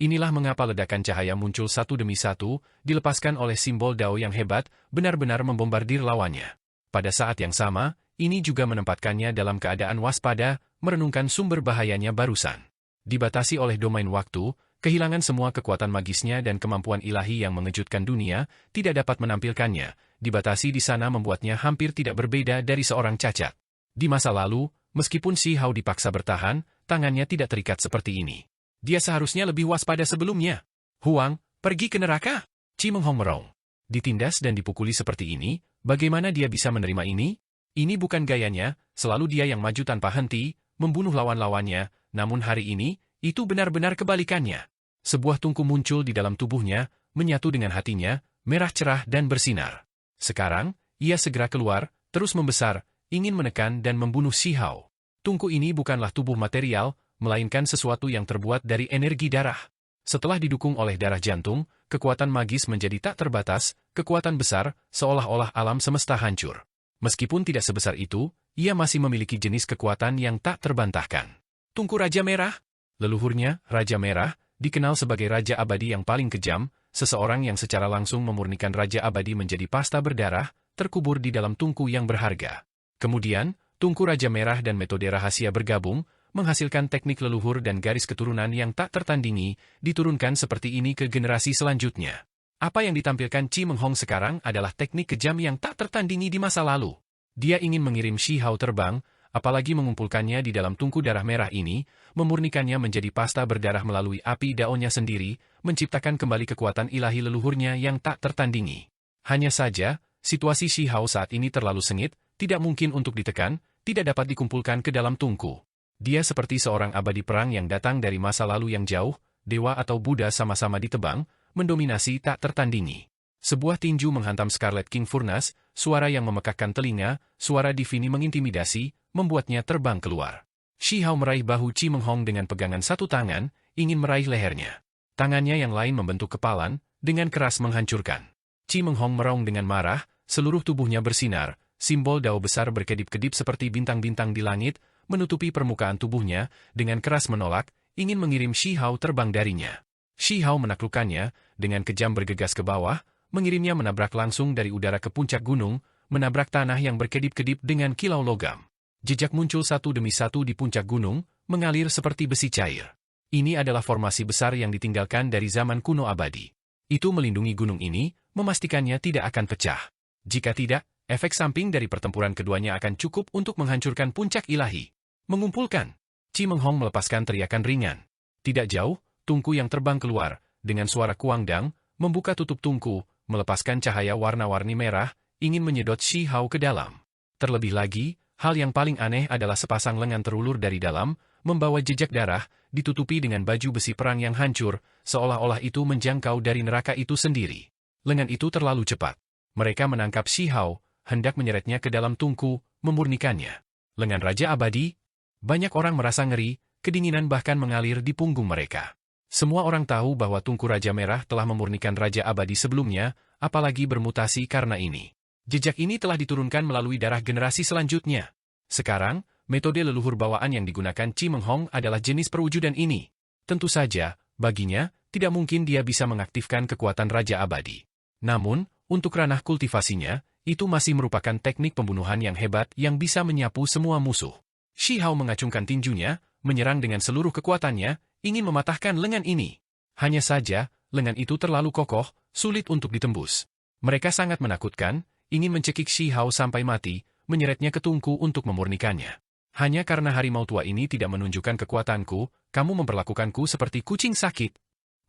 Inilah mengapa ledakan cahaya muncul satu demi satu, dilepaskan oleh simbol dao yang hebat, benar-benar membombardir lawannya. Pada saat yang sama, ini juga menempatkannya dalam keadaan waspada, merenungkan sumber bahayanya barusan. Dibatasi oleh domain waktu, kehilangan semua kekuatan magisnya dan kemampuan ilahi yang mengejutkan dunia, tidak dapat menampilkannya, dibatasi di sana membuatnya hampir tidak berbeda dari seorang cacat. Di masa lalu, meskipun Shihao dipaksa bertahan, tangannya tidak terikat seperti ini. Dia seharusnya lebih waspada sebelumnya. Huang, pergi ke neraka! Chimeng merong. Ditindas dan dipukuli seperti ini, bagaimana dia bisa menerima ini? Ini bukan gayanya, selalu dia yang maju tanpa henti, membunuh lawan-lawannya, namun hari ini, itu benar-benar kebalikannya. Sebuah tungku muncul di dalam tubuhnya, menyatu dengan hatinya, merah cerah dan bersinar. Sekarang, ia segera keluar, terus membesar, ingin menekan dan membunuh Shi Hao. Tungku ini bukanlah tubuh material, melainkan sesuatu yang terbuat dari energi darah. Setelah didukung oleh darah jantung, kekuatan magis menjadi tak terbatas, kekuatan besar, seolah-olah alam semesta hancur. Meskipun tidak sebesar itu, ia masih memiliki jenis kekuatan yang tak terbantahkan. Tungku Raja Merah? Leluhurnya, Raja Merah, dikenal sebagai Raja Abadi yang paling kejam, seseorang yang secara langsung memurnikan Raja Abadi menjadi pasta berdarah, terkubur di dalam tungku yang berharga. Kemudian, tungku Raja Merah dan metode rahasia bergabung, menghasilkan teknik leluhur dan garis keturunan yang tak tertandingi, diturunkan seperti ini ke generasi selanjutnya. Apa yang ditampilkan Chi Menghong sekarang adalah teknik kejam yang tak tertandingi di masa lalu. Dia ingin mengirim Shi Hao terbang, apalagi mengumpulkannya di dalam tungku darah merah ini, memurnikannya menjadi pasta berdarah melalui api daunnya sendiri, menciptakan kembali kekuatan ilahi leluhurnya yang tak tertandingi. Hanya saja, situasi Shi Hao saat ini terlalu sengit, tidak mungkin untuk ditekan, tidak dapat dikumpulkan ke dalam tungku. Dia seperti seorang abadi perang yang datang dari masa lalu yang jauh, dewa atau Buddha sama-sama ditebang, mendominasi tak tertandingi. Sebuah tinju menghantam Scarlet King Furnace, suara yang memekakkan telinga, suara divini mengintimidasi, membuatnya terbang keluar. Shi Hao meraih bahu Chi Menghong dengan pegangan satu tangan, ingin meraih lehernya. Tangannya yang lain membentuk kepalan, dengan keras menghancurkan. Chi Menghong meraung dengan marah, seluruh tubuhnya bersinar, simbol dao besar berkedip-kedip seperti bintang-bintang di langit, menutupi permukaan tubuhnya, dengan keras menolak, ingin mengirim Shi Hao terbang darinya. Shi Hao menaklukkannya, dengan kejam bergegas ke bawah, mengirimnya menabrak langsung dari udara ke puncak gunung, menabrak tanah yang berkedip-kedip dengan kilau logam. Jejak muncul satu demi satu di puncak gunung, mengalir seperti besi cair. Ini adalah formasi besar yang ditinggalkan dari zaman kuno abadi. Itu melindungi gunung ini, memastikannya tidak akan pecah. Jika tidak, efek samping dari pertempuran keduanya akan cukup untuk menghancurkan puncak ilahi. Mengumpulkan. Chi Menghong melepaskan teriakan ringan. Tidak jauh, tungku yang terbang keluar, dengan suara kuangdang, membuka tutup tungku, melepaskan cahaya warna-warni merah, ingin menyedot Shi Hao ke dalam. Terlebih lagi, hal yang paling aneh adalah sepasang lengan terulur dari dalam, membawa jejak darah, ditutupi dengan baju besi perang yang hancur, seolah-olah itu menjangkau dari neraka itu sendiri. Lengan itu terlalu cepat. Mereka menangkap Shi Hao, hendak menyeretnya ke dalam tungku, memurnikannya. Lengan Raja Abadi. Banyak orang merasa ngeri, kedinginan bahkan mengalir di punggung mereka. Semua orang tahu bahwa tungku Raja Merah telah memurnikan Raja Abadi sebelumnya, apalagi bermutasi karena ini. Jejak ini telah diturunkan melalui darah generasi selanjutnya. Sekarang, metode leluhur bawaan yang digunakan Chi Menghong adalah jenis perwujudan ini. Tentu saja, baginya, tidak mungkin dia bisa mengaktifkan kekuatan Raja Abadi. Namun, untuk ranah kultivasinya, itu masih merupakan teknik pembunuhan yang hebat yang bisa menyapu semua musuh. Shi Hao mengacungkan tinjunya, menyerang dengan seluruh kekuatannya, ingin mematahkan lengan ini. Hanya saja, lengan itu terlalu kokoh, sulit untuk ditembus. Mereka sangat menakutkan, ingin mencekik Shi Hao sampai mati, menyeretnya ke tungku untuk memurnikannya. Hanya karena harimau tua ini tidak menunjukkan kekuatanku, kamu memperlakukanku seperti kucing sakit.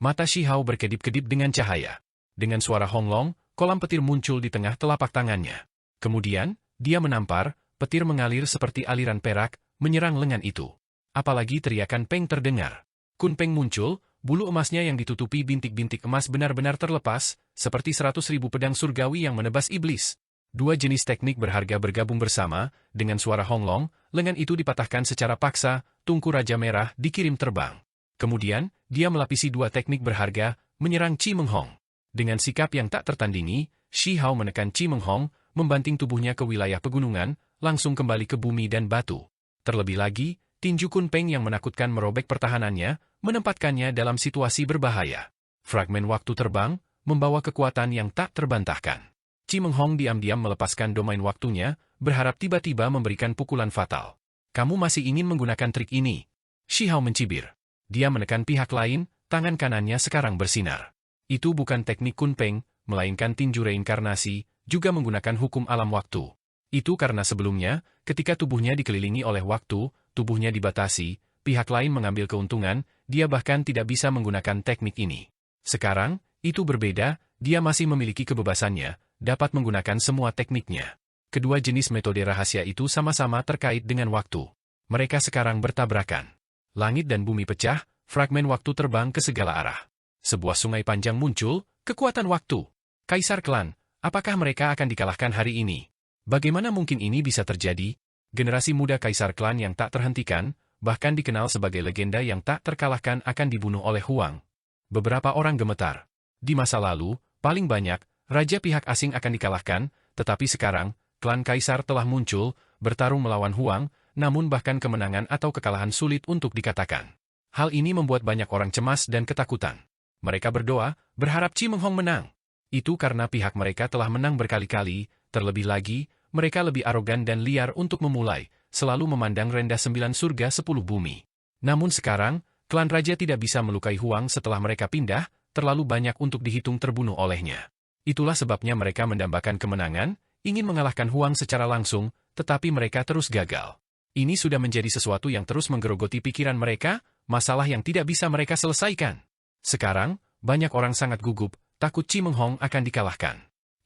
Mata Shi Hao berkedip-kedip dengan cahaya. Dengan suara honglong, kolam petir muncul di tengah telapak tangannya. Kemudian, dia menampar, petir mengalir seperti aliran perak, menyerang lengan itu. Apalagi teriakan Peng terdengar. Kun Peng muncul, bulu emasnya yang ditutupi bintik-bintik emas benar-benar terlepas, seperti 100.000 pedang surgawi yang menebas iblis. Dua jenis teknik berharga bergabung bersama, dengan suara honglong, lengan itu dipatahkan secara paksa, tungku Raja Merah dikirim terbang. Kemudian, dia melapisi dua teknik berharga, menyerang Chi Menghong. Dengan sikap yang tak tertandingi, Shi Hao menekan Chi Menghong, membanting tubuhnya ke wilayah pegunungan, langsung kembali ke bumi dan batu. Terlebih lagi, tinju Kun Peng yang menakutkan merobek pertahanannya, menempatkannya dalam situasi berbahaya. Fragmen waktu terbang, membawa kekuatan yang tak terbantahkan. Chi Menghong diam-diam melepaskan domain waktunya, berharap tiba-tiba memberikan pukulan fatal. Kamu masih ingin menggunakan trik ini? Shi Hao mencibir. Dia menekan pihak lain, tangan kanannya sekarang bersinar. Itu bukan teknik Kun Peng, melainkan tinju reinkarnasi, juga menggunakan hukum alam waktu. Itu karena sebelumnya, ketika tubuhnya dikelilingi oleh waktu, tubuhnya dibatasi, pihak lain mengambil keuntungan, dia bahkan tidak bisa menggunakan teknik ini. Sekarang, itu berbeda, dia masih memiliki kebebasannya, dapat menggunakan semua tekniknya. Kedua jenis metode rahasia itu sama-sama terkait dengan waktu. Mereka sekarang bertabrakan. Langit dan bumi pecah, fragmen waktu terbang ke segala arah. Sebuah sungai panjang muncul, kekuatan waktu. Kaisar klan, apakah mereka akan dikalahkan hari ini? Bagaimana mungkin ini bisa terjadi? Generasi muda kaisar klan yang tak terhentikan, bahkan dikenal sebagai legenda yang tak terkalahkan akan dibunuh oleh Huang. Beberapa orang gemetar. Di masa lalu, paling banyak, raja pihak asing akan dikalahkan, tetapi sekarang, klan kaisar telah muncul, bertarung melawan Huang, namun bahkan kemenangan atau kekalahan sulit untuk dikatakan. Hal ini membuat banyak orang cemas dan ketakutan. Mereka berdoa, berharap Qi Menghong menang. Itu karena pihak mereka telah menang berkali-kali, terlebih lagi, mereka lebih arogan dan liar untuk memulai, selalu memandang rendah 9 surga 10 bumi. Namun sekarang, klan raja tidak bisa melukai Huang setelah mereka pindah, terlalu banyak untuk dihitung terbunuh olehnya. Itulah sebabnya mereka mendambakan kemenangan, ingin mengalahkan Huang secara langsung, tetapi mereka terus gagal. Ini sudah menjadi sesuatu yang terus menggerogoti pikiran mereka, masalah yang tidak bisa mereka selesaikan. Sekarang, banyak orang sangat gugup, takut Qi Menghong akan dikalahkan.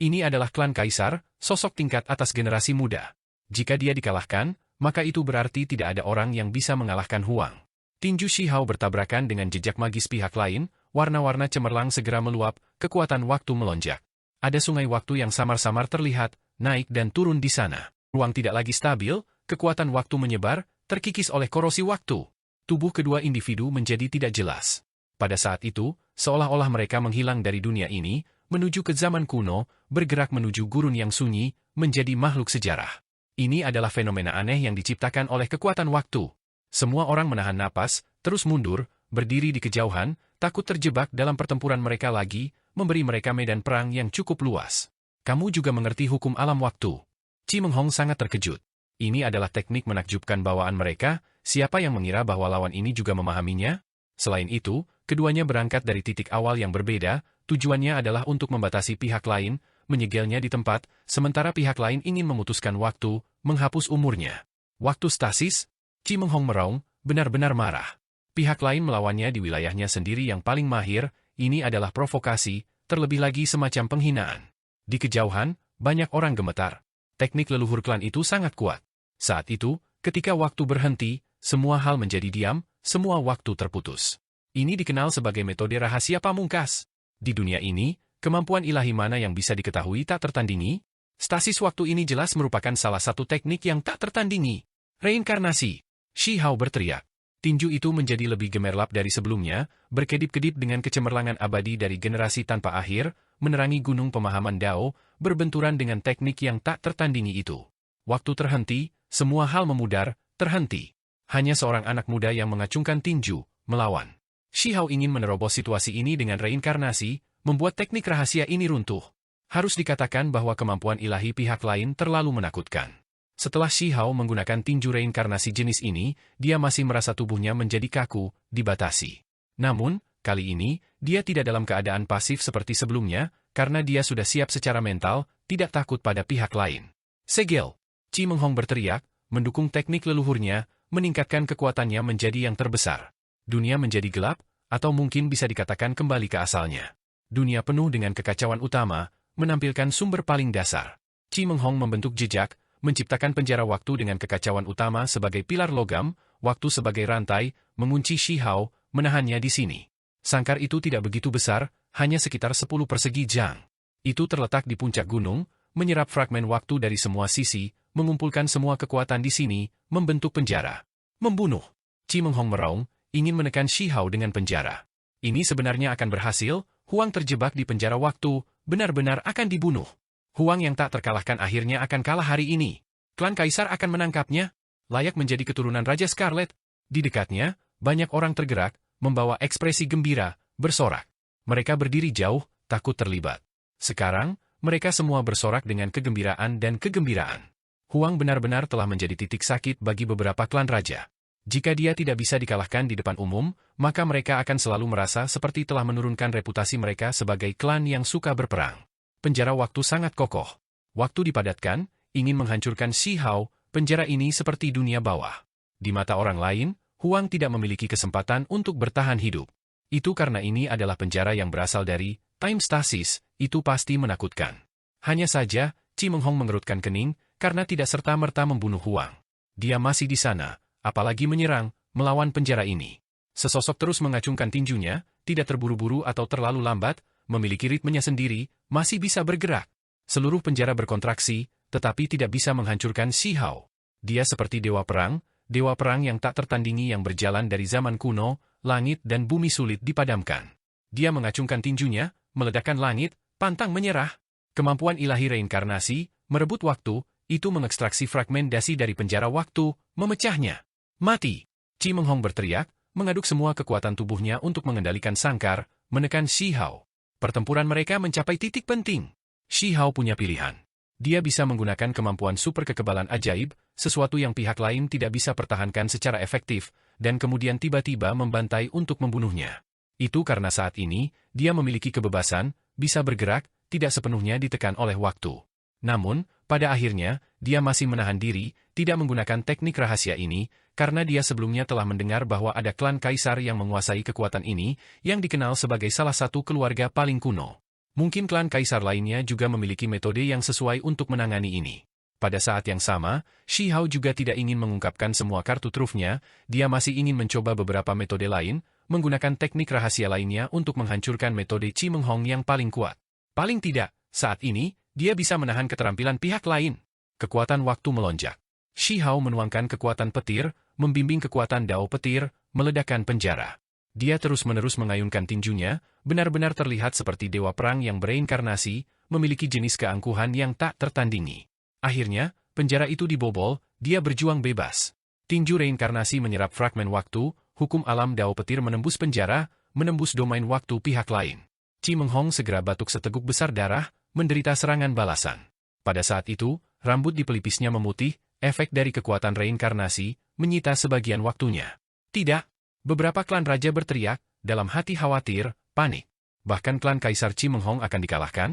Ini adalah klan kaisar, sosok tingkat atas generasi muda. Jika dia dikalahkan, maka itu berarti tidak ada orang yang bisa mengalahkan Huang. Tinju Shihao bertabrakan dengan jejak magis pihak lain, warna-warna cemerlang segera meluap, kekuatan waktu melonjak. Ada sungai waktu yang samar-samar terlihat, naik dan turun di sana. Ruang tidak lagi stabil, kekuatan waktu menyebar, terkikis oleh korosi waktu. Tubuh kedua individu menjadi tidak jelas. Pada saat itu, seolah-olah mereka menghilang dari dunia ini, menuju ke zaman kuno, bergerak menuju gurun yang sunyi, menjadi makhluk sejarah. Ini adalah fenomena aneh yang diciptakan oleh kekuatan waktu. Semua orang menahan napas, terus mundur, berdiri di kejauhan, takut terjebak dalam pertempuran mereka lagi, memberi mereka medan perang yang cukup luas. Kamu juga mengerti hukum alam waktu. Qi Menghong sangat terkejut. Ini adalah teknik menakjubkan bawaan mereka, siapa yang mengira bahwa lawan ini juga memahaminya? Selain itu, keduanya berangkat dari titik awal yang berbeda, tujuannya adalah untuk membatasi pihak lain, menyegelnya di tempat, sementara pihak lain ingin memutuskan waktu, menghapus umurnya. Waktu stasis? Qi Menghong meraung, benar-benar marah. Pihak lain melawannya di wilayahnya sendiri yang paling mahir, ini adalah provokasi, terlebih lagi semacam penghinaan. Di kejauhan, banyak orang gemetar. Teknik leluhur klan itu sangat kuat. Saat itu, ketika waktu berhenti, semua hal menjadi diam, semua waktu terputus. Ini dikenal sebagai metode rahasia pamungkas. Di dunia ini, kemampuan ilahi mana yang bisa diketahui tak tertandingi? Stasis waktu ini jelas merupakan salah satu teknik yang tak tertandingi. Reinkarnasi. Shihao berteriak. Tinju itu menjadi lebih gemerlap dari sebelumnya, berkedip-kedip dengan kecemerlangan abadi dari generasi tanpa akhir, menerangi gunung pemahaman Dao, berbenturan dengan teknik yang tak tertandingi itu. Waktu terhenti, semua hal memudar, terhenti. Hanya seorang anak muda yang mengacungkan tinju, melawan. Shihao ingin menerobos situasi ini dengan reinkarnasi, membuat teknik rahasia ini runtuh. Harus dikatakan bahwa kemampuan ilahi pihak lain terlalu menakutkan. Setelah Shihao menggunakan tinju reinkarnasi jenis ini, dia masih merasa tubuhnya menjadi kaku, dibatasi. Namun, kali ini, dia tidak dalam keadaan pasif seperti sebelumnya, karena dia sudah siap secara mental, tidak takut pada pihak lain. Segel! Qi Menghong berteriak, mendukung teknik leluhurnya, meningkatkan kekuatannya menjadi yang terbesar. Dunia menjadi gelap, atau mungkin bisa dikatakan kembali ke asalnya. Dunia penuh dengan kekacauan utama, menampilkan sumber paling dasar. Qi Menghong membentuk jejak, menciptakan penjara waktu dengan kekacauan utama sebagai pilar logam, waktu sebagai rantai, mengunci Shihao, menahannya di sini. Sangkar itu tidak begitu besar, hanya sekitar 10 persegi jang. Itu terletak di puncak gunung, menyerap fragmen waktu dari semua sisi, mengumpulkan semua kekuatan di sini, membentuk penjara. Membunuh. Qi Menghong meraung, ingin menekan Shihao dengan penjara. Ini sebenarnya akan berhasil, Huang terjebak di penjara waktu, benar-benar akan dibunuh. Huang yang tak terkalahkan akhirnya akan kalah hari ini. Klan Kaisar akan menangkapnya, layak menjadi keturunan Raja Scarlet. Di dekatnya, banyak orang tergerak, membawa ekspresi gembira, bersorak. Mereka berdiri jauh, takut terlibat. Sekarang, mereka semua bersorak dengan kegembiraan dan kegembiraan. Huang benar-benar telah menjadi titik sakit bagi beberapa klan raja. Jika dia tidak bisa dikalahkan di depan umum, maka mereka akan selalu merasa seperti telah menurunkan reputasi mereka sebagai klan yang suka berperang. Penjara waktu sangat kokoh. Waktu dipadatkan, ingin menghancurkan Shihao, penjara ini seperti dunia bawah. Di mata orang lain, Huang tidak memiliki kesempatan untuk bertahan hidup. Itu karena ini adalah penjara yang berasal dari time stasis, itu pasti menakutkan. Hanya saja, Qi Menghong mengerutkan kening, karena tidak serta-merta membunuh Huang. Dia masih di sana, apalagi menyerang, melawan penjara ini. Sesosok terus mengacungkan tinjunya, tidak terburu-buru atau terlalu lambat, memiliki ritmenya sendiri, masih bisa bergerak. Seluruh penjara berkontraksi, tetapi tidak bisa menghancurkan Shi Hao. Dia seperti dewa perang yang tak tertandingi yang berjalan dari zaman kuno, langit dan bumi sulit dipadamkan. Dia mengacungkan tinjunya, meledakkan langit, pantang menyerah. Kemampuan ilahi reinkarnasi, merebut waktu, itu mengekstraksi fragmen dasi dari penjara waktu, memecahnya. Mati! Chi Menghong berteriak, mengaduk semua kekuatan tubuhnya untuk mengendalikan sangkar, menekan Shi Hao. Pertempuran mereka mencapai titik penting. Shi Hao punya pilihan. Dia bisa menggunakan kemampuan super kekebalan ajaib, sesuatu yang pihak lain tidak bisa pertahankan secara efektif, dan kemudian tiba-tiba membantai untuk membunuhnya. Itu karena saat ini, dia memiliki kebebasan, bisa bergerak, tidak sepenuhnya ditekan oleh waktu. Namun, pada akhirnya, dia masih menahan diri, tidak menggunakan teknik rahasia ini, karena dia sebelumnya telah mendengar bahwa ada klan kaisar yang menguasai kekuatan ini, yang dikenal sebagai salah satu keluarga paling kuno. Mungkin klan kaisar lainnya juga memiliki metode yang sesuai untuk menangani ini. Pada saat yang sama, Shi Hao juga tidak ingin mengungkapkan semua kartu trufnya, dia masih ingin mencoba beberapa metode lain, menggunakan teknik rahasia lainnya untuk menghancurkan metode Chi Menghong yang paling kuat. Paling tidak, saat ini, dia bisa menahan keterampilan pihak lain. Kekuatan waktu melonjak. Shi Hao menuangkan kekuatan petir, membimbing kekuatan dao petir, meledakkan penjara. Dia terus-menerus mengayunkan tinjunya, benar-benar terlihat seperti dewa perang yang bereinkarnasi, memiliki jenis keangkuhan yang tak tertandingi. Akhirnya, penjara itu dibobol, dia berjuang bebas. Tinju reinkarnasi menyerap fragmen waktu, hukum alam dao petir menembus penjara, menembus domain waktu pihak lain. Chi Menghong segera batuk seteguk besar darah, menderita serangan balasan. Pada saat itu, rambut di pelipisnya memutih, efek dari kekuatan reinkarnasi, menyita sebagian waktunya. Tidak! Beberapa klan raja berteriak, dalam hati khawatir, panik. Bahkan klan Kaisar Chi Menghong akan dikalahkan?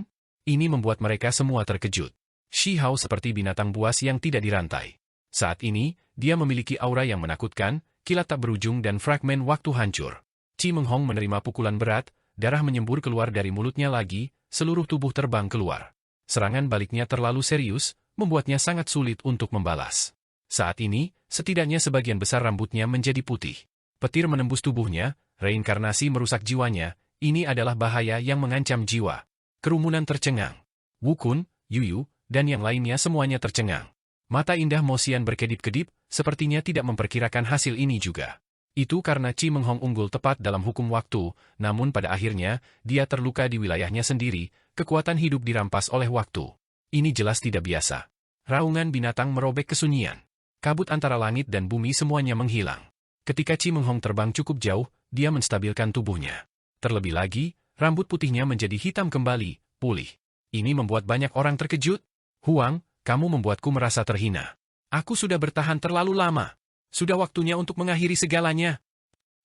Ini membuat mereka semua terkejut. Shi Hao seperti binatang buas yang tidak dirantai. Saat ini, dia memiliki aura yang menakutkan, kilat tak berujung dan fragmen waktu hancur. Chi Menghong menerima pukulan berat, darah menyembur keluar dari mulutnya lagi, seluruh tubuh terbang keluar. Serangan baliknya terlalu serius, membuatnya sangat sulit untuk membalas. Saat ini, setidaknya sebagian besar rambutnya menjadi putih. Petir menembus tubuhnya, reinkarnasi merusak jiwanya, ini adalah bahaya yang mengancam jiwa. Kerumunan tercengang. Wukun, Yuyu, dan yang lainnya semuanya tercengang. Mata indah Mo Xian berkedip-kedip, sepertinya tidak memperkirakan hasil ini juga. Itu karena Chi Menghong unggul tepat dalam hukum waktu, namun pada akhirnya, dia terluka di wilayahnya sendiri, kekuatan hidup dirampas oleh waktu. Ini jelas tidak biasa. Raungan binatang merobek kesunyian. Kabut antara langit dan bumi semuanya menghilang. Ketika Chi Menghong terbang cukup jauh, dia menstabilkan tubuhnya. Terlebih lagi, rambut putihnya menjadi hitam kembali, pulih. Ini membuat banyak orang terkejut. Huang, kamu membuatku merasa terhina. Aku sudah bertahan terlalu lama. Sudah waktunya untuk mengakhiri segalanya.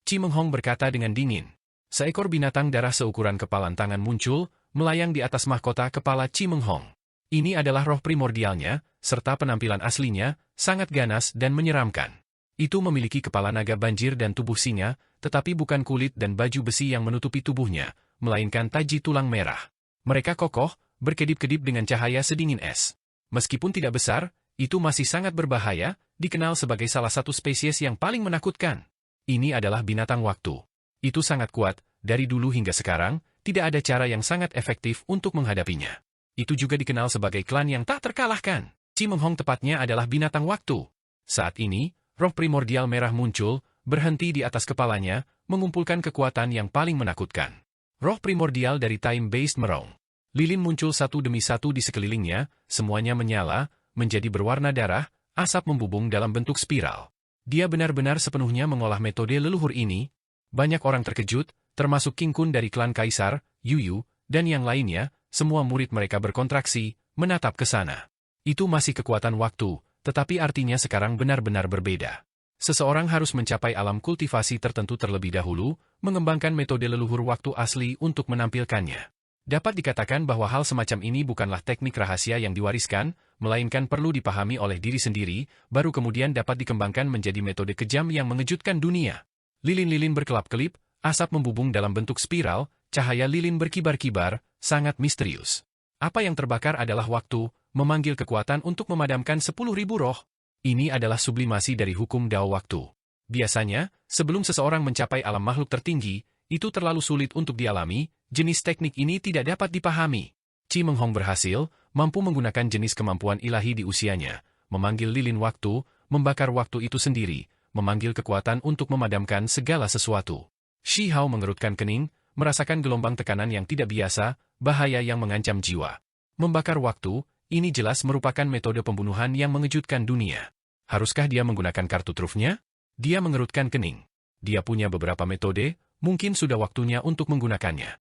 Chi Menghong berkata dengan dingin. Seekor binatang darah seukuran kepalan tangan muncul, melayang di atas mahkota kepala Chi Menghong. Ini adalah roh primordialnya, serta penampilan aslinya, sangat ganas dan menyeramkan. Itu memiliki kepala naga banjir dan tubuh singa, tetapi bukan kulit dan baju besi yang menutupi tubuhnya, melainkan taji tulang merah. Mereka kokoh, berkedip-kedip dengan cahaya sedingin es. Meskipun tidak besar, itu masih sangat berbahaya, dikenal sebagai salah satu spesies yang paling menakutkan. Ini adalah binatang waktu. Itu sangat kuat, dari dulu hingga sekarang, tidak ada cara yang sangat efektif untuk menghadapinya. Itu juga dikenal sebagai klan yang tak terkalahkan. Chi Menghong tepatnya adalah binatang waktu. Saat ini, roh primordial merah muncul, berhenti di atas kepalanya, mengumpulkan kekuatan yang paling menakutkan. Roh primordial dari time-based meraung. Lilin muncul satu demi satu di sekelilingnya, semuanya menyala, menjadi berwarna darah, asap membubung dalam bentuk spiral. Dia benar-benar sepenuhnya mengolah metode leluhur ini. Banyak orang terkejut, termasuk King Kun dari klan Kaisar, Yuyu, dan yang lainnya, semua murid mereka berkontraksi, menatap ke sana. Itu masih kekuatan waktu, tetapi artinya sekarang benar-benar berbeda. Seseorang harus mencapai alam kultivasi tertentu terlebih dahulu, mengembangkan metode leluhur waktu asli untuk menampilkannya. Dapat dikatakan bahwa hal semacam ini bukanlah teknik rahasia yang diwariskan, melainkan perlu dipahami oleh diri sendiri, baru kemudian dapat dikembangkan menjadi metode kejam yang mengejutkan dunia. Lilin-lilin berkelap-kelip, asap membubung dalam bentuk spiral, cahaya lilin berkibar-kibar, sangat misterius. Apa yang terbakar adalah waktu, memanggil kekuatan untuk memadamkan 10.000 roh. Ini adalah sublimasi dari hukum Dao waktu. Biasanya, sebelum seseorang mencapai alam makhluk tertinggi, itu terlalu sulit untuk dialami, jenis teknik ini tidak dapat dipahami. Chi Menghong berhasil, mampu menggunakan jenis kemampuan ilahi di usianya, memanggil lilin waktu, membakar waktu itu sendiri, memanggil kekuatan untuk memadamkan segala sesuatu. Shi Hao mengerutkan kening, merasakan gelombang tekanan yang tidak biasa, bahaya yang mengancam jiwa. Membakar waktu, ini jelas merupakan metode pembunuhan yang mengejutkan dunia. Haruskah dia menggunakan kartu trufnya? Dia mengerutkan kening. Dia punya beberapa metode, mungkin sudah waktunya untuk menggunakannya.